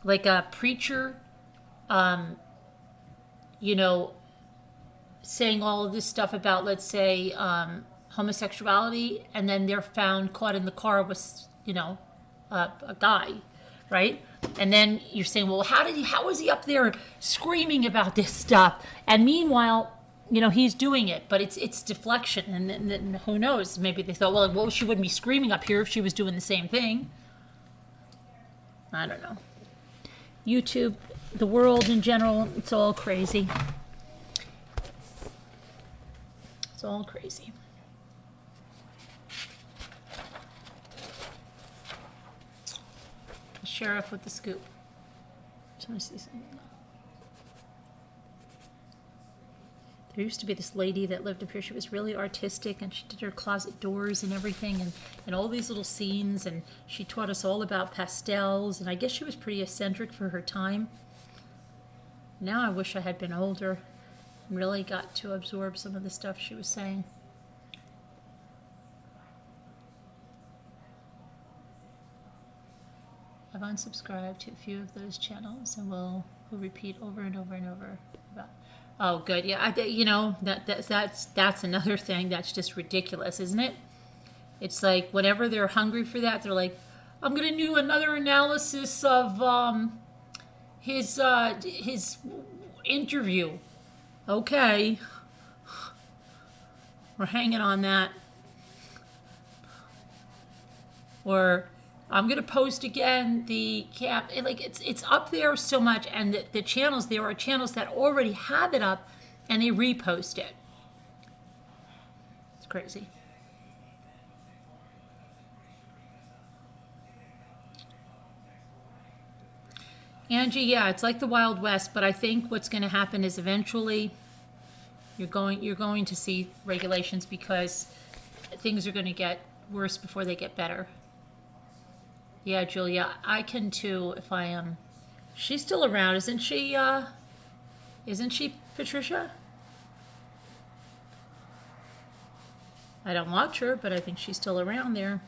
A: like a preacher, you know, saying all of this stuff about, let's say, homosexuality, and then they're found caught in the car with, you know, a guy, right? And then you're saying, well, how was he up there screaming about this stuff? And meanwhile, you know, he's doing it, but it's deflection, and who knows? Maybe they thought, well, she wouldn't be screaming up here if she was doing the same thing. I don't know. YouTube, the world in general, it's all crazy. It's all crazy. The sheriff with the scoop. Just want to see something. There used to be this lady that lived up here. She was really artistic, and she did her closet doors and everything, and all these little scenes, and she taught us all about pastels, and I guess she was pretty eccentric for her time. Now I wish I had been older and really got to absorb some of the stuff she was saying. I've unsubscribed to a few of those channels, and we'll repeat over and over and over about. Oh, good. Yeah, you know, that's another thing that's just ridiculous, isn't it? It's like whenever they're hungry for that, they're like, I'm going to do another analysis of his interview. Okay. We're hanging on that. Or I'm going to post again the camp. It's up there so much, and the channels, there are channels that already have it up, and they repost it. It's crazy. Angie, yeah, it's like the Wild West, but I think what's going to happen is eventually you're going to see regulations, because things are going to get worse before they get better. Yeah, Julia, I can too if I am. She's still around, isn't she? Isn't she, Patricia? I don't watch her, but I think she's still around there.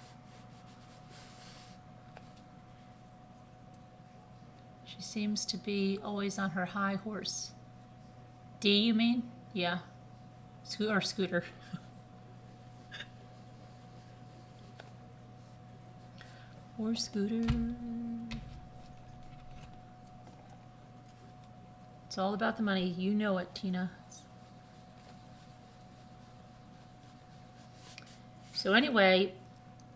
A: She seems to be always on her high horse. Dee, you mean? Yeah. Scooter. Or Scooter. It's all about the money. You know it, Tina. So anyway,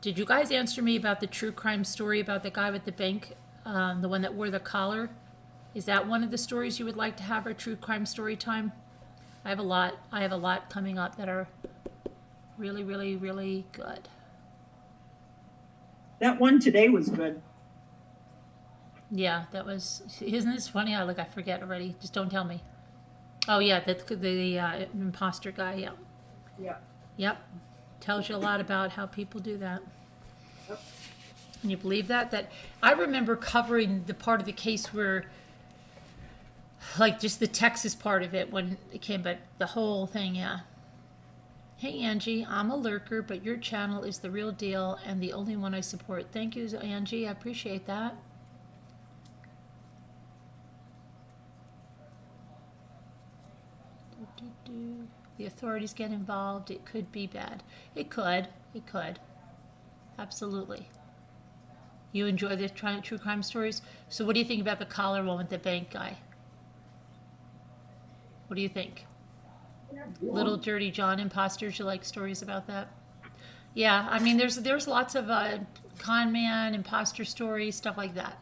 A: did you guys answer me about the true crime story about the guy with the bank, the one that wore the collar? Is that one of the stories you would like to have our true crime story time? I have a lot coming up that are really, really, really good.
H: That one today was good.
A: Yeah, that was. Isn't this funny? I forget already. Just don't tell me. Oh yeah, the imposter guy. Yeah.
H: Yeah.
A: Yep. Tells you a lot about how people do that. Yep. Can you believe that? That I remember covering the part of the case where, like, just the Texas part of it when it came, but the whole thing, yeah. Hey Angie, I'm a lurker, but your channel is the real deal and the only one I support. Thank you, Angie. I appreciate that. The authorities get involved. It could be bad. It could. Absolutely. You enjoy the true crime stories? So what do you think about the collar one with the bank guy? What do you think? Little Dirty John imposters, you like stories about that? Yeah, I mean, there's lots of con man, imposter stories, stuff like that.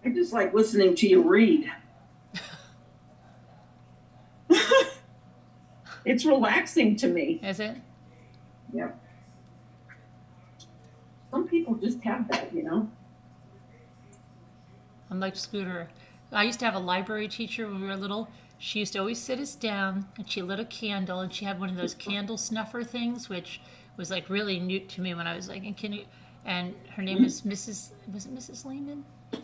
H: I just like listening to you read. It's relaxing to me.
A: Is it?
H: Yep. Some people just have that, you know.
A: I'm like Scooter. I used to have a library teacher when we were little. She used to always sit us down and she lit a candle and she had one of those candle snuffer things, which was like really new to me when I was like in kindergarten. And her name is was it Mrs. Lehman? I'm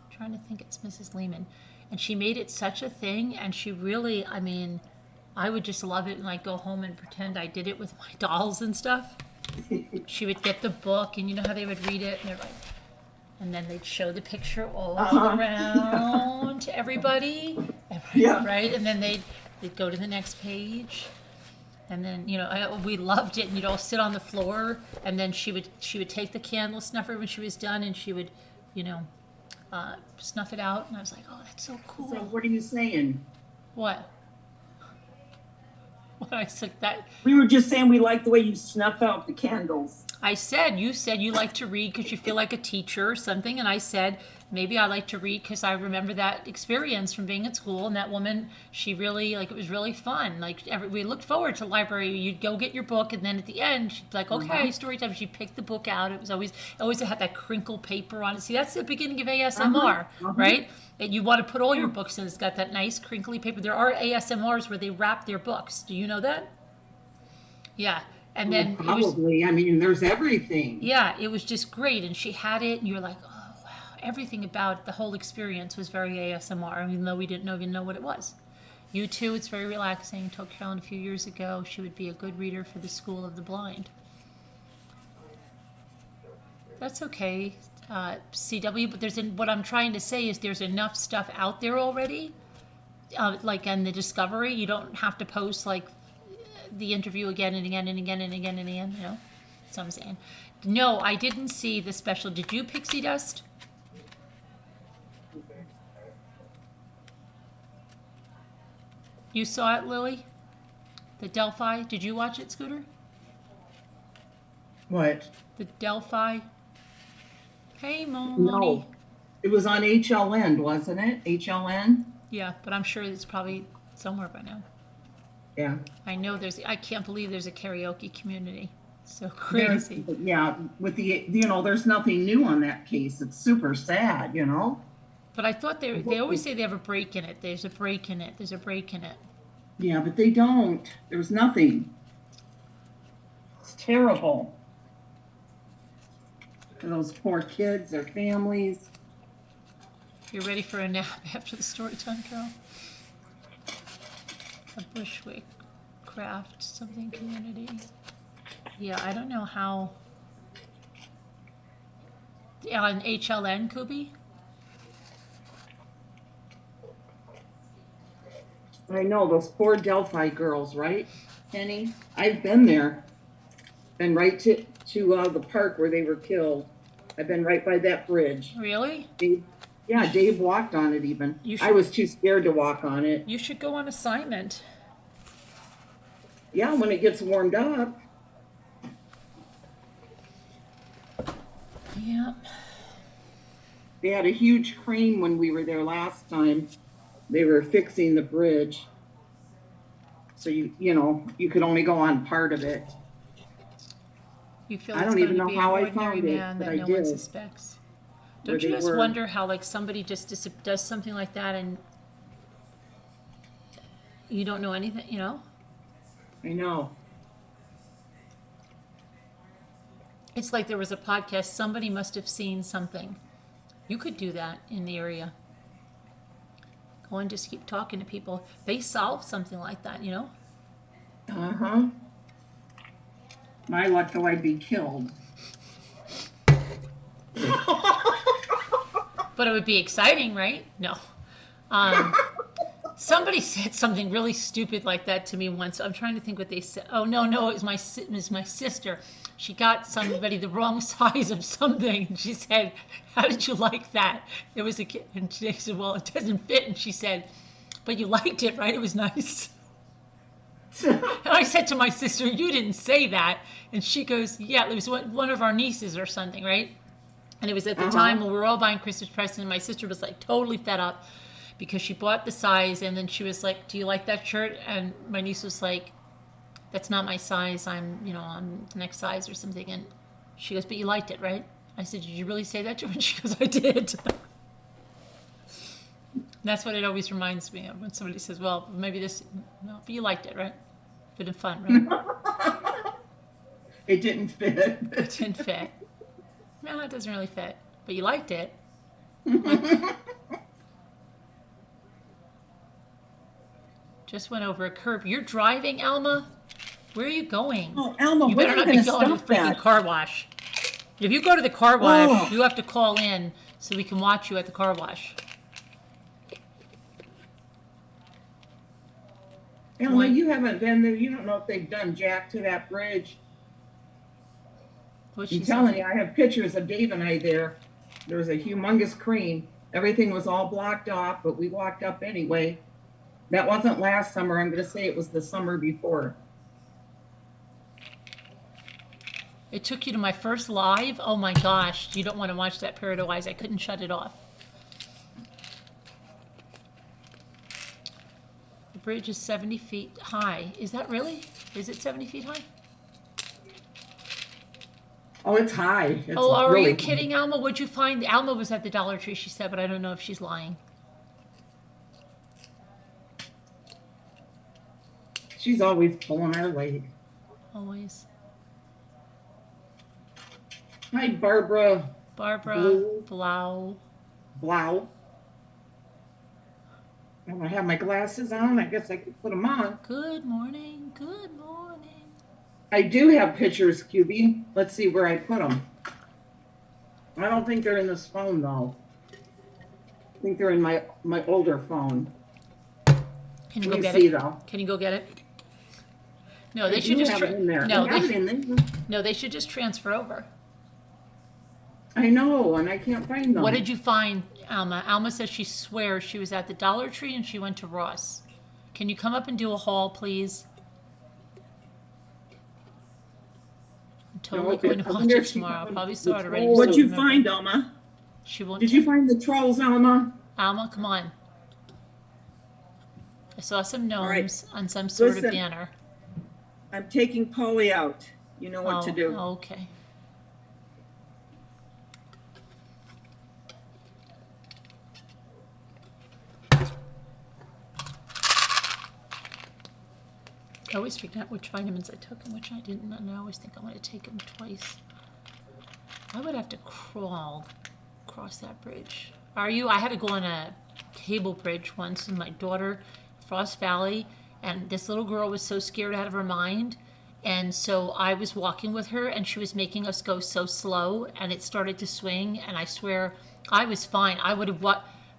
A: trying to think, it's Mrs. Lehman. And she made it such a thing, and she really, I mean, I would just love it and like go home and pretend I did it with my dolls and stuff. She would get the book, and you know how they would read it, and they're like, and then they'd show the picture all around to everybody, right? And then they'd go to the next page, and then we loved it, and you'd all sit on the floor, and then she would take the candle snuffer when she was done, and she would, snuff it out, and I was like, oh, that's so cool.
E: So what are you saying?
A: What? What I said that.
H: We were just saying we like the way you snuff out the candles.
A: You said you like to read because you feel like a teacher or something, and I said maybe I like to read because I remember that experience from being at school, and that woman, she really, it was really fun. We looked forward to library. You'd go get your book, and then at the end, she'd be like, okay, story time. She'd pick the book out. It was always had that crinkle paper on it. See, that's the beginning of ASMR, right? And you want to put all your books in. It's got that nice crinkly paper. There are ASMRs where they wrap their books. Do you know that? Yeah. And then
E: probably, there's everything.
A: Yeah, it was just great. And she had it, and you're like, oh, wow. Everything about the whole experience was very ASMR, even though we didn't even know what it was. You too, it's very relaxing. I told Carolyn a few years ago she would be a good reader for the School of the Blind. That's okay, CW, but what I'm trying to say is there's enough stuff out there already, in the Discovery. You don't have to post, the interview again and again and again and again and again, That's what I'm saying. No, I didn't see the special. Did you, Pixie Dust? You saw it, Lily? The Delphi? Did you watch it, Scooter?
E: What?
A: The Delphi? Hey, Mom.
E: No. It was on HLN, wasn't it? HLN?
A: Yeah, but I'm sure it's probably somewhere by now.
E: Yeah.
A: I know I can't believe there's a karaoke community. So crazy.
E: With there's nothing new on that case. It's super sad,
A: But I thought they always say they have a break in it. There's a break in it. There's a break in it.
E: Yeah, but they don't. There's nothing. It's terrible. for those poor kids, their families.
A: You're ready for a nap after the story time, Carol? A Bushwick craft something community. Yeah, I don't know how. On HLN, Kubi?
E: I know, those poor Delphi girls, right, Penny? I've been there. Been right to the park where they were killed. I've been right by that bridge.
A: Really?
E: Dave walked on it even. I was too scared to walk on it.
A: You should go on assignment.
E: Yeah, when it gets warmed up.
A: Yeah.
E: They had a huge crane when we were there last time. They were fixing the bridge. So you could only go on part of it.
A: You feel
E: I
A: it's
E: don't even
A: going to
E: know
A: be
E: how
A: an
E: I found
A: ordinary
E: it,
A: man
E: but
A: that
E: I
A: no one
E: did.
A: suspects. Don't you just wonder how, like, somebody just does something like that and you don't know anything, you know?
E: I know.
A: It's like there was a podcast, somebody must have seen something. You could do that in the area. Go and just keep talking to people. They solve something like that, you know?
E: Uh-huh. My luck, though, I'd be killed.
A: But it would be exciting, right? No. Somebody said something really stupid like that to me once. I'm trying to think what they said. Oh, no, it was my sister. She got somebody the wrong size of something. And she said, how did you like that? It was a kid. And they said, well, it doesn't fit. And she said, but you liked it, right? It was nice. And I said to my sister, you didn't say that. And she goes, yeah, it was one of our nieces or something, right? And it was at the time when we were all buying Christmas presents, and my sister was like totally fed up because she bought the size, and then she was like, do you like that shirt? And my niece was like, that's not my size. I'm the next size or something. And she goes, but you liked it, right? I said, did you really say that to her? And she goes, I did. That's what it always reminds me of when somebody says, well, maybe this, no, but you liked it, right? Bit of fun, right?
E: It didn't fit.
A: It didn't fit. No, it doesn't really fit. But you liked it. Just went over a curb. You're driving, Alma? Where are you going?
H: Oh, Alma,
A: you
H: where
A: better
H: are
A: not
H: you
A: be going to the freaking car wash. If you go to the car wash, you have to call in so we can watch you at the car wash.
E: Alma, you haven't been there. You don't know if they've done jack to that bridge. I'm telling you, I have pictures of Dave and I there. There was a humongous crane. Everything was all blocked off, but we walked up anyway. That wasn't last summer. I'm going to say it was the summer before.
A: It took you to my first live? Oh my gosh. You don't want to watch that pair of eyes. I couldn't shut it off. The bridge is 70 feet high. Is that really? Is it 70 feet high?
E: Oh, it's high. It's
A: are
E: really
A: you kidding, Alma? What'd you find? Alma was at the Dollar Tree, she said, but I don't know if she's lying.
E: She's always pulling our weight.
A: Always.
E: Hi, Barbara.
A: Blau.
E: Blau. When I have my glasses on, I guess I could put them on.
A: Good morning. Good morning.
E: I do have pictures, QB. Let's see where I put them. I don't think they're in this phone, though. I think they're in my older phone.
A: Can you go get it? Can you go get it? No, they should just
E: have it in there.
A: No, they should just transfer over.
E: I know, and I can't find them.
A: What did you find, Alma? Alma says she swears she was at the Dollar Tree and she went to Ross. Can you come up and do a haul, please? I'm totally going to watch it tomorrow. I'll probably start already.
H: What'd you find, Alma?
A: She won't.
E: Did you find the trolls, Alma?
A: Alma, come on. I saw some gnomes on some sort of banner.
H: I'm taking Polly out. You know what to do.
A: Okay. I always forget which vitamins I took and which I didn't, and I always think I'm going to take them twice. I would have to crawl across that bridge. Are you? I had to go on a cable bridge once with my daughter, Frost Valley, and this little girl was so scared out of her mind. And so I was walking with her, and she was making us go so slow, and it started to swing, and I swear I was fine. I would have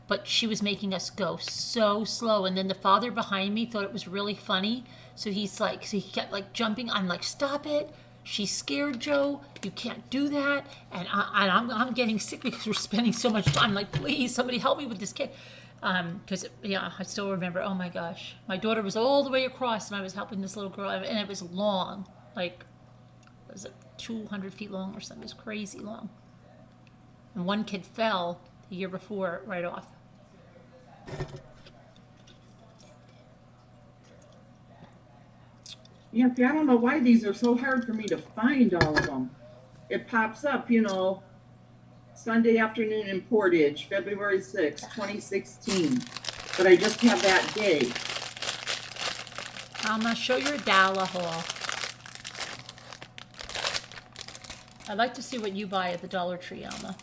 A: but she was making us go so slow. And then the father behind me thought it was really funny, so he kept like jumping. I'm like, stop it. She's scared, Joe. You can't do that. And I'm getting sick because we're spending so much time. Like, please, somebody help me with this kid. Because, I still remember, oh my gosh. My daughter was all the way across, and I was helping this little girl. And it was long. Like, was it 200 feet long or something? It was crazy long. And one kid fell the year before right off.
E: Yeah, see, I don't know why these are so hard for me to find all of them. It pops up, Sunday afternoon in Portage, February 6, 2016. But I just have that day.
A: I'm going to show you a Dalla haul. I'd like to see what you buy at the Dollar Tree, Alma.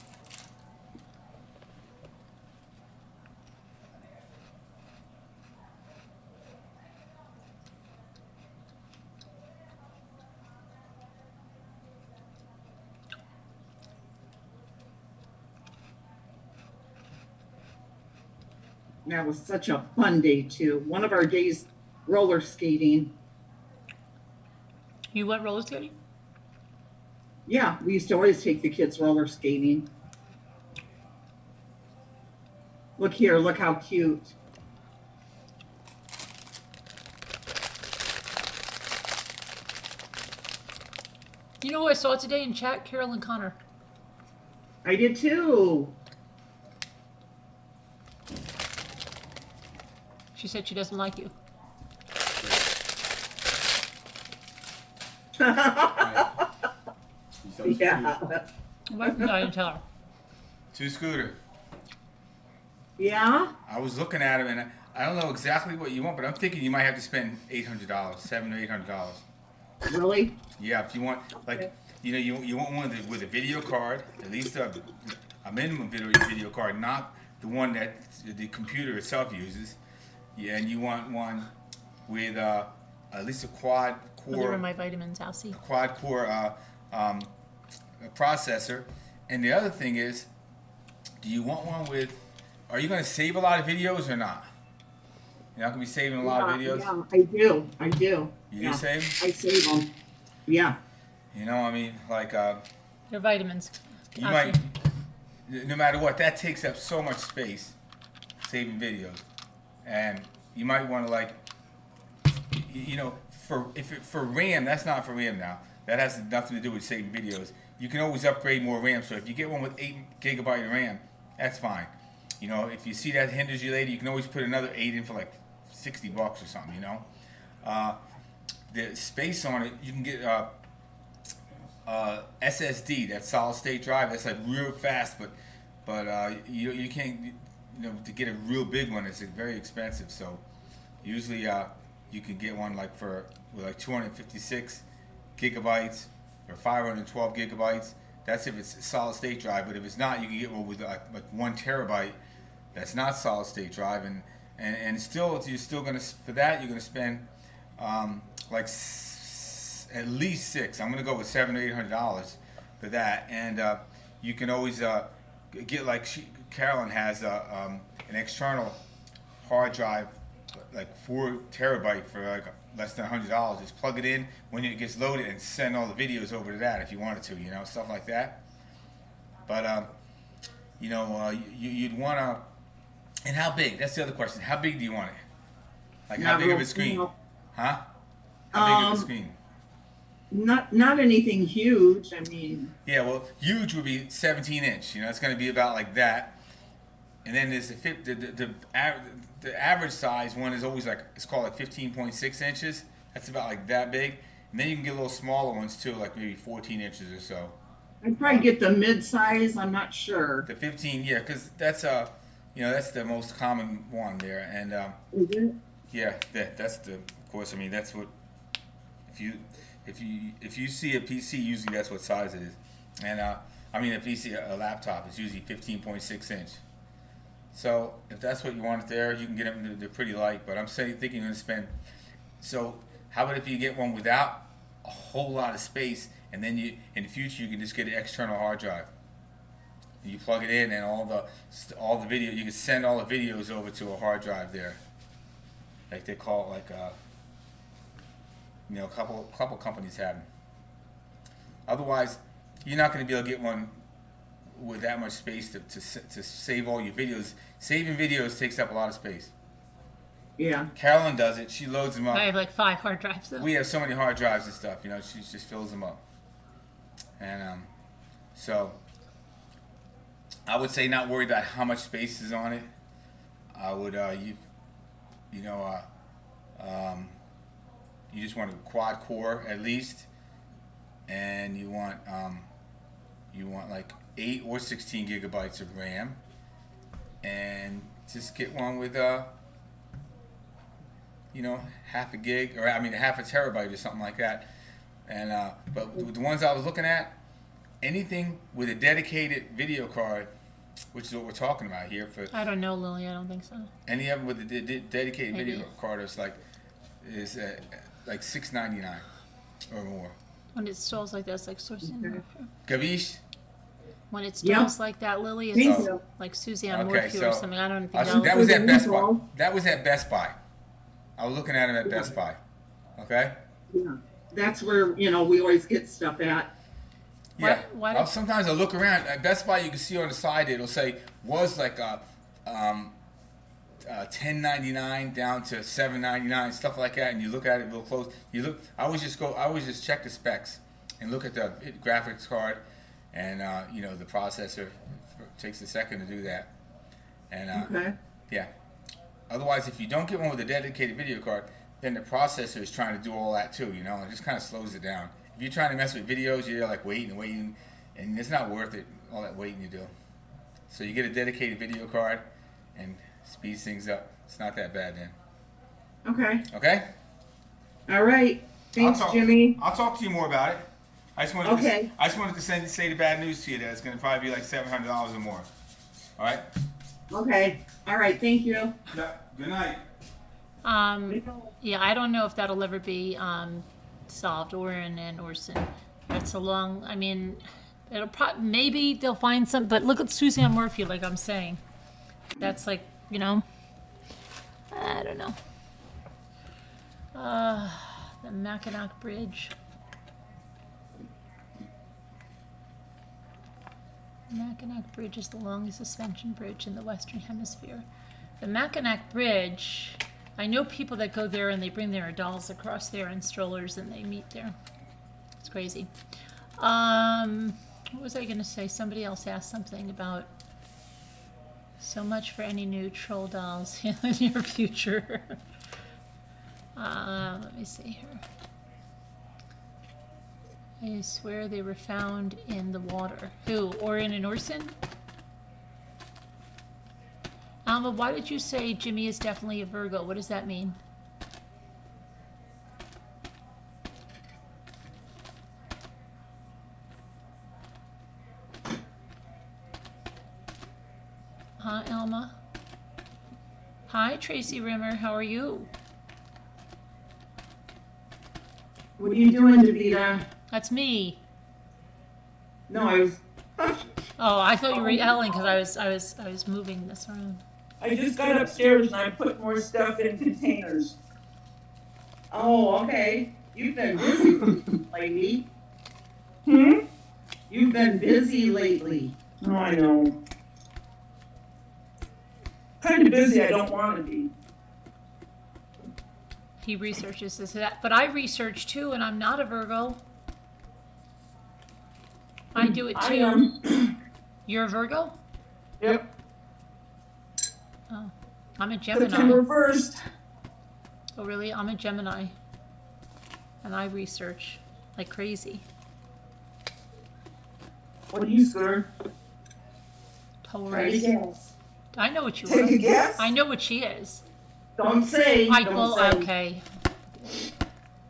E: That was such a fun day, too. One of our days, roller skating.
A: You went roller skating?
E: Yeah, we used to always take the kids roller skating. Look here, look how cute.
A: You know who I saw today in chat? Carolyn Connor.
E: I did, too.
A: She said she doesn't like you.
E: Yeah.
A: What did I tell her?
F: Two Scooter.
E: Yeah?
F: I was looking at him, and I don't know exactly what you want, but I'm thinking you might have to spend $800, $700 to $800.
E: Really?
F: Yeah, if you want, you want one with a video card, at least a minimum video card, not the one that the computer itself uses. Yeah, and you want one with at least a quad core.
A: Those are my vitamins, Alcy.
F: A quad core processor. And the other thing is, do you want one with? Are you going to save a lot of videos or not? You're not going to be saving a lot of videos.
E: Yeah, I do.
F: You do save?
E: I save them. Yeah.
A: They're vitamins.
F: You might, no matter what, that takes up so much space, saving videos. And you might want to for RAM, that's not for RAM now. That has nothing to do with saving videos. You can always upgrade more RAM. So if you get one with 8 gigabyte of RAM, that's fine. If you see that hinders you later, you can always put another 8 in for like $60 or something. The space on it, you can get SSD, that solid state drive. That's like real fast, but you can't. To get a real big one, it's very expensive. So usually you can get one with 256 gigabytes or 512 gigabytes. That's if it's a solid state drive. But if it's not, you can get one with like 1 terabyte. That's not solid state drive, and still you're still gonna you're gonna spend at least $600. I'm gonna go with $700 or $800 for that, and you can always get Carolyn has an external hard drive, like 4 terabyte for like less than $100. Just plug it in when it gets loaded and send all the videos over to that if you wanted to, stuff like that. But you'd want to. And how big? That's the other question. How big do you want it? Like how big of a screen? Huh? How big of a screen?
E: Not anything huge. I mean.
F: Yeah, well, huge would be 17-inch. It's going to be about like that. And then there's the average size one is always it's called 15.6 inches. That's about like that big. And then you can get little smaller ones too, like maybe 14 inches or so.
E: I'd probably get the mid-size. I'm not sure.
F: The 15, yeah, because that's that's the most common one there. And
E: is it?
F: Yeah, that's of course. I mean, that's what if you see a PC, usually that's what size it is. And I mean, a laptop is usually 15.6 inch. So if that's what you want it there, you can get them. They're pretty light, but I'm thinking you're going to spend. So how about if you get one without a whole lot of space, and then in the future you can just get an external hard drive. You plug it in, and all the video, you can send all the videos over to a hard drive there. Like they call it, a couple companies have them. Otherwise, you're not going to be able to get one with that much space to save all your videos. Saving videos takes up a lot of space.
E: Yeah.
F: Carolyn does it. She loads them up.
A: I have like 5 hard drives though.
F: We have so many hard drives and stuff. She just fills them up. And so I would say not worry about how much space is on it. I would you just want a quad core at least, and you want like 8 or 16 gigabytes of RAM, and just get one with half a gig, or half a terabyte or something like that. And but the ones I was looking at, anything with a dedicated video card, which is what we're talking about here.
A: I don't know, Lily. I don't think so.
F: Any of them with a dedicated video card is like $6.99 or more.
A: When it stalls like that, it's like sourcing.
F: Gavish?
A: When it stalls like that, Lily, it's like Suzanne Morphew or something. I don't think
F: that was at Best Buy. That was at Best Buy. I was looking at them at Best Buy. Okay?
E: Yeah. That's where, we always get stuff at.
F: Yeah. Sometimes I look around at Best Buy. You can see on the side it'll say was like $10.99 down to $7.99, stuff like that. And you look at it real close. I always just check the specs and look at the graphics card, and the processor. It takes a second to do that. And yeah. Otherwise, if you don't get one with a dedicated video card, then the processor is trying to do all that too. It just kind of slows it down. If you're trying to mess with videos, you're like waiting, and it's not worth it, all that waiting you do. So you get a dedicated video card and speeds things up. It's not that bad then.
E: Okay.
F: Okay?
E: All right. Thanks, Jimmy.
F: I'll talk to you more about it. I just wanted to say the bad news to you that it's going to probably be like $700 or more. All right?
E: Okay. All right. Thank you.
F: Yeah. Good night.
A: Yeah, I don't know if that'll ever be solved, Orrin and Orson. That's a long, it'll maybe they'll find some, but look at Suzanne Murphy, like I'm saying. That's like, I don't know. The Mackinac Bridge. Mackinac Bridge is the longest suspension bridge in the Western Hemisphere. The Mackinac Bridge, I know people that go there and they bring their dolls across there in strollers and they meet there. It's crazy. What was I going to say? Somebody else asked something about so much for any new troll dolls in the near future. Let me see here. I swear they were found in the water. Who? Orrin and Orson? Alma, why did you say Jimmy is definitely a Virgo? What does that mean? Huh, Alma? Hi, Tracy Rimmer. How are you?
E: What are you doing, Davida?
A: That's me.
E: No, I was.
A: Oh, I thought you were yelling because I was moving this around.
H: I just got upstairs and I put more stuff in containers.
E: Oh, okay. You've been busy lately. You've been busy lately.
H: Oh, I know. Kind of busy. I don't want to be.
A: He researches this, that, but I research too, and I'm not a Virgo. I do it too.
H: I am.
A: You're a Virgo?
H: Yep.
A: Oh, I'm a Gemini.
H: September 1st.
A: Oh, really? I'm a Gemini. And I research like crazy.
H: What are you, sir?
A: Taurus. I know what you are.
H: Take a guess?
A: I know what she is.
E: Don't say.
A: Okay.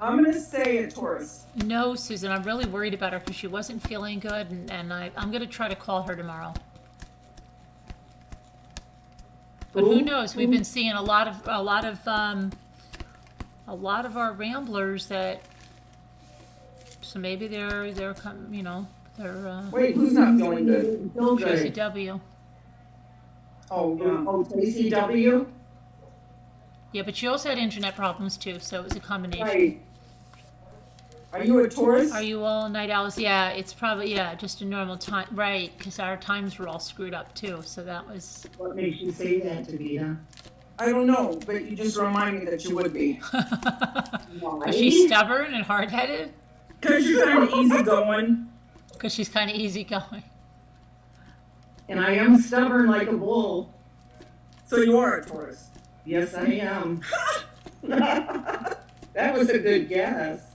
H: I'm going to say a Taurus.
A: No, Susan, I'm really worried about her because she wasn't feeling good, and I'm going to try to call her tomorrow. But who knows? We've been seeing a lot of our ramblers that. So maybe they're you know, they're.
E: Wait, who's not feeling good?
A: Tracy W.
E: Tracy W.
A: Yeah, but she also had internet problems too, so it was a combination.
E: Right. Are you a Taurus?
A: Are you all night owls? Yeah, it's probably just a normal time, right? Because our times were all screwed up too, so that was.
E: What makes you say that, Davida?
H: I don't know, but you just remind me that you would be.
A: Is she stubborn and hard-headed?
H: Because you're kind of easygoing.
A: Because she's kind of easygoing.
E: And I am stubborn like a bull.
H: So you are a Taurus.
E: Yes, I am. That was a good guess.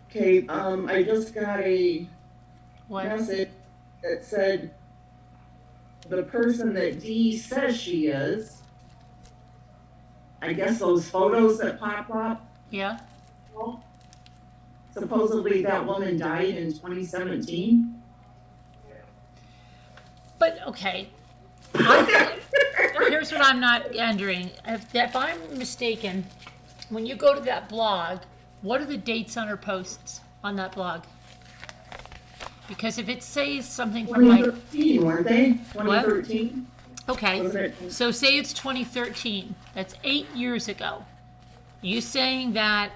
E: Okay, I just got a message that said the person that Dee says she is, I guess those photos that pop up.
A: Yeah.
E: Supposedly that woman died in 2017.
A: But, okay. Here's what I'm not wondering. If I'm mistaken, when you go to that blog, what are the dates on her posts on that blog? Because if it says something from
E: 2013, weren't they? 2013?
A: Okay, so say it's 2013. That's 8 years ago. You saying that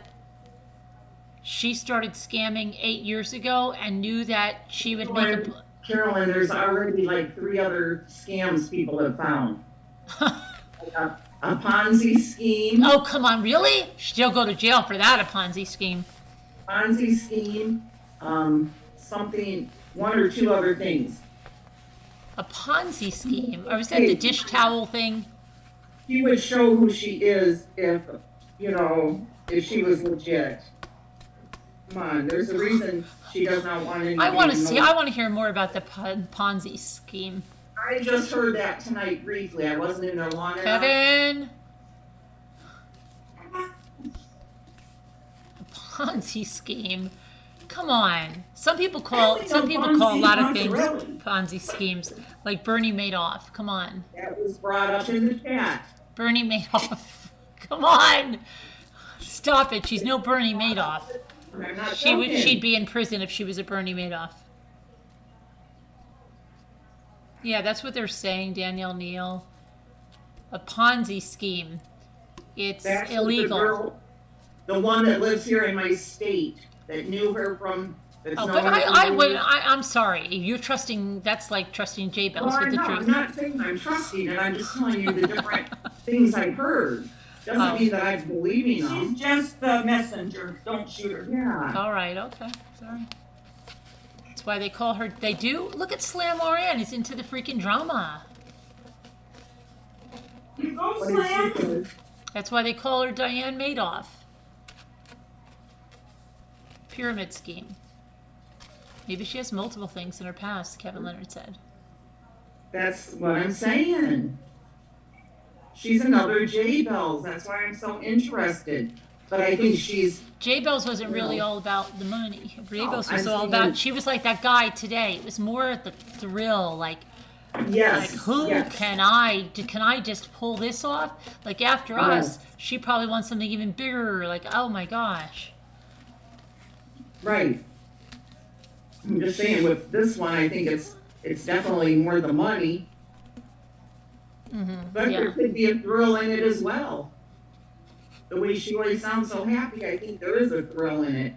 A: she started scamming 8 years ago and knew that she would make a...
E: Carolyn, there's already like 3 other scams people have found. a Ponzi scheme.
A: Oh, come on, really? She'll go to jail for that, a Ponzi scheme.
E: Ponzi scheme, something, 1 or 2 other things.
A: A Ponzi scheme? Or was that the dish towel thing?
E: She would show who she is if, if she was legit. Come on, there's a reason she does not want anybody
A: I want to hear more about the Ponzi scheme.
E: I just heard that tonight briefly. I wasn't in there long enough.
A: Kevin! A Ponzi scheme? Come on. Some people call a lot of things Ponzi schemes, like Bernie Madoff. Come on.
E: That was brought up in the chat.
A: Bernie Madoff. Come on. Stop it. She's no Bernie Madoff. She'd be in prison if she was a Bernie Madoff. Yeah, that's what they're saying, Danielle Neal. A Ponzi scheme. It's illegal.
E: The one that lives here in my state that knew her from.
A: I'm sorry. You're trusting. That's like trusting J Bells with the truth.
E: I'm not saying I'm trusting it. I'm just telling you the different things I've heard. Doesn't mean that I'm believing them.
H: She's just the messenger. Don't shoot her.
E: Yeah.
A: All right. Okay. Sorry. That's why they call her. They do. Look at Slam Moran. He's into the freaking drama.
H: You go, Slam.
A: That's why they call her Diane Madoff. Pyramid scheme. Maybe she has multiple things in her past, Kevin Leonard said.
E: That's what I'm saying. She's another J Bells. That's why I'm so interested. But I think she's...
A: J Bells wasn't really all about the money. J Bells was all about... She was like that guy today. It was more the thrill, like...
E: Yes.
A: Like, who can I just pull this off? Like, after us, she probably wants something even bigger. Like, oh my gosh.
E: Right. I'm just saying, with this one, I think it's definitely more the money.
A: Mm-hmm.
E: But there could be a thrill in it as well. The way she always sounds so happy, I think there is a thrill in it.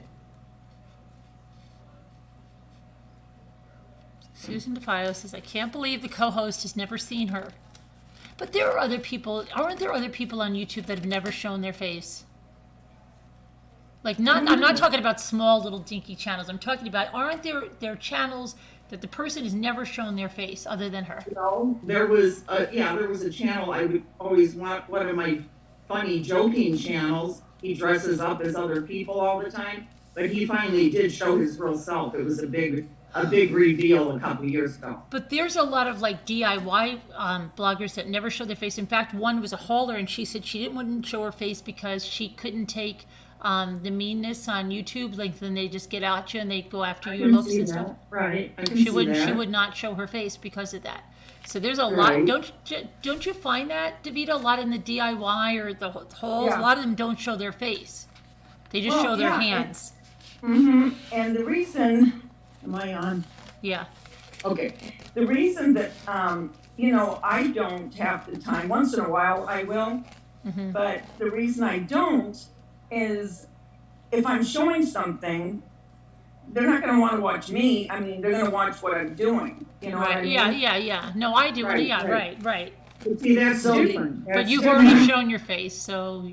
A: Susan DeFio says, I can't believe the co-host has never seen her. But there are other people, aren't there other people on YouTube that have never shown their face? Like, I'm not talking about small little dinky channels. I'm talking about, aren't there channels that the person has never shown their face other than her?
E: No, there was a channel I would always want, one of my funny joking channels. He dresses up as other people all the time, but but he finally did show his real self. It was a big reveal a couple years ago.
A: But there's a lot of like DIY bloggers that never show their face. In fact, one was a hauler, and she said she wouldn't show her face because she couldn't take the meanness on YouTube. Like then they just get at you and they go after your looks and stuff.
E: Right.
A: She would not show her face because of that. So there's a lot. Don't you find that, Davita? A lot in the DIY or the hauls, a lot of them don't show their face. They just show their hands.
H: And the reason, am I on?
A: Yeah.
H: Okay. The reason that, I don't have the time, once in a while I will, but the reason I don't is if I'm showing something, they're not going to want to watch me. I mean, they're going to watch what I'm doing. You know what I mean?
A: Yeah. No, I do. Right.
E: But see, that's so different.
A: But you've already shown your face, so...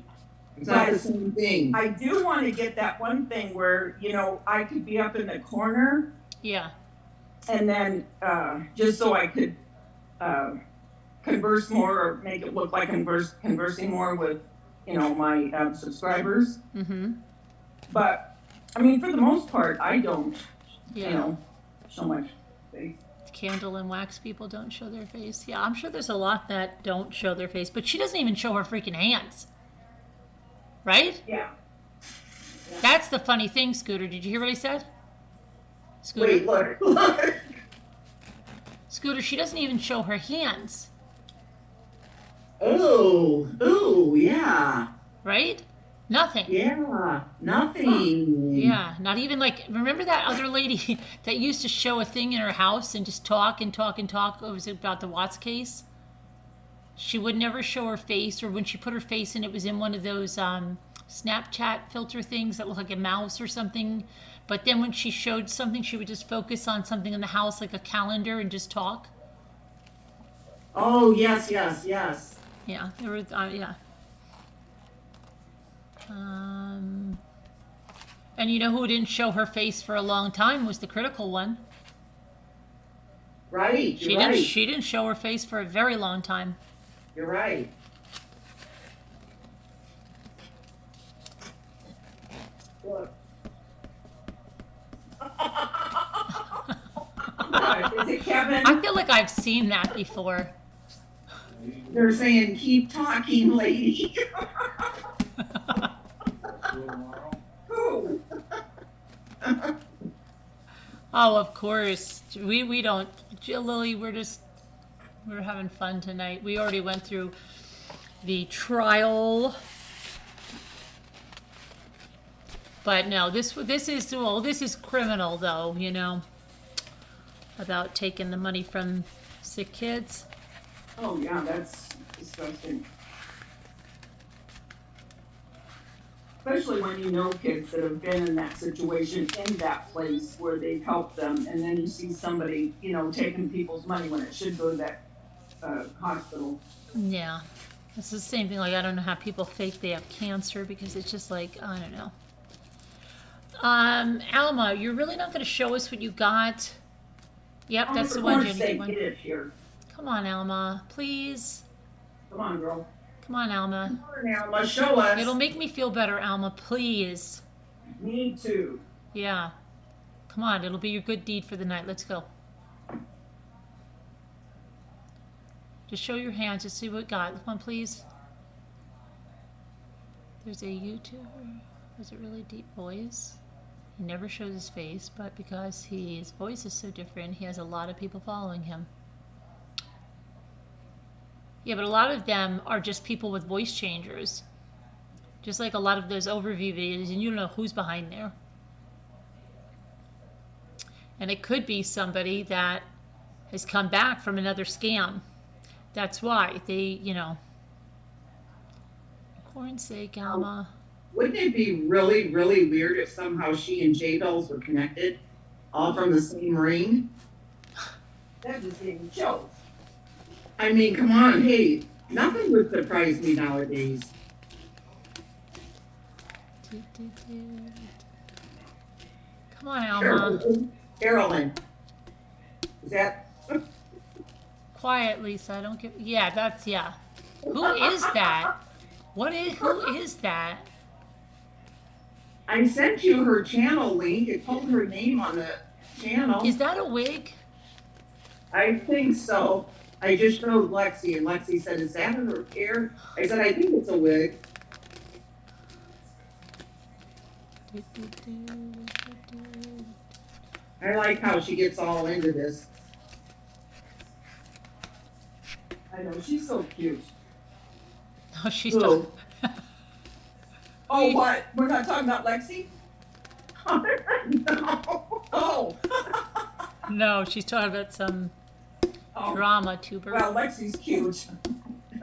E: It's not the same thing.
H: I do want to get that one thing where, I could be up in the corner.
A: Yeah.
H: And then just so I could converse more or make it look like I'm conversing more with, my subscribers. But, I mean, for the most part, I don't, show my face.
A: Candle and wax people don't show their face. Yeah, I'm sure there's a lot that don't show their face, but she doesn't even show her freaking hands. Right?
H: Yeah.
A: That's the funny thing, Scooter. Did you hear what I said? Scooter.
E: Wait, look.
A: Scooter, she doesn't even show her hands.
E: Oh, yeah.
A: Right? Nothing.
E: Yeah, nothing.
A: Yeah, not even like, remember that other lady that used to show a thing in her house and just talk and talk and talk? It was about the Watts case. She would never show her face, or when she put her face in, it was in one of those Snapchat filter things that look like a mouse or something. But then when she showed something, she would just focus on something in the house, like a calendar, and just talk.
E: Oh, yes.
A: Yeah, there was, and you know who didn't show her face for a long time was the critical one.
E: Right,
A: She didn't show her face for a very long time.
E: You're right. Look. Is it Kevin?
A: I feel like I've seen that before.
E: They're saying, keep talking, lady. Who?
A: Oh, of course. We don't. Jill, Lily, we're having fun tonight. We already went through the trial. But no, this is criminal though, about taking the money from sick kids.
H: Oh yeah, that's disgusting. Especially when you know kids that have been in that situation, in that place where they've helped them, and then you see somebody, taking people's money when it should go to that hospital.
A: Yeah. It's the same thing, like, I don't know how people fake they have cancer, because it's just like, I don't know. Alma, you're really not going to show us what you got? Yep, that's the one, Jenny.
H: Get it here.
A: Come on, Alma, please.
H: Come on, girl.
A: Come on, Alma.
E: Come on, Alma, show us.
A: It'll make me feel better, Alma, please.
H: Me too.
A: Yeah. Come on, it'll be your good deed for the night. Let's go. Just show your hands. Just see what we got. Come on, please. There's a YouTuber. Has a really deep voice. He never shows his face, but because his voice is so different, he has a lot of people following him. Yeah, but a lot of them are just people with voice changers. Just like a lot of those overview videos, and you don't know who's behind there. And it could be somebody that has come back from another scam. That's why they, corn's sake, Alma.
E: Wouldn't it be really, really weird if somehow she and J-Bells were connected? All from the same ring?
H: That just gave me chills.
E: I mean, come on, hey, nothing would surprise me nowadays.
A: Come on, Alma.
E: Carolyn. Is that...
A: Quiet, Lisa. I don't give... Yeah, that's... Yeah. Who is that? Who is that?
E: I sent you her channel link. It told her name on the channel.
A: Is that a wig?
E: I think so. I just showed Lexi, and Lexi said, "Is that her hair?" I said, "I think it's a wig." I like how she gets all into this. I know, she's so cute.
A: Oh, she's talking.
E: Oh, what? We're not talking about Lexi? No. Oh.
A: No, she's talking about some drama tuber.
E: Well, Lexi's cute.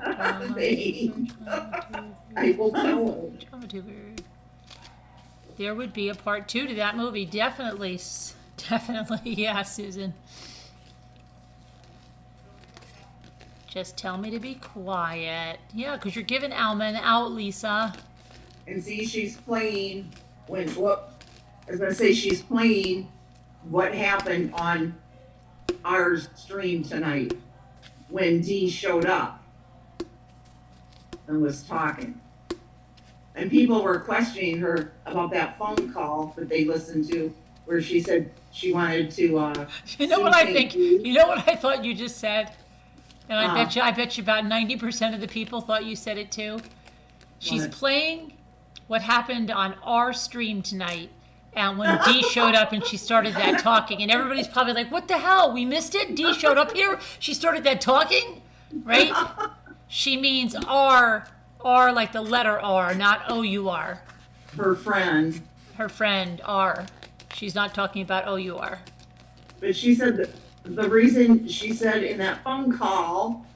E: I will tell her.
A: Drama tuber. There would be a part 2 to that movie. Definitely. Definitely. Yeah, Susan. Just tell me to be quiet. Yeah, because you're giving Alma an out, Lisa.
E: And see, she's playing I was going to say she's playing what happened on our stream tonight when Dee showed up and was talking. And people were questioning her about that phone call that they listened to where she said she wanted to
A: you know what I think? You know what I thought you just said? And I bet you about 90% of the people thought you said it too. She's playing what happened on our stream tonight, and when Dee showed up and she started that talking, and everybody's probably like, what the hell, we missed it? Dee showed up here, she started that talking, right? She means R like the letter R, not O-U-R.
E: Her friend,
A: R. She's not talking about O-U-R.
E: But she said that the reason she said in that phone call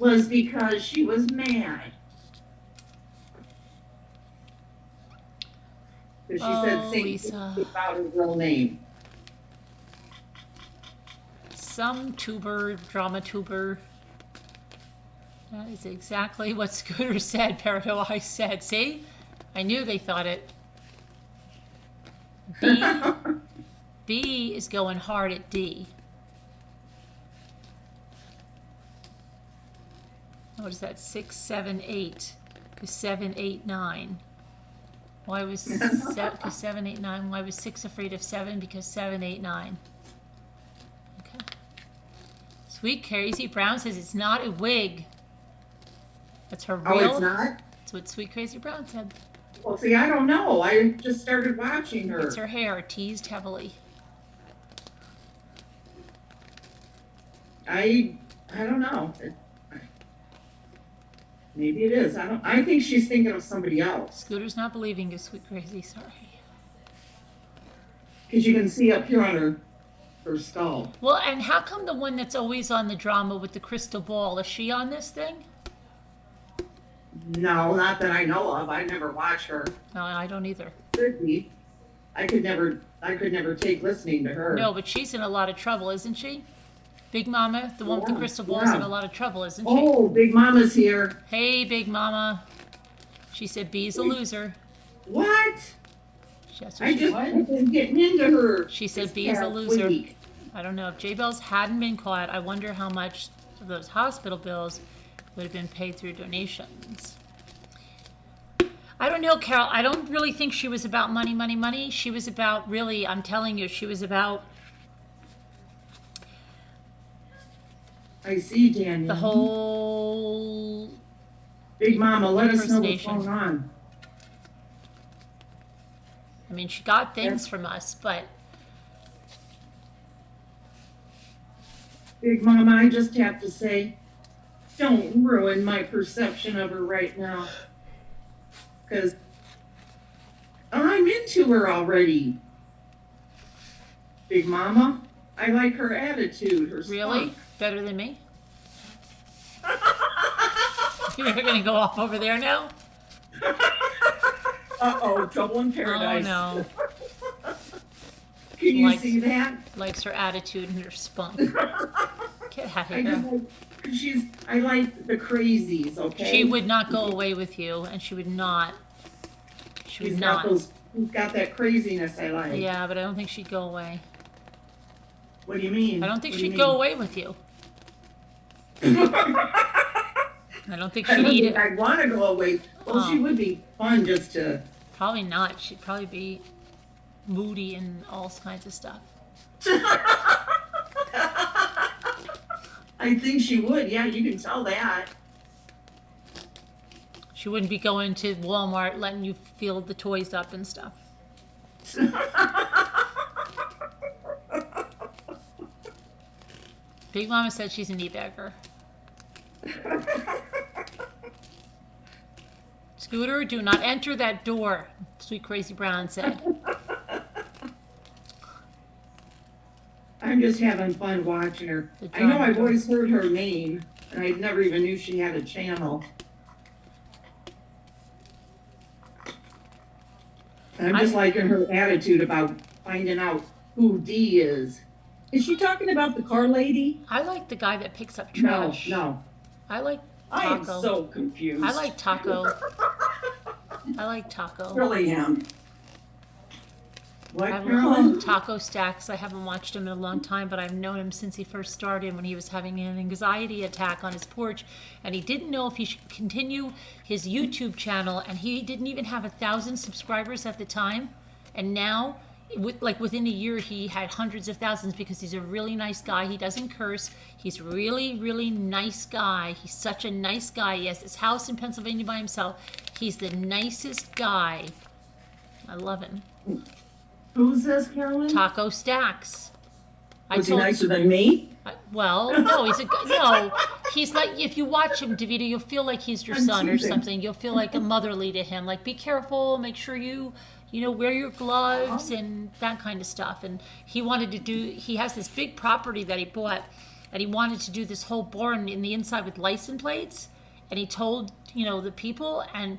E: was because she was mad. Because she said things about her real name.
A: Some tuber, drama tuber. That is exactly what Scooter said, Peridot. I said, see? I knew they thought it. B is going hard at D. What is that? 6, 7, 8. 7, 8, 9. Why was 7, 8, 9? Why was 6 afraid of 7? Because 7, 8, 9. Okay. Sweet Crazy Brown says it's not a wig. That's her real.
E: Oh, it's not?
A: That's what Sweet Crazy Brown said.
E: Well, see, I don't know. I just started watching her.
A: It's her hair, teased heavily.
E: I don't know. Maybe it is. I think she's thinking of somebody else.
A: Scooter's not believing you, Sweet Crazy. Sorry.
E: Because you can see up here on her skull.
A: Well, and how come the one that's always on the drama with the crystal ball, is she on this thing?
E: No, not that I know of. I never watch her.
A: No, I don't either.
E: Could be. I could never take listening to her.
A: No, but she's in a lot of trouble, isn't she? Big Mama, the one with the crystal ball, is in a lot of trouble, isn't she?
E: Oh, Big Mama's here.
A: Hey, Big Mama. She said B's a loser.
E: What?
A: I just
E: been getting into her.
A: She said B is a loser. I don't know. If J-Bells hadn't been caught, I wonder how much of those hospital bills would have been paid through donations. I don't know, Carol. I don't really think she was about money, money, money. She was about, really, I'm telling you, she was about...
E: I see, Daniel.
A: The whole...
E: Big Mama, let us know what's going on.
A: I mean, she got things from us, but...
E: Big Mama, I just have to say, don't ruin my perception of her right now. Because I'm into her already. Big Mama, I like her attitude, her
A: Really?
E: spunk.
A: Better than me? You're going to go off over there now?
E: Uh-oh, trouble in paradise.
A: Oh, no.
E: Can you see that?
A: Likes her attitude and her spunk. Get out of here.
E: I like the crazies, okay?
A: She would not go away with you, and she would not. She would not.
E: She's got that craziness I like.
A: Yeah, but I don't think she'd go away.
E: What do you mean?
A: I don't think she'd go away with you. I don't think she'd eat it.
E: I'd want to go away. Well, she would be fun just to
A: Probably not. She'd probably be moody and all kinds of stuff.
H: I think she would. Yeah, you can tell that.
A: She wouldn't be going to Walmart letting you feel the toys up and stuff. Big Mama said she's a knee bagger. Scooter, do not enter that door, Sweet Crazy Brown said.
E: I'm just having fun watching her. I know I've always heard her name, and I never even knew she had a channel. I'm just liking her attitude about finding out who Dee is.
H: Is she talking about the car lady?
A: I like the guy that picks up trash.
E: No.
A: I like
H: I am
A: Taco.
H: so confused.
A: I like Taco. I like Taco.
H: Really am.
E: What,
A: I
E: Carolyn?
A: love Taco Stacks. I haven't watched him in a long time, but I've known him since he first started when he was having an anxiety attack on his porch, and he didn't know if he should continue his YouTube channel, and he didn't even have 1,000 subscribers at the time, and now, within a year, he had hundreds of thousands because he's a really nice guy. He doesn't curse. He's really, really nice guy. He's such a nice guy. He has his house in Pennsylvania by himself. He's the nicest guy. I love him.
E: Who's this, Carolyn?
A: Taco Stacks.
H: Was he nicer than me?
A: Well, no, he's like, if you watch him, Davida, you'll feel like he's your son or something. You'll feel like a motherly to him. Like, be careful, make sure you wear your gloves and that kind of stuff. And he has this big property that he bought, and he wanted to do this whole barn in the inside with license plates. And he told, the people, and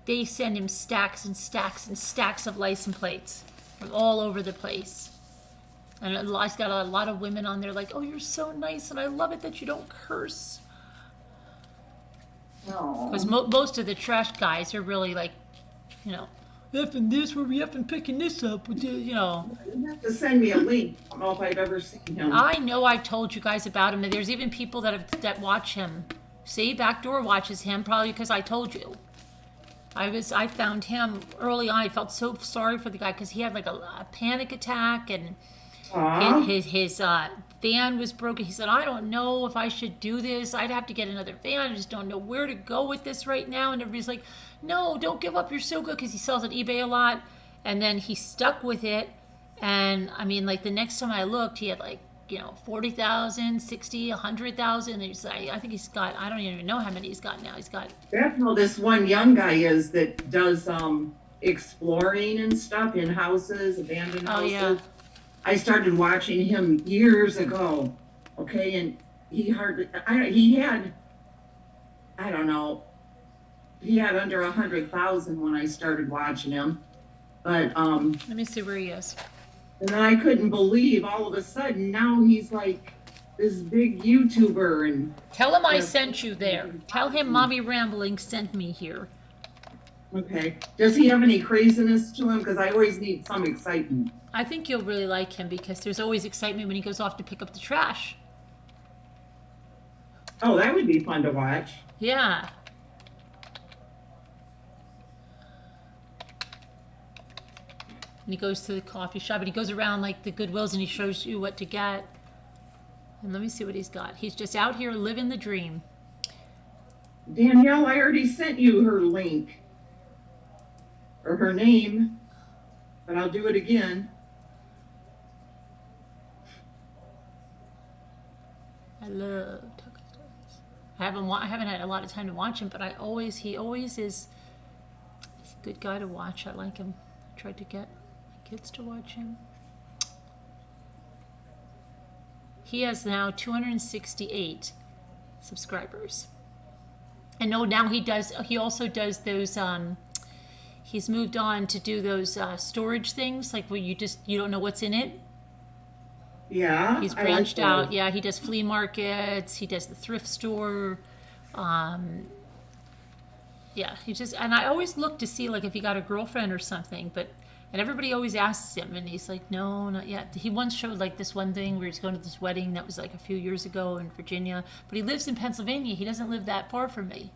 A: they send him stacks and stacks and stacks of license plates from all over the place. And I've got a lot of women on there like, oh, you're so nice, and I love it that you don't curse. Because most of the trash guys are really like, effing this, we're effing picking this up.
E: You have to send me a link. I don't know if I've ever seen him.
A: I know I've told you guys about him, and there's even people that watch him. See, Backdoor watches him, probably because I told you. I found him early on. I felt so sorry for the guy because he had like a panic attack, and his van was broken. He said, I don't know if I should do this. I'd have to get another van. I just don't know where to go with this right now. And everybody's like, no, don't give up. You're so good, because he sells on eBay a lot. And then he stuck with it. And I mean, like the next time I looked, he had like, 40,000, 60, 100,000. I think he's got, I don't even know how many he's got now. He's got.
E: That's how this one young guy is that does exploring and stuff in houses, abandoned houses.
A: Yeah.
E: I started watching him years ago. Okay, and he had under 100,000 when I started watching him. But
A: let me see where he is.
E: And then I couldn't believe all of a sudden now he's like this big YouTuber. And
A: tell him I sent you there. Tell him Mommy Rambling sent me here.
E: Okay. Does he have any craziness to him? Because I always need some excitement.
A: I think you'll really like him because there's always excitement when he goes off to pick up the trash.
E: Oh, that would be fun to watch.
A: Yeah. And he goes to the coffee shop, and he goes around like the Goodwills, and he shows you what to get. And let me see what he's got. He's just out here living the dream.
E: Danielle, I already sent you her link. Or her name. But I'll do it again.
A: I love Taco Stacks. I haven't had a lot of time to watch him, but he always is a good guy to watch. I like him. I tried to get my kids to watch him. He has now 268 subscribers. And now he also does those, he's moved on to do those storage things, like where you don't know what's in it.
E: Yeah.
A: He's branched out. Yeah, he does flea markets. He does the thrift store. Yeah, and I always look to see like if he got a girlfriend or something, and everybody always asks him, and he's like, no, not yet. He once showed like this one thing where he's going to this wedding that was like a few years ago in Virginia, but he lives in Pennsylvania. He doesn't live that far from me.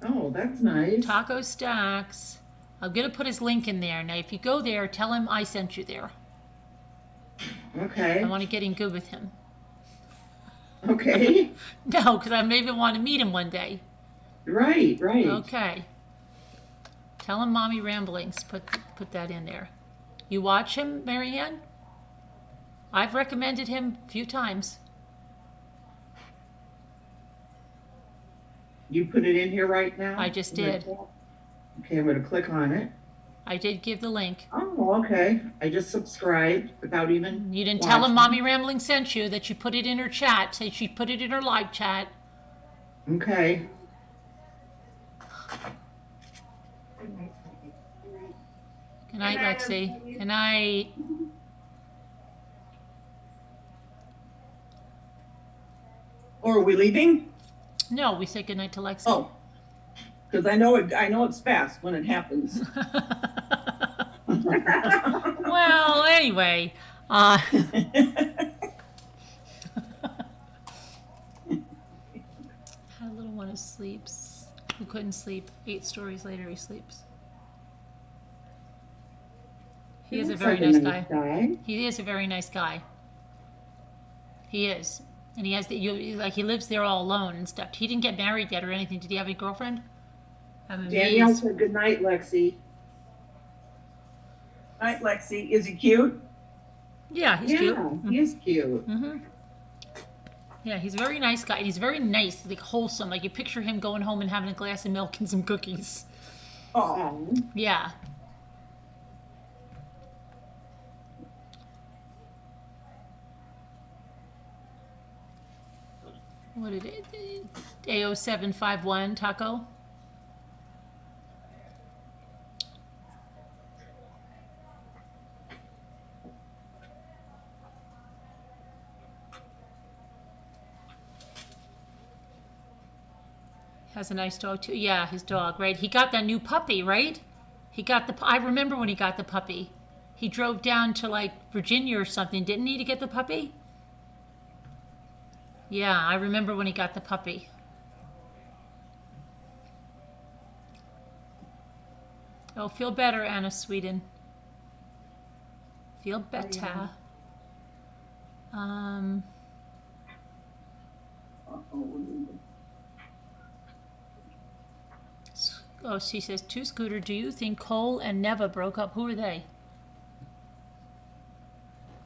E: Oh, that's nice.
A: Taco Stacks. I'm going to put his link in there. Now, if you go there, tell him I sent you there.
E: Okay.
A: I want to get in good with him.
E: Okay.
A: No, because I maybe want to meet him one day.
E: Right.
A: Okay. Tell him Mommy Ramblings. Put that in there. You watch him, Marianne? I've recommended him a few times.
E: You put it in here right now?
A: I just did.
E: Okay, I'm going to click on it.
A: I did give the link.
E: Oh, okay. I just subscribed without even
A: You didn't tell him Mommy Rambling sent you, that you put it in her chat. Say she put it in her live chat.
E: Okay.
A: Good night, Lexi. Good night.
H: Or are we leaving?
A: No, we said good night to Lexi.
H: Oh, because I know it's fast when it happens.
A: Well, anyway. That little one sleeps. Who couldn't sleep. 8 stories later, he sleeps. He is a very nice guy. He is a very nice guy. He is. And he has he lives there all alone and stuff. He didn't get married yet or anything. Did he have a girlfriend?
E: Danielle said good night, Lexi.
H: Night, Lexi. Is he cute?
A: Yeah, he's cute.
E: He is cute.
A: Mm-hmm. Yeah, he's a very nice guy. And he's very nice, like wholesome. Like you picture him going home and having a glass of milk and some cookies.
H: Oh.
A: Yeah. What did it? A0751 Taco. Has a nice dog too. Yeah, his dog, right? He got that new puppy, right? He got I remember when he got the puppy. He drove down to like Virginia or something, didn't he, to get the puppy? Yeah, I remember when he got the puppy. Oh, feel better, Anna Sweden. Feel better. Oh, she says, to Scooter, do you think Cole and Neva broke up? Who are they?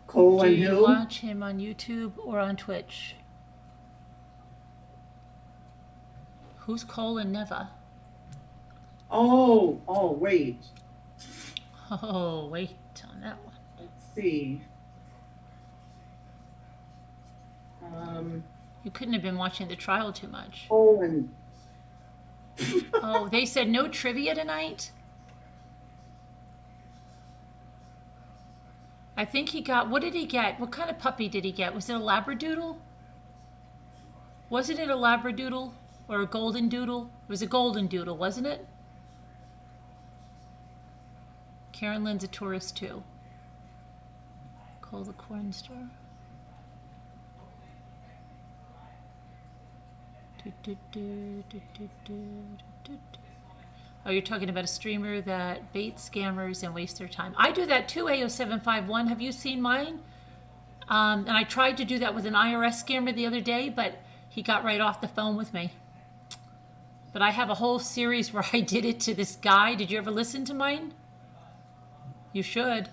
E: Cole and who?
A: Do you watch him on YouTube or on Twitch? Who's Cole and Neva?
E: Oh, wait.
A: Oh, wait on that one.
E: Let's see.
A: You couldn't have been watching the trial too much.
E: Cole and...
A: Oh, they said no trivia tonight? I think he got... What did he get? What kind of puppy did he get? Was it a Labradoodle? Wasn't it a Labradoodle? Or a golden doodle? It was a golden doodle, wasn't it? Karen Lynn's a tourist too. Call the corn store. Oh, you're talking about a streamer that baits scammers and wastes their time. I do that too, AO751. Have you seen mine? And I tried to do that with an IRS scammer the other day, but he got right off the phone with me. But I have a whole series where I did it to this guy. Did you ever listen to mine? You should.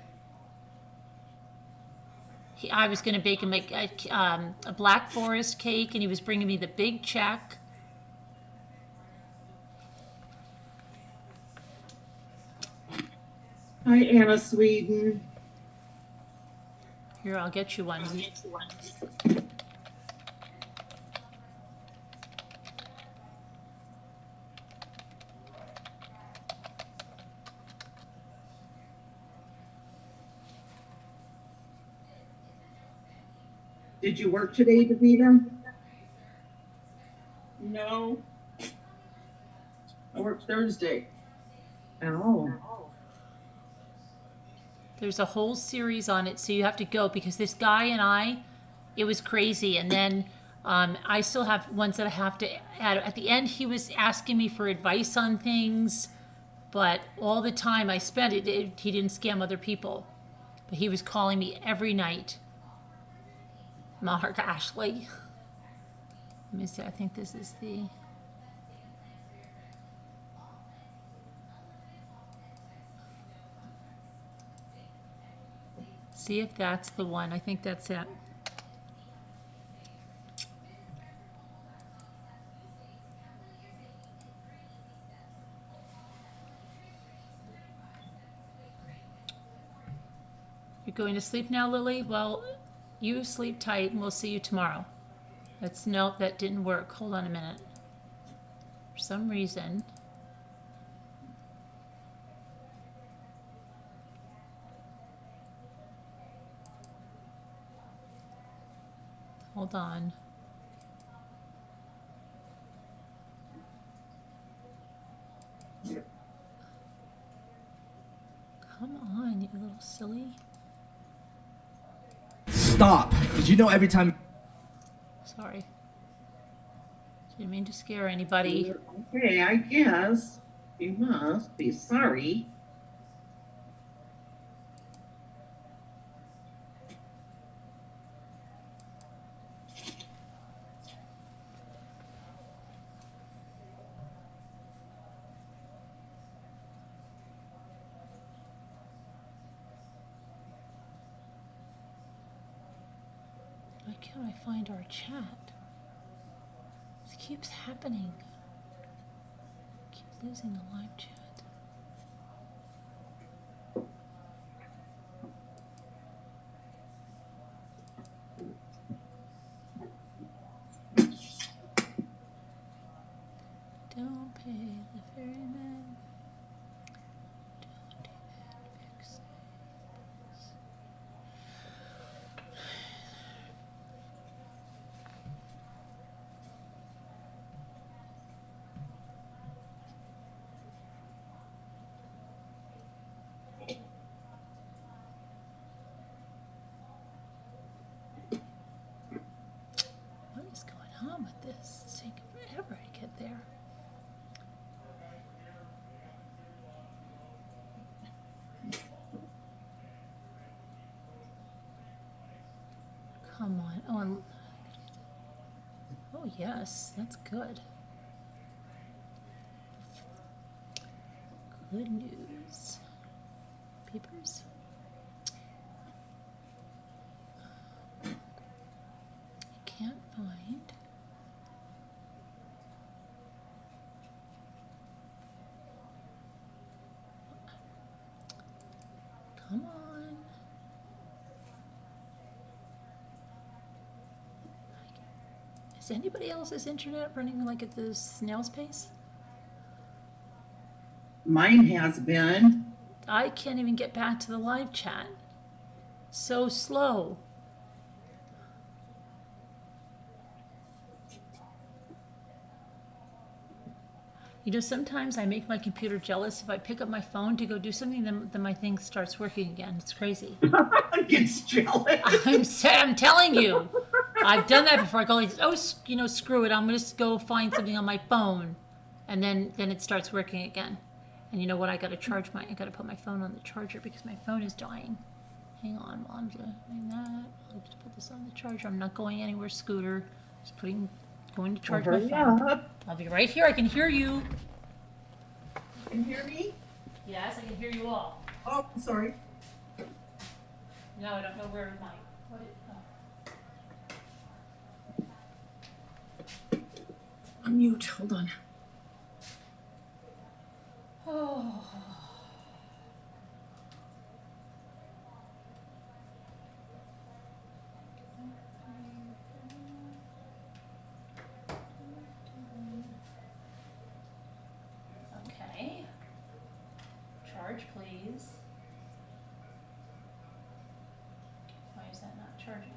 A: I was going to bake him a Black Forest cake, and he was bringing me the big check.
E: Hi, Anna Sweden.
A: Here, I'll get you one.
E: Did you work today, Davida?
H: No. I work Thursday.
E: Oh.
A: There's a whole series on it, so you have to go, because this guy and it was crazy. And then I still have ones that I have to add. At the end, he was asking me for advice on things. But all the time I spent he didn't scam other people. But he was calling me every night. Mark Ashley. Let me see, I think this is the... See if that's the one. I think that's it. You're going to sleep now, Lily? Well, you sleep tight and we'll see you tomorrow. Nope, that didn't work. Hold on a minute. For some reason. Hold on. Come on, you little silly.
I: Stop! Did you know every time...
A: Sorry. Didn't mean to scare anybody.
E: Okay, I guess you must be sorry.
A: Why can't I find our chat? This keeps happening. I keep losing the live chat. Don't pay the ferryman. Don't even fix it. What is going on with this? It's taking forever to get there. Come on. Oh, yes, that's good. Good news. Papers. I can't find. Come on. Is anybody else's internet running like at the snail's pace?
E: Mine has been.
A: I can't even get back to the live chat. So slow. You know, sometimes I make my computer jealous. If I pick up my phone to go do something, then my thing starts working again. It's crazy.
E: Gets jealous.
A: I'm telling you. I've done that before. I go like, oh, screw it. I'm going to go find something on my phone. And then it starts working again. And you know what? I got to put my phone on the charger because my phone is dying. Hang on while I'm doing that. I'll just put this on the charger. I'm not going anywhere, Scooter. Just going to charge my phone. I'll be right here. I can hear you.
E: Can you hear me?
A: Yes, I can hear you all.
E: Oh, I'm sorry.
A: No, I don't know where my...
E: Mute. Hold on.
A: Oh. Okay. Charge, please. Why is that not charging?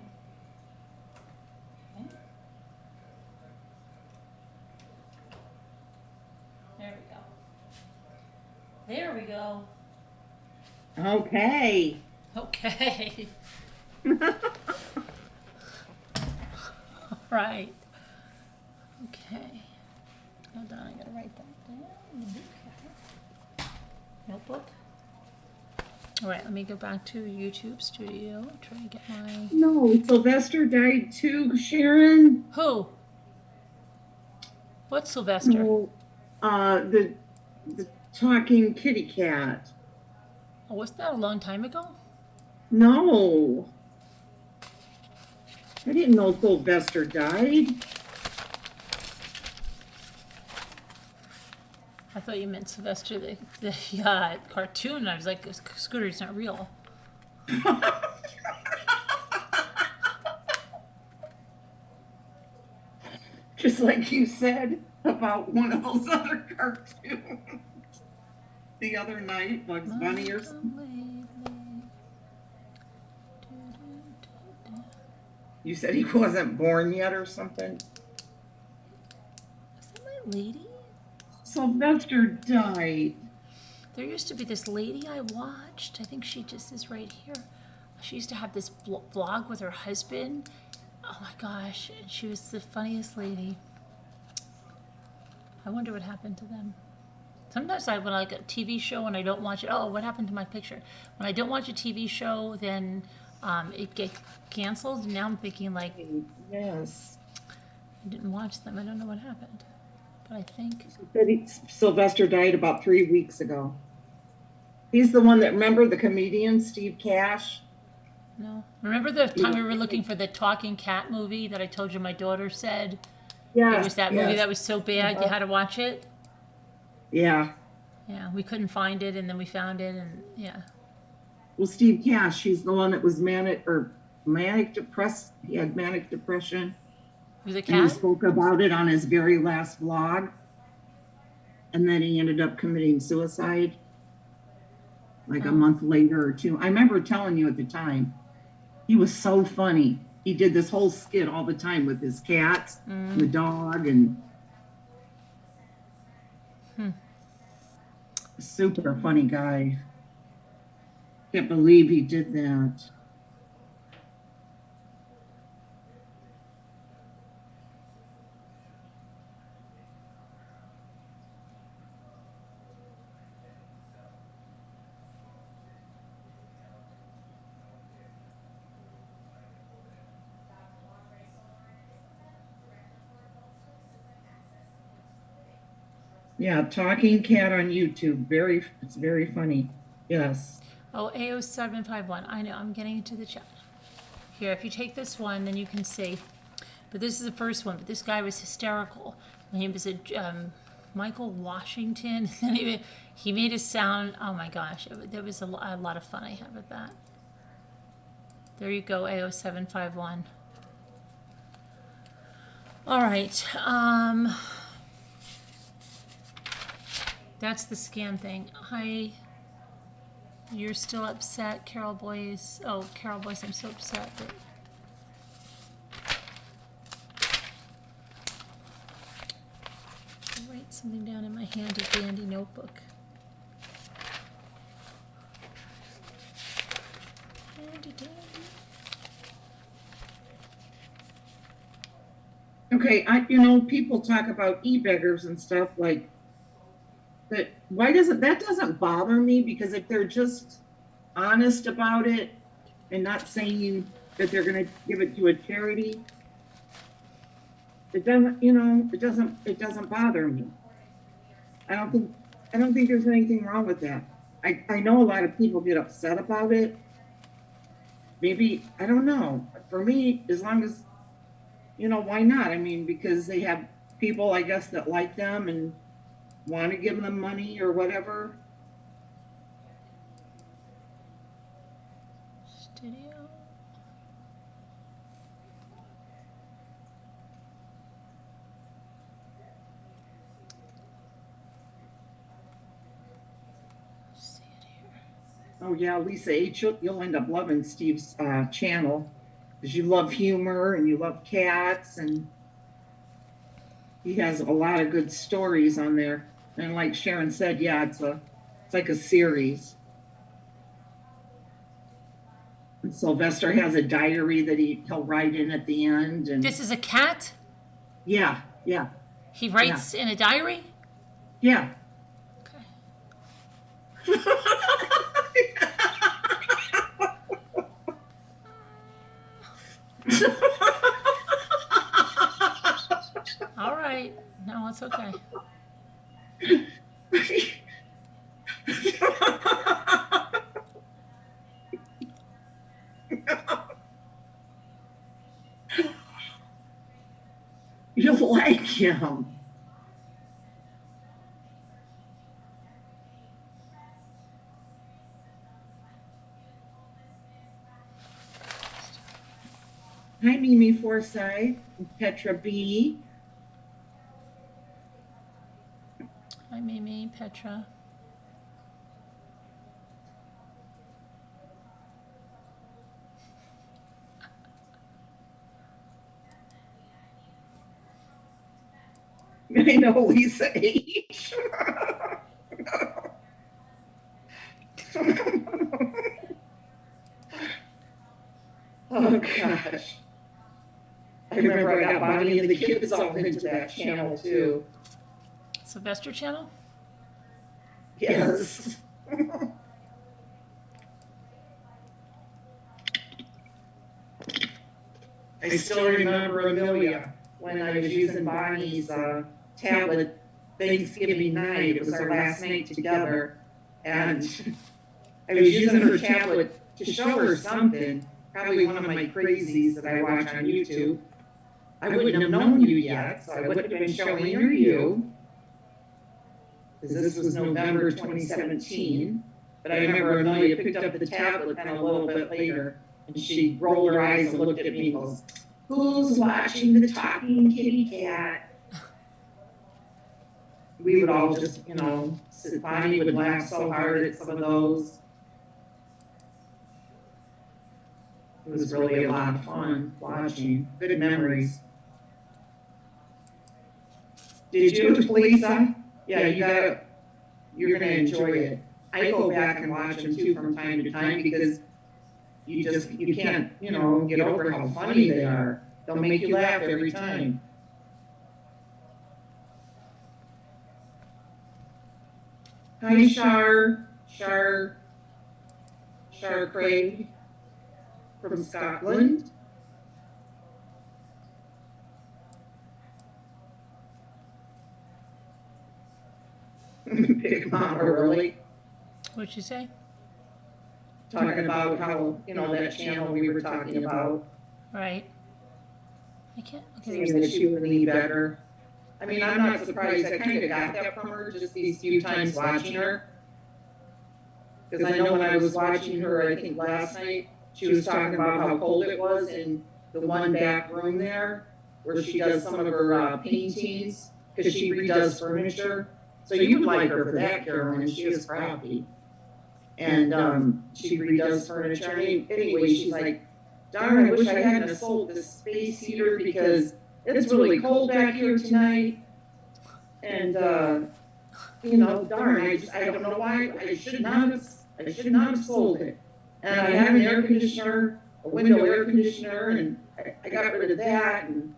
A: Okay. There we go.
E: Okay.
A: Okay. All right. Okay. Hold on, I gotta write that down. Okay. notebook. All right, let me go back to YouTube Studio. Try to get my...
E: No, Sylvester died too, Sharon.
A: Who? What's Sylvester?
E: No, the talking kitty cat.
A: Oh, wasn't that a long time ago?
E: No. I didn't know Sylvester died.
A: I thought you meant Sylvester, the cartoon. I was like, Scooter's not real.
E: Just like you said about one of those other cartoons the other night, Bugs Bunny or something. You said he wasn't born yet or something?
A: Is that my lady?
E: Sylvester died.
A: There used to be this lady I watched. I think she just is right here. She used to have this vlog with her husband. Oh my gosh, and she was the funniest lady. I wonder what happened to them. Sometimes when I like a TV show and I don't watch it, oh, what happened to my picture? When I don't watch a TV show, then it gets canceled. And now I'm thinking like,
E: yes,
A: I didn't watch them. I don't know what happened. But I think
E: Sylvester died about 3 weeks ago. He's the one that, remember the comedian Steve Cash?
A: No. Remember the time we were looking for the talking cat movie that I told you my daughter said?
E: Yeah.
A: It was that movie that was so bad you had to watch it?
E: Yeah.
A: Yeah, we couldn't find it, and then we found it, and yeah.
E: Well, Steve Cash, he's the one that was manic depressed. He had manic depression.
A: Was it cat?
E: And he spoke about it on his very last vlog. And then he ended up committing suicide. Like a month later or two. I remember telling you at the time. He was so funny. He did this whole skit all the time with his cats, and the dog, and super funny guy. Can't believe he did that. Yeah, talking cat on YouTube. It's very funny. Yes.
A: Oh, AO751. I know, I'm getting into the chat. Here, if you take this one, then you can see. But this is the first one. But this guy was hysterical. And he was a Michael Washington. And he made a sound. Oh my gosh, there was a lot of fun I had with that. There you go, AO751. All right. That's the scam thing. Hi. You're still upset, Carol Boys. Oh, Carol Boys, I'm so upset. But I'll write something down in my handy dandy notebook. Handy dandy.
E: Okay, people talk about e-beggars and stuff like. But why doesn't bother me? Because if they're just honest about it and not saying that they're going to give it to a charity, it doesn't bother me. I don't think there's anything wrong with that. I know a lot of people get upset about it. Maybe, I don't know. For me, as long as, why not? I mean, because they have people, I guess, that like them and want to give them money or whatever.
A: Studio. See it here.
E: Oh yeah, Lisa H. You'll end up loving Steve's channel because you love humor and you love cats, and he has a lot of good stories on there. And like Sharon said, yeah, it's like a series. And Sylvester has a diary that he'll write in at the end. And
A: this is a cat?
E: Yeah.
A: He writes in a diary?
E: Yeah.
A: Okay. All right. No, it's okay.
E: You like him. Hi, Mimi Forsyth, Petra B.
A: Hi, Mimi, Petra.
E: I know Lisa H. Oh gosh. I remember I got Bonnie and the kids all into that channel too.
A: Sylvester channel?
E: Yes. I still remember Amelia when I was using Bonnie's tablet Thanksgiving night. It was our last night together. And I was using her tablet to show her something, probably one of my crazies that I watch on YouTube. I wouldn't have known you yet, so I wouldn't have been showing her you. Because this was November 2017. But I remember Amelia picked up the tablet kind of a little bit later, and she rolled her eyes and looked at me and goes, "Who's watching the talking kitty cat?" We would all just, Bonnie would laugh so hard at some of those. It was really a lot of fun watching. Good memories. Did you, Lisa? Yeah, you're gonna enjoy it. I go back and watch them too from time to time because you can't, get over how funny they are. They'll make you laugh every time. Hi, Shar Craig from Scotland. Big Mama, really?
A: What'd you say?
E: Talking about how, that channel we were talking about.
A: Right. I can't. Okay.
E: Saying that she would leave better. I mean, I'm not surprised. I kind of got that from her just these few times watching her. Because I know when I was watching her, I think last night, she was talking about how cold it was in the one back room there, where she does some of her paintings, because she redoes furniture. So you would like her for that, Carolyn. She was crafty. And she redoes furniture. I mean, anyway, she's like, "Darn, I wish I hadn't have sold this space heater because it's really cold back here tonight." And, darn, I don't know why. I should not have sold it. And I have an air conditioner, a window air conditioner, and I got rid of that. And,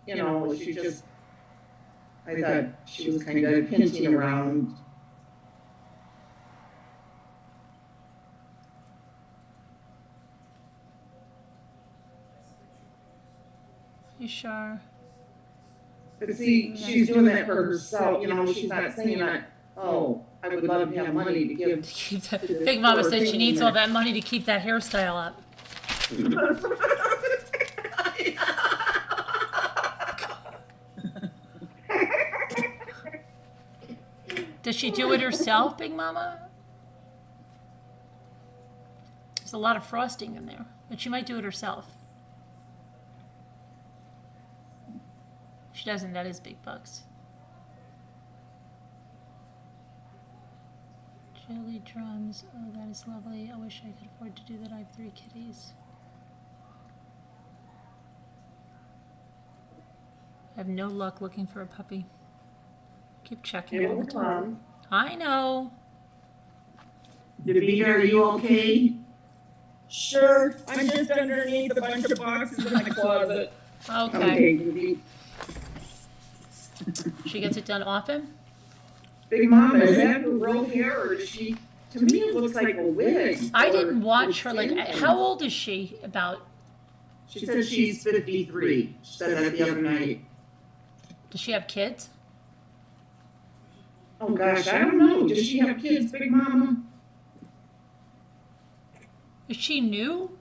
E: she just, I thought she was kind of hinting around.
A: You sure?
E: But see, she's doing that for herself. She's not saying that, "Oh, I would love to have money to give."
A: Big Mama said she needs all that money to keep that hairstyle up. Does she do it herself, Big Mama? There's a lot of frosting in there, but she might do it herself. If she doesn't, that is big bucks. Jelly drums. Oh, that is lovely. I wish I could afford to do that. I have 3 kitties. I have no luck looking for a puppy. Keep checking all the time. I know.
E: Devita, are you okay?
J: Sure. I'm just underneath a bunch of boxes in the closet.
A: Okay. She gets it done often?
E: Big Mama, is that her real hair, or does she? To me, it looks like a wig.
A: I didn't watch her. Like, how old is she? About?
E: She said she's 53. She said that the other night.
A: Does she have kids?
E: Oh gosh, I don't know. Does she have kids, Big Mama?
A: Is she new?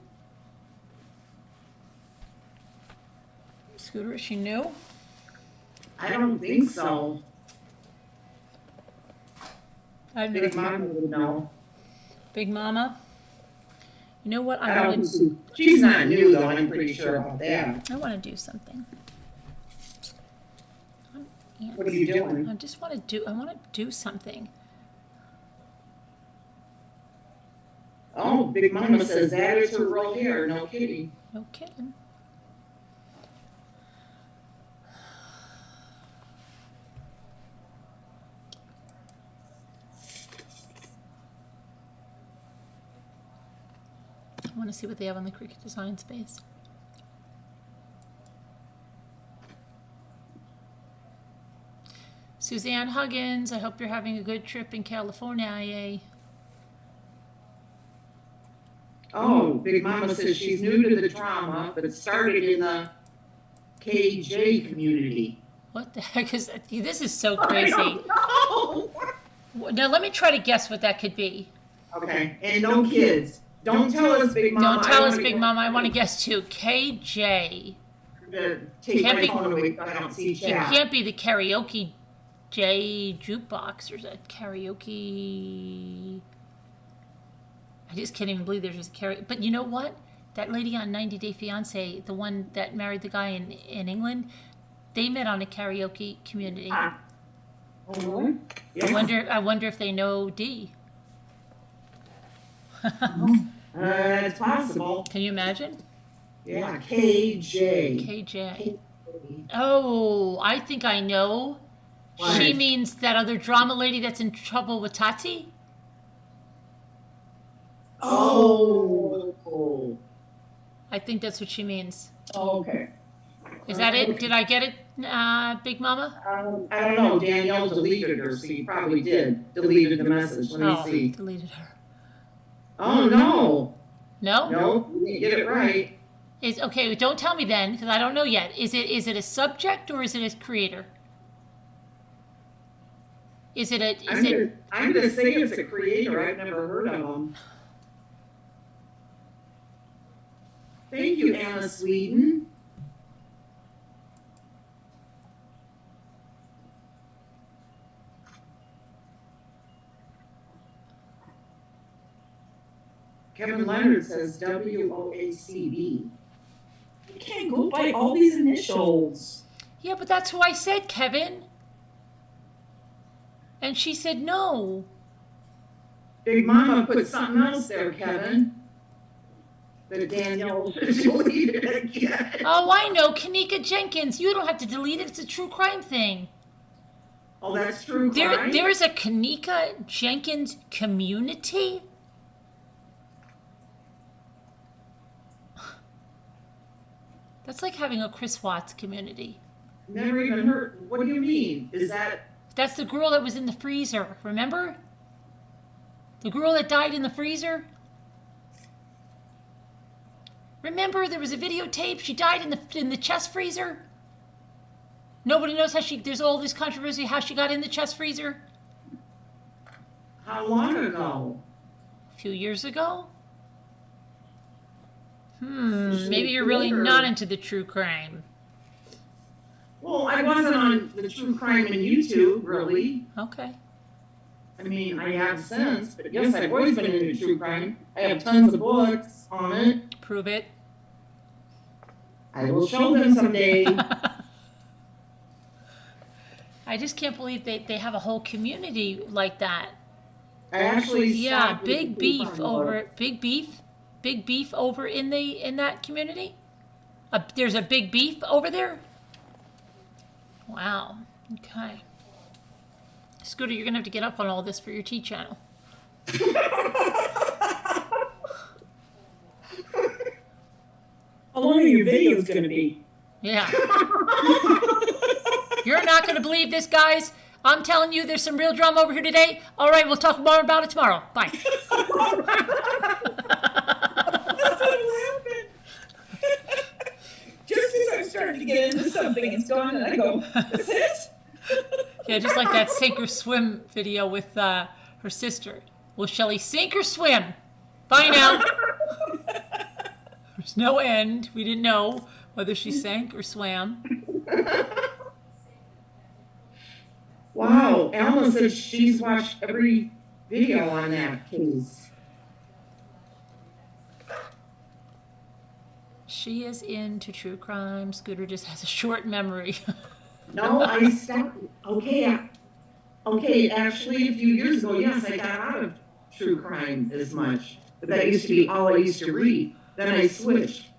A: Scooter, is she new?
E: I don't think so.
A: I don't
E: Big
A: know.
E: Mama would know.
A: Big Mama? You know what?
E: I don't think she's not new, though. I'm pretty sure about that.
A: I want to do something.
E: What are you doing?
A: I just want to do something.
E: Oh, Big Mama says that is her real hair. No kidding.
A: No kidding. I want to see what they have on the Cricut Design Space. Suzanne Huggins, I hope you're having a good trip in California.
E: Oh, Big Mama says she's new to the drama, but it started in the KJ community.
A: What the heck is that? This is so crazy.
E: I don't know.
A: Now let me try to guess what that could be.
E: Okay, and no kids. Don't tell us, Big Mama.
A: Don't tell us, Big Mama. I want to guess too. KJ.
E: Take
A: Can't
E: my
A: be-
E: phone away. I don't see
A: It
E: chat.
A: can't be the karaoke J jukebox. There's a karaoke. I just can't even believe there's just karaoke. But you know what? That lady on 90 Day Fiance, the one that married the guy in England, they met on a karaoke community.
E: Oh, yeah.
A: I wonder if they know D.
E: It's possible.
A: Can you imagine?
E: Yeah, KJ.
A: KJ. Oh, I think I know.
E: What?
A: She means that other drama lady that's in trouble with Tati?
E: Oh.
A: I think that's what she means.
E: Oh, okay.
A: Is that it? Did I get it, Big Mama?
E: I don't know. Danielle deleted her, so you probably did. Deleted the message. Let me see.
A: Deleted her.
E: Oh, no.
A: No?
E: No, you didn't get it right.
A: Okay, don't tell me then, because I don't know yet. Is it a subject or is it a creator?
E: I'm gonna say it's a creator. I've never heard of him. Thank you, Anna Sweden. Kevin Leonard says WOACB.
J: You can't go by all these initials.
A: Yeah, but that's who I said, Kevin. And she said no.
E: Big Mama put something else there, Kevin. That Danielle deleted again.
A: Oh, I know. Kanika Jenkins. You don't have to delete it. It's a true crime thing.
E: Oh, that's true crime?
A: There is a Kanika Jenkins community? That's like having a Chris Watts community.
E: Never even heard. What do you mean? Is that...
A: That's the girl that was in the freezer, remember? The girl that died in the freezer? Remember, there was a videotape. She died in the chest freezer. Nobody knows how there's all this controversy how she got in the chest freezer.
E: How long ago?
A: A few years ago. Maybe you're really not into the true crime.
E: Well, I wasn't on the true crime in YouTube, really.
A: Okay.
E: I mean, I have since, but yes, I've always been into true crime. I have tons of books on it.
A: Prove it.
E: I will show them someday.
A: I just can't believe they have a whole community like that.
E: I actually
A: Yeah, big beef over in that community. There's a big beef over there. Wow. Okay. Scooter, you're gonna have to get up on all this for your T channel.
J: How long are your videos going to be?
A: Yeah. You're not gonna believe this, guys. I'm telling you, there's some real drama over here today. All right, we'll talk more about it tomorrow. Bye.
J: That's what'll happen. Just as I'm starting to get into something, it's gone, and I go, "Is it?"
A: Yeah, just like that sink or swim video with her sister. Will Shelley sink or swim? Bye now. There's no end. We didn't know whether she sank or swam.
E: Wow, Alma says she's watched every video on that case.
A: She is into true crime. Scooter just has a short memory.
E: No, I stopped. Okay, actually, a few years ago, yes, I got out of true crime as much. But that used to be all I used to read. Then I switched.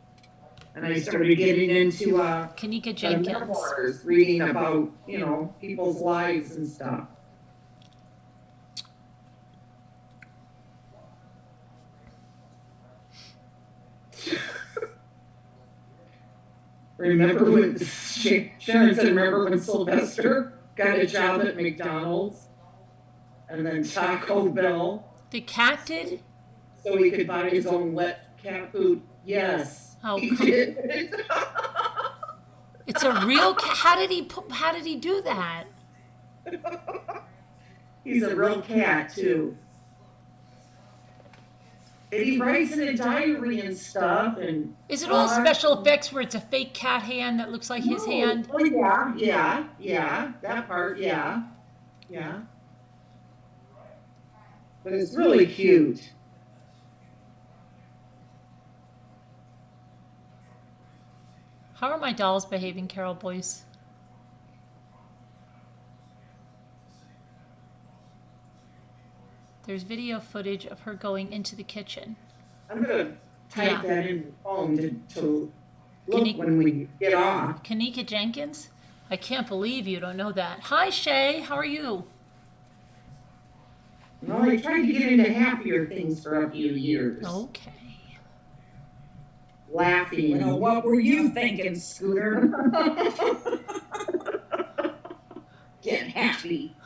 E: And I started getting into
A: Kanika Jenkins.
E: memoirs, reading about, people's lives and stuff. Remember when Sharon said, remember when Sylvester got a job at McDonald's and then Taco Bell?
A: The cat did?
E: So he could buy his own wet cat food? Yes.
A: Oh,
E: he did.
A: It's a real cat. How did he do that?
E: He's a real cat too. And he writes in a diary and stuff. And
A: is it all special effects where it's a fake cat hand that looks like his hand?
E: Oh yeah, that part, yeah. But it's really cute.
A: How are my dolls behaving, Carol Boyce? There's video footage of her going into the kitchen.
E: I'm going to type that in the phone to look when we get off.
A: Kanika Jenkins? I can't believe you don't know that. Hi, Shay. How are you?
E: Well, I tried to get into happier things for a few years.
A: Okay.
E: Laughing.
J: Well, what were you thinking, Scooter? Get happy.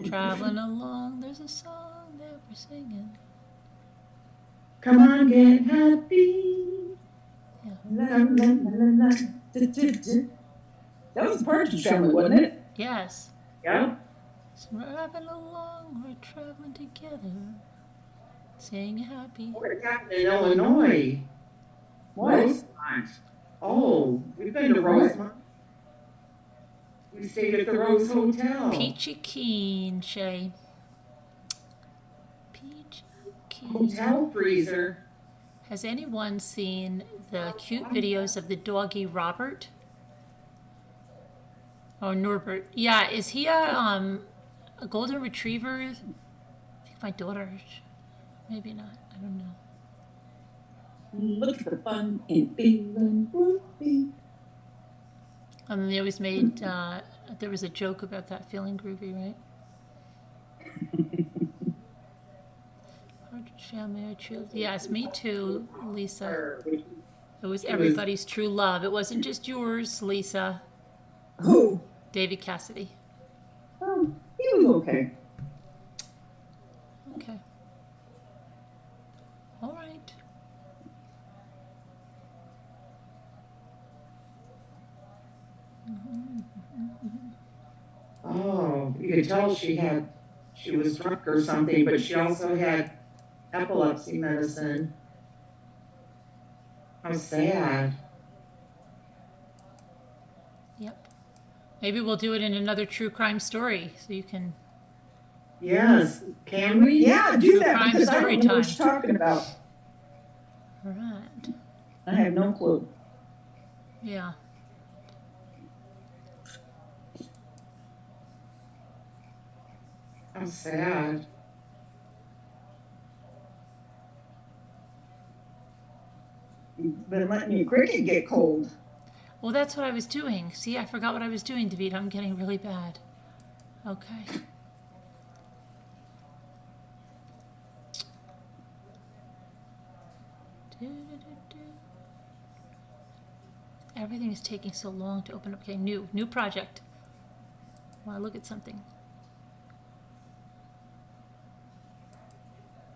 A: Traveling along, there's a song that we're singing.
E: Come on, get happy.
A: Yeah.
J: La, la, la, la, la. That was the Partridge Family, wasn't it?
A: Yes.
E: Yeah.
A: So traveling along, we're traveling together. Saying happy.
E: We're in Illinois.
J: What?
E: Rosemont. Oh, we've been to Rosemont. We stayed at the Rose Hotel.
A: Peachy Keen, Shay. Peachy Keen.
E: Hotel freezer.
A: Has anyone seen the cute videos of the doggy Robert? Or Norbert? Yeah, is he a golden retriever? I think my daughter. Maybe not. I don't know.
J: Look at the fun in England.
A: And then they always made, there was a joke about that feeling groovy, right? Yes, me too, Lisa. It was everybody's true love. It wasn't just yours, Lisa.
J: Who?
A: David Cassidy.
J: Oh, he was okay.
A: Okay. All right.
E: Oh, you could tell she was drunk or something, but she also had epilepsy medicine. How sad.
A: Yep. Maybe we'll do it in another true crime story, so you can.
E: Yes, can we?
J: Yeah, do that
A: crime
J: because I
A: story
J: don't know what
A: time.
J: you're talking about.
A: All right.
J: I have no clue.
A: Yeah.
E: How sad.
J: You've been letting your cricket get cold.
A: Well, that's what I was doing. See, I forgot what I was doing, David. I'm getting really bad. Okay. Everything is taking so long to open up. Okay, new project. want to look at something.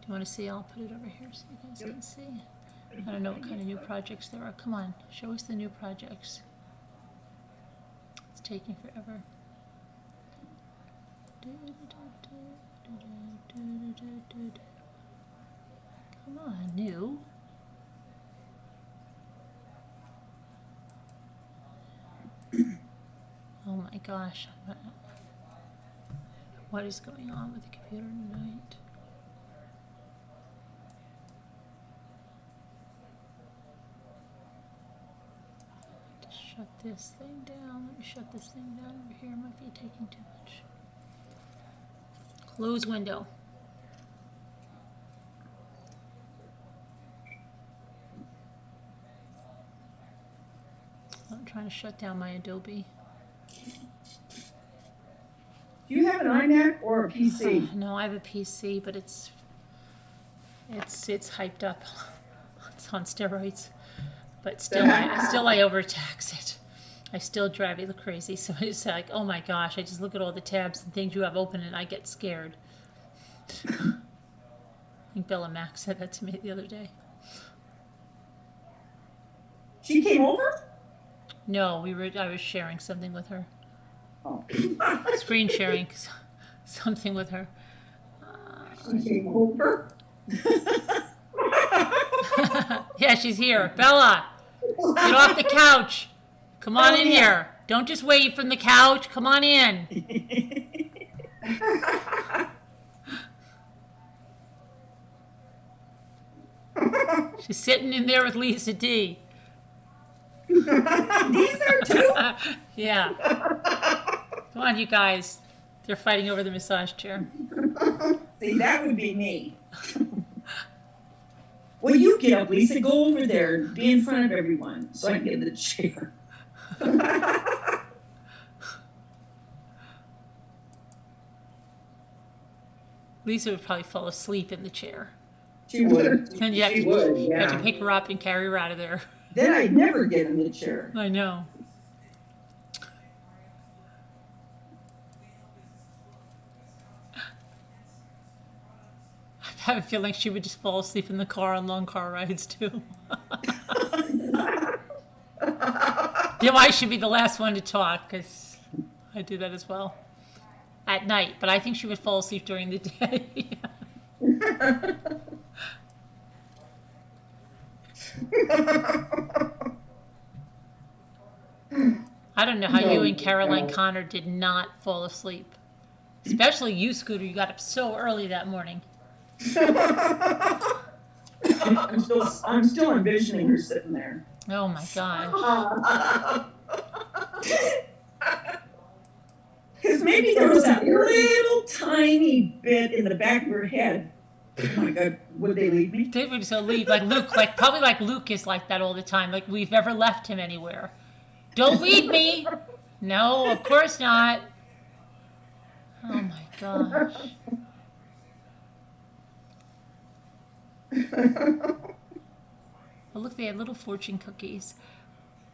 A: Do you want to see? I'll put it over here so you guys can see. I don't know what kind of new projects there are. Come on, show us the new projects. It's taking forever. Come on, new. Oh my gosh. What is going on with the computer tonight? Just shut this thing down. Let me shut this thing down over here. It might be taking too much. Close window. I'm trying to shut down my Adobe.
H: Do you have an iMac or a PC?
A: No, I have a PC, but it's hyped up. It's on steroids, but still I overtax it. I still drive it crazy. So it's like, oh my gosh! I just look at all the tabs and things you have open, and I get scared. I think Bella Mac said that to me the other day.
H: She came over?
A: No, I was sharing something with her.
H: Oh.
A: Screen sharing something with her.
H: She came over?
A: Yeah, she's here. Bella, get off the couch. Come on in here. Don't just wait from the couch. Come on in. She's sitting in there with Lisa D.
H: These are two?
A: Yeah. Come on, you guys. They're fighting over the massage chair.
H: See, that would be me. Well, you get up, Lisa. Go over there and be in front of everyone so I can get in the chair.
A: Lisa would probably fall asleep in the chair.
H: She would.
A: And you have
H: You
A: have to pick her up and carry her out of there.
H: Then I'd never get in the chair.
A: I know. I have a feeling she would just fall asleep in the car on long car rides too. Then I should be the last one to talk because I do that as well at night. But I think she would fall asleep during the day. I don't know how you and Caroline Connor did not fall asleep. Especially you, Scooter. You got up so early that morning.
H: I'm still envisioning her sitting there.
A: Oh my gosh.
H: Because maybe there was that little tiny bit in the back of her head. Oh my God, would they leave me?
A: They would so leave like Luke, probably like Luke is like that all the time. Like we've never left him anywhere. Don't leave me. No, of course not. Oh my gosh. Well, look, they had little fortune cookies.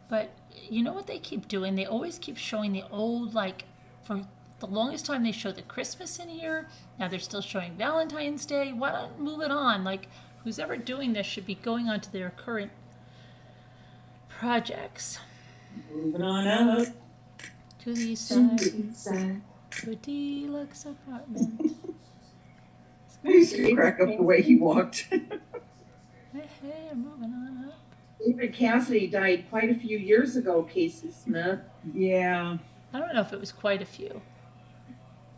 A: But you know what they keep doing? They always keep showing the old, like, for the longest time they showed the Christmas in here. Now they're still showing Valentine's Day. Why not move it on? Like, who's ever doing this should be going on to their current projects.
H: Moving on up.
A: To the east side. To a deluxe apartment.
H: I used to crack up the way he walked.
A: Hey, I'm moving on up.
E: David Cassidy died quite a few years ago, Casey Smith.
H: Yeah.
A: I don't know if it was quite a few.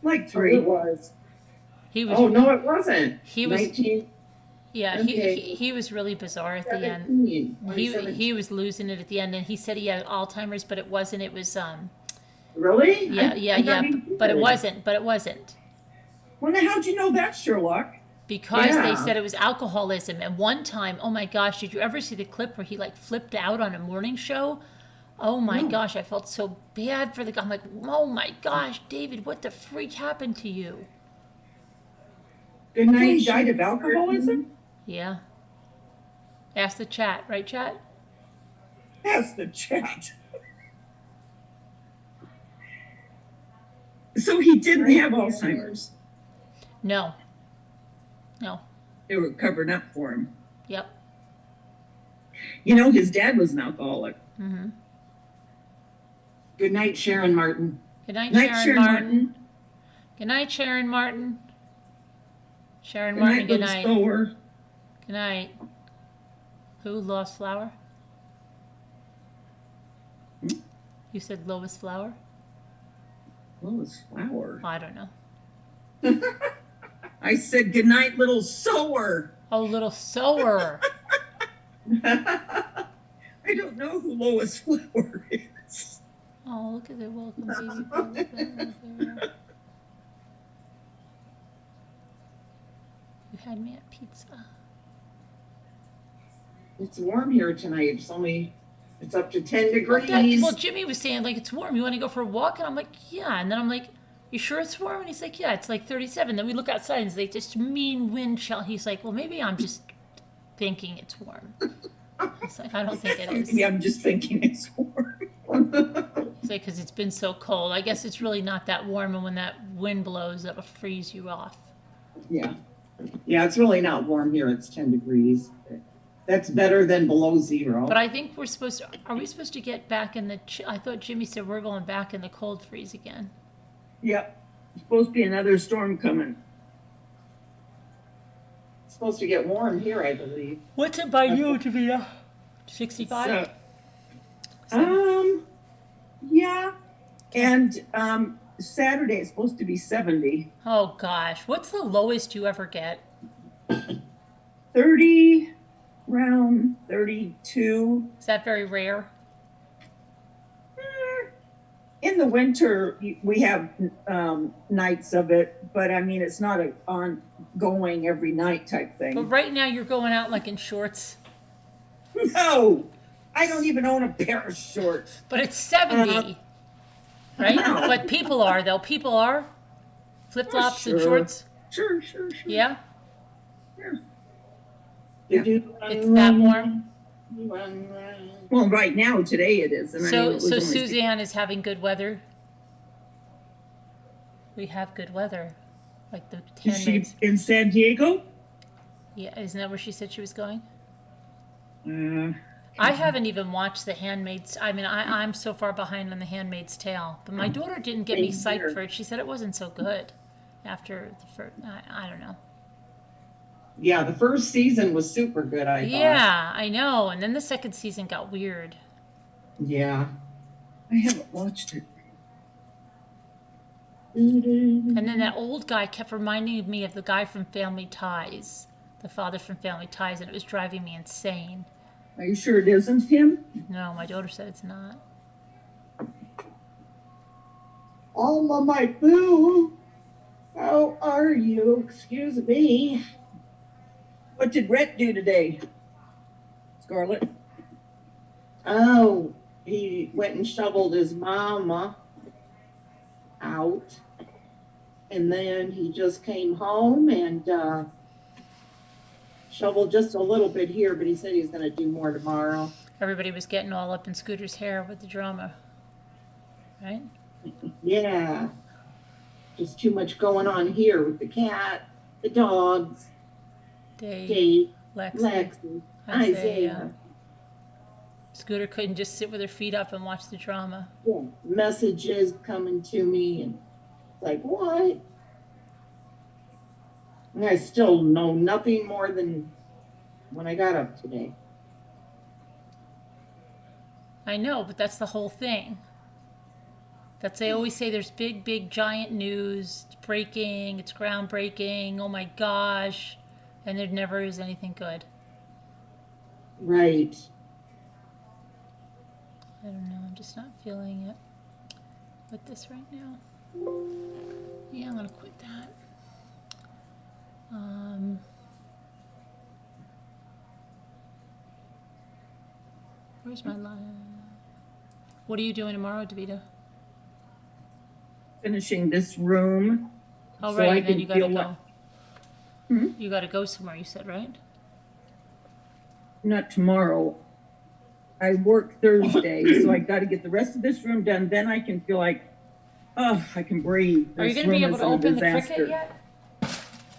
H: Like 3.
E: Oh, it was.
A: He was.
E: Oh, no, it wasn't.
A: He was.
E: 19.
A: Yeah,
E: Okay.
A: he was really bizarre at the end.
E: 17.
A: He was losing it at the end, and he said he had Alzheimer's, but it wasn't. It was
E: Really?
A: Yeah. But it wasn't.
H: Well, now how'd you know that, Sherlock?
A: Because they said it was alcoholism. And one time, oh my gosh, did you ever see the clip where he like flipped out on a morning show? Oh my gosh, I felt so bad for the guy. I'm like, oh my gosh, David, what the freak happened to you?
E: Good night.
H: He died of alcoholism?
A: Yeah. Ask the chat, right, chat?
H: Ask the chat.
J: So he didn't have Alzheimer's.
A: No. No.
J: They were covering up for him.
A: Yep.
J: You know, his dad was an alcoholic.
A: Mm-hmm.
E: Good night, Sharon Martin.
A: Good night, Sharon Martin. Good night, Sharon Martin. Sharon Martin, good night.
J: Good
A: night. Who lost Flower? You said Lois Flower?
J: Lois Flower?
A: I don't know.
J: I said good night, little sower.
A: Oh, little sower.
J: I don't know who Lois Flower is.
A: Oh, look at the welcome baby. You had me at pizza.
E: It's warm here tonight. It's up to 10 degrees.
A: Well, Jimmy was saying, like, it's warm. You want to go for a walk? And I'm like, yeah. And then I'm like, you sure it's warm? And he's like, yeah, it's like 37. Then we look outside and it's like this mean wind chill. He's like, well, maybe I'm just thinking it's warm. It's like, I don't think it is.
J: Maybe I'm just thinking it's warm.
A: He's like, because it's been so cold. I guess it's really not that warm. And when that wind blows, that'll freeze you off.
E: Yeah. Yeah, it's really not warm here. It's 10 degrees. That's better than below zero.
A: But I think are we supposed to get back in the, I thought Jimmy said we're going back in the cold freeze again.
J: Yep. There's supposed to be another storm coming.
E: It's supposed to get warm here, I believe.
A: What's it by you, Davina? 65?
J: Yeah. And Saturday it's supposed to be 70.
A: Oh gosh. What's the lowest you ever get?
J: 30, around 32.
A: Is that very rare?
J: In the winter, we have nights of it, but I mean, it's not an ongoing every night type thing.
A: But right now you're going out like in shorts.
J: No, I don't even own a pair of shorts.
A: But it's 70, right? No. But people are, though. People are flip-flops and shorts.
J: Sure.
A: Yeah?
J: Yeah.
A: It's that warm?
J: Well, right now, today it is. And
A: so Suzanne is having good weather? We have good weather. Like the handmaids.
J: Is she in San Diego?
A: Yeah, isn't that where she said she was going? I haven't even watched The Handmaid's. I mean, I'm so far behind on The Handmaid's Tale. But my daughter didn't get me psyched for it. She said it wasn't so good after the first. I don't know.
E: Yeah, the first season was super good, I thought.
A: Yeah, I know. And then the second season got weird.
E: Yeah.
J: I haven't watched it.
A: And then that old guy kept reminding me of the guy from Family Ties. The father from Family Ties, and it was driving me insane.
J: Are you sure it isn't him?
A: No, my daughter said it's not.
E: Alma, my boo. How are you? Excuse me.
J: What did Rhett do today, Scarlett?
E: Oh, he went and shoveled his mama out. And then he just came home and shoveled just a little bit here, but he said he's going to do more tomorrow.
A: Everybody was getting all up in Scooter's hair with the drama, right?
E: Yeah. Just too much going on here with the cat, the dogs, Dave, Lexi, Isaiah.
A: Scooter couldn't just sit with her feet up and watch the drama.
E: Yeah. Messages coming to me and it's like, what? And I still know nothing more than when I got up today.
A: I know, but that's the whole thing. They always say there's big, giant news. It's breaking. It's groundbreaking. Oh my gosh. And there never is anything good.
E: Right.
A: I don't know. I'm just not feeling it with this right now. Yeah, I'm going to quit that. Where's my line? What are you doing tomorrow, Davida?
J: Finishing this room.
A: Oh, right, and then you gotta go. You gotta go somewhere, you said, right?
J: Not tomorrow. I work Thursday, so I gotta get the rest of this room done. Then I can feel like Oh, I can breathe.
A: Are you
J: This
A: going to be
J: room
A: able to
J: is a
A: open the
J: disaster.
A: cricket yet?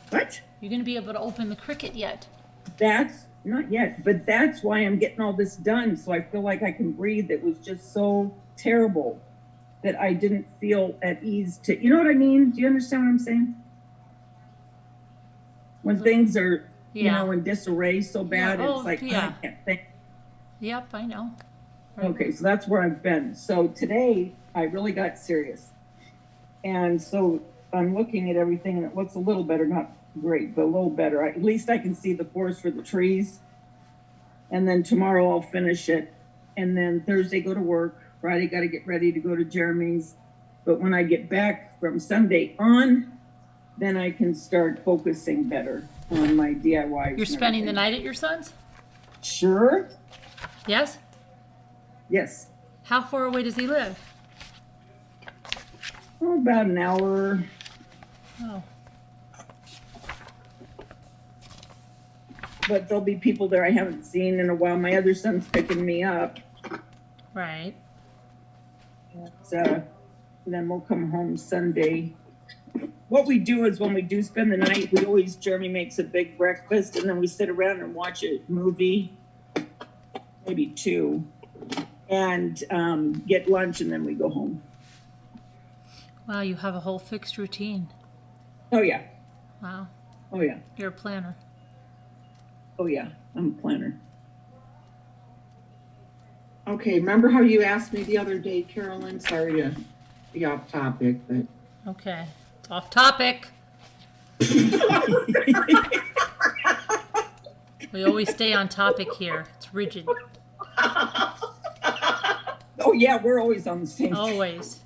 J: What?
A: You're going to be able to open the cricket yet?
J: That's not yet, but that's why I'm getting all this done. So I feel like I can breathe. It was just so terrible that I didn't feel at ease to, you know what I mean? Do you understand what I'm saying? When things are, you know, in disarray so bad, it's like, I can't think.
A: Yep, I know.
J: Right. Okay, so that's where I've been. So today I really got serious. And so I'm looking at everything and it looks a little better, not great, but a little better. At least I can see the forest for the trees. And then tomorrow I'll finish it. And then Thursday go to work. Friday got to get ready to go to Jeremy's. But when I get back from Sunday on, then I can start focusing better on my DIY.
A: You're spending the night at your son's?
J: Sure.
A: Yes?
J: Yes.
A: How far away does he live?
J: Oh, about an hour.
A: Oh.
J: But there'll be people there I haven't seen in a while. My other son's picking me up.
A: Right.
J: And then we'll come home Sunday. What we do is when we do spend the night, Jeremy makes a big breakfast and then we sit around and watch a movie, maybe two, and get lunch and then we go home.
A: Wow, you have a whole fixed routine.
J: Oh, yeah.
A: Wow.
J: Oh, yeah.
A: You're a planner.
J: Oh, yeah. I'm a planner.
E: Okay, remember how you asked me the other day, Carolyn? Sorry to be off topic, but...
A: Okay. It's off topic. We always stay on topic here. It's rigid.
J: Oh, yeah, we're always on the same.
A: Always.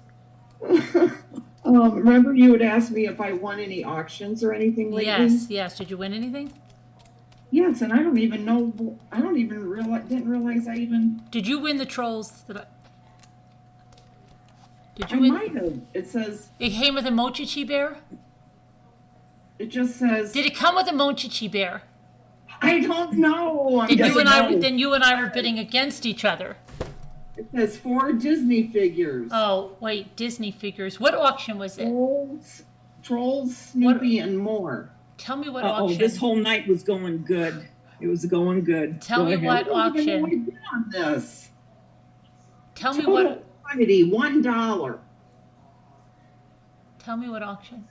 E: Remember you had asked me if I won any auctions or anything lately?
A: Yes. Did you win anything?
E: Yes, and I don't even know. I don't even didn't realize I even.
A: Did you win the trolls? Did you
E: I
A: win?
E: might have. It says.
A: It came with a mochichi bear?
E: It just says.
A: Did it come with a mochichi bear?
E: I don't know.
A: Then you and I were bidding against each other.
E: It says 4 Disney figures.
A: Oh, wait, Disney figures. What auction was it?
E: Trolls, Snoopy, and more.
A: Tell me what auction.
J: Oh, this whole night was going good. It was going good.
A: Tell me what auction.
E: On this.
A: Tell me what.
E: Quantity, $1.
A: Tell me what auction.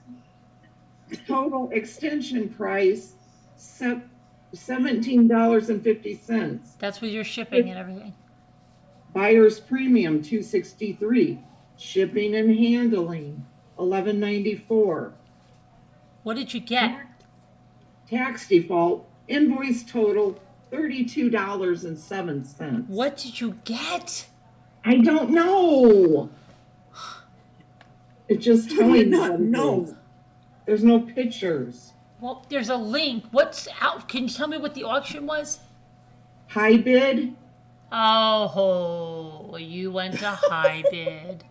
E: Total extension price, $17.50.
A: That's with your shipping and everything.
E: Buyer's premium, $263. Shipping and handling, $11.94.
A: What did you get?
E: Tax default, invoice total, $32.07.
A: What did you get?
E: I don't know. It just tells me.
J: No.
E: There's no pictures.
A: Well, there's a link. What's out? Can you tell me what the auction was?
E: High bid.
A: Oh, you went to high bid.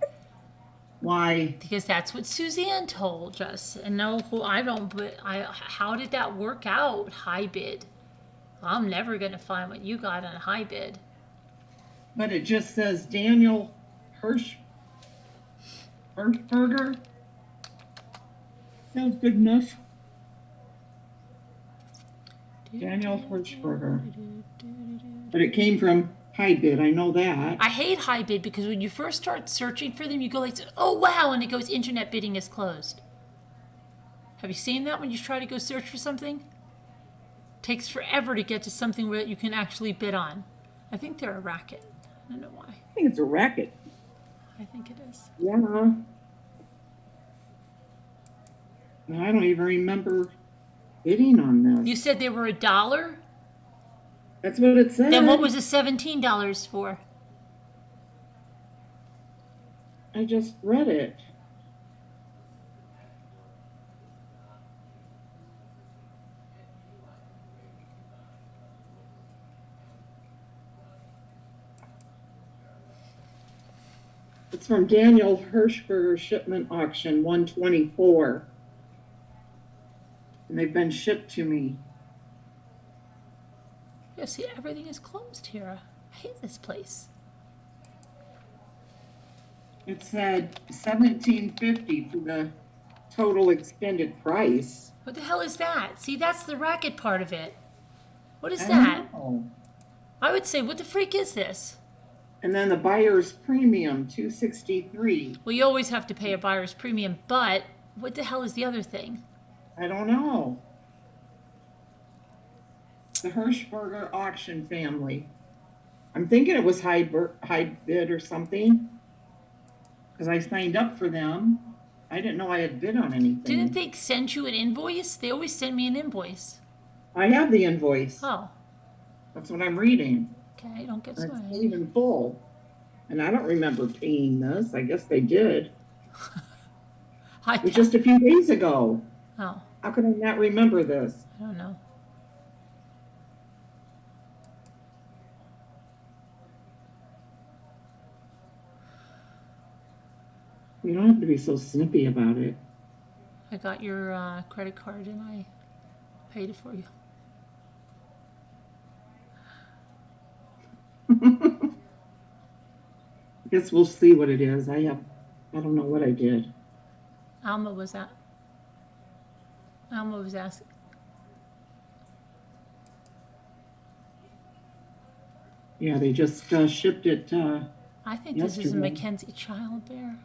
E: Why?
A: Because that's what Suzanne told us. And no, I don't, but how did that work out? High bid. I'm never going to find what you got on high bid.
E: But it just says Daniel Hirschberger.
J: Sounds good enough.
E: Daniel Hirschberger. But it came from high bid, I know that.
A: I hate high bid because when you first start searching for them, you go like, oh wow, and it goes internet bidding is closed. Have you seen that when you try to go search for something? It takes forever to get to something where you can actually bid on. I think they're a racket. I don't know why.
J: I think it's a racket.
A: I think it is.
E: Yeah. I don't even remember bidding on this.
A: You said they were $1?
E: That's what it said.
A: Then what was the $17 for?
E: I just read it. It's from Daniel Hirschberger Shipment Auction 124. And they've been shipped to me.
A: Yeah, see, everything is closed here. I hate this place.
E: It said $17.50 for the total expended price.
A: What the hell is that? See, that's the racket part of it. What is
E: I
A: that?
E: don't know.
A: I would say, what the freak is this?
E: And then the buyer's premium, $263.
A: Well, you always have to pay a buyer's premium, but what the hell is the other thing?
E: I don't know. The Hirschberger auction family. I'm thinking it was high bid or something. Because I signed up for them. I didn't know I had bid on anything.
A: Didn't they send you an invoice? They always send me an invoice.
E: I have the invoice.
A: Oh.
E: That's what I'm reading.
A: Okay, don't get
E: It's
A: started.
E: paid in full. And I don't remember paying this. I guess they did. It was just a few days ago.
A: Oh.
E: How can I not remember this?
A: I don't know.
E: You don't have to be so snippy about it.
A: I got your credit card and I paid it for you.
E: I guess we'll see what it is. I don't know what I did.
A: Alma was asking.
E: Yeah, they just shipped it
A: I think this is a
E: yesterday.
A: Mackenzie child bear.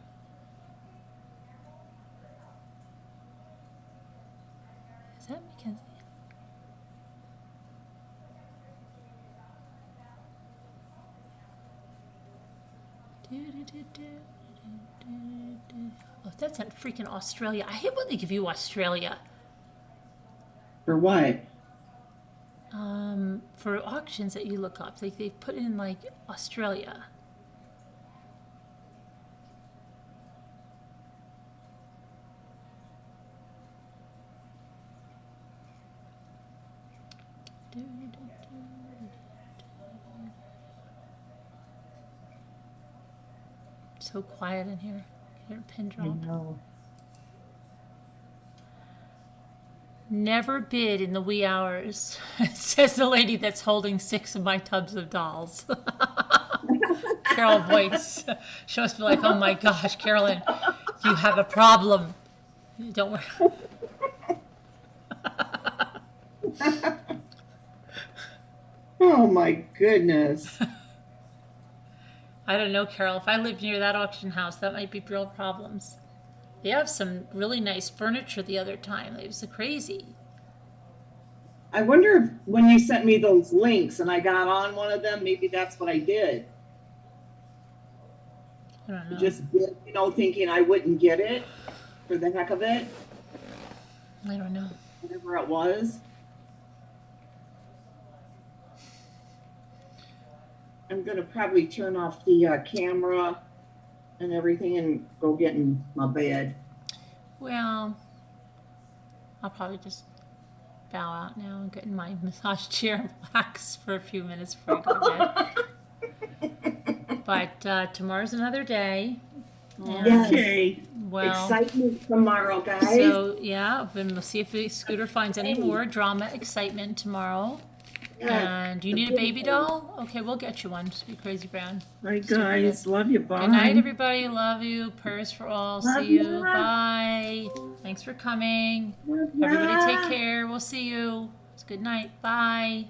A: Is that Mackenzie? Oh, that's in freaking Australia. I hate when they give you Australia.
E: For what?
A: For auctions that you look up. They put in like Australia. So quiet in here. Hear a pin drop.
E: I know.
A: Never bid in the wee hours, says the lady that's holding 6 of my tubs of dolls. Carol voice. She must be like, oh my gosh, Carolyn, you have a problem. Don't worry.
E: Oh my goodness.
A: I don't know, Carol. If I lived near that auction house, that might be real problems. They have some really nice furniture the other time. It was crazy.
E: I wonder if when you sent me those links and I got on one of them, maybe that's what I did.
A: I don't know.
E: Just, thinking I wouldn't get it for the heck of it.
A: I don't know.
E: Whatever it was. I'm going to probably turn off the camera and everything and go get in my bed.
A: Well, I'll probably just bow out now and get in my massage chair and relax for a few minutes before I go to bed. But tomorrow's another day.
E: Okay.
A: Well,
E: excitement tomorrow, guys.
A: So, yeah, then we'll see if Scooter finds any more drama, excitement tomorrow.
E: Yeah.
A: And do you need a baby doll? Okay, we'll get you one. Just be crazy, Brown.
E: Bye, guys. Love you. Bye.
A: Good night, everybody. Love you. Prayers for all.
E: Love
A: See you.
E: you.
A: Bye. Thanks for coming.
E: Love ya.
A: Everybody take care. We'll see you. It's good night. Bye.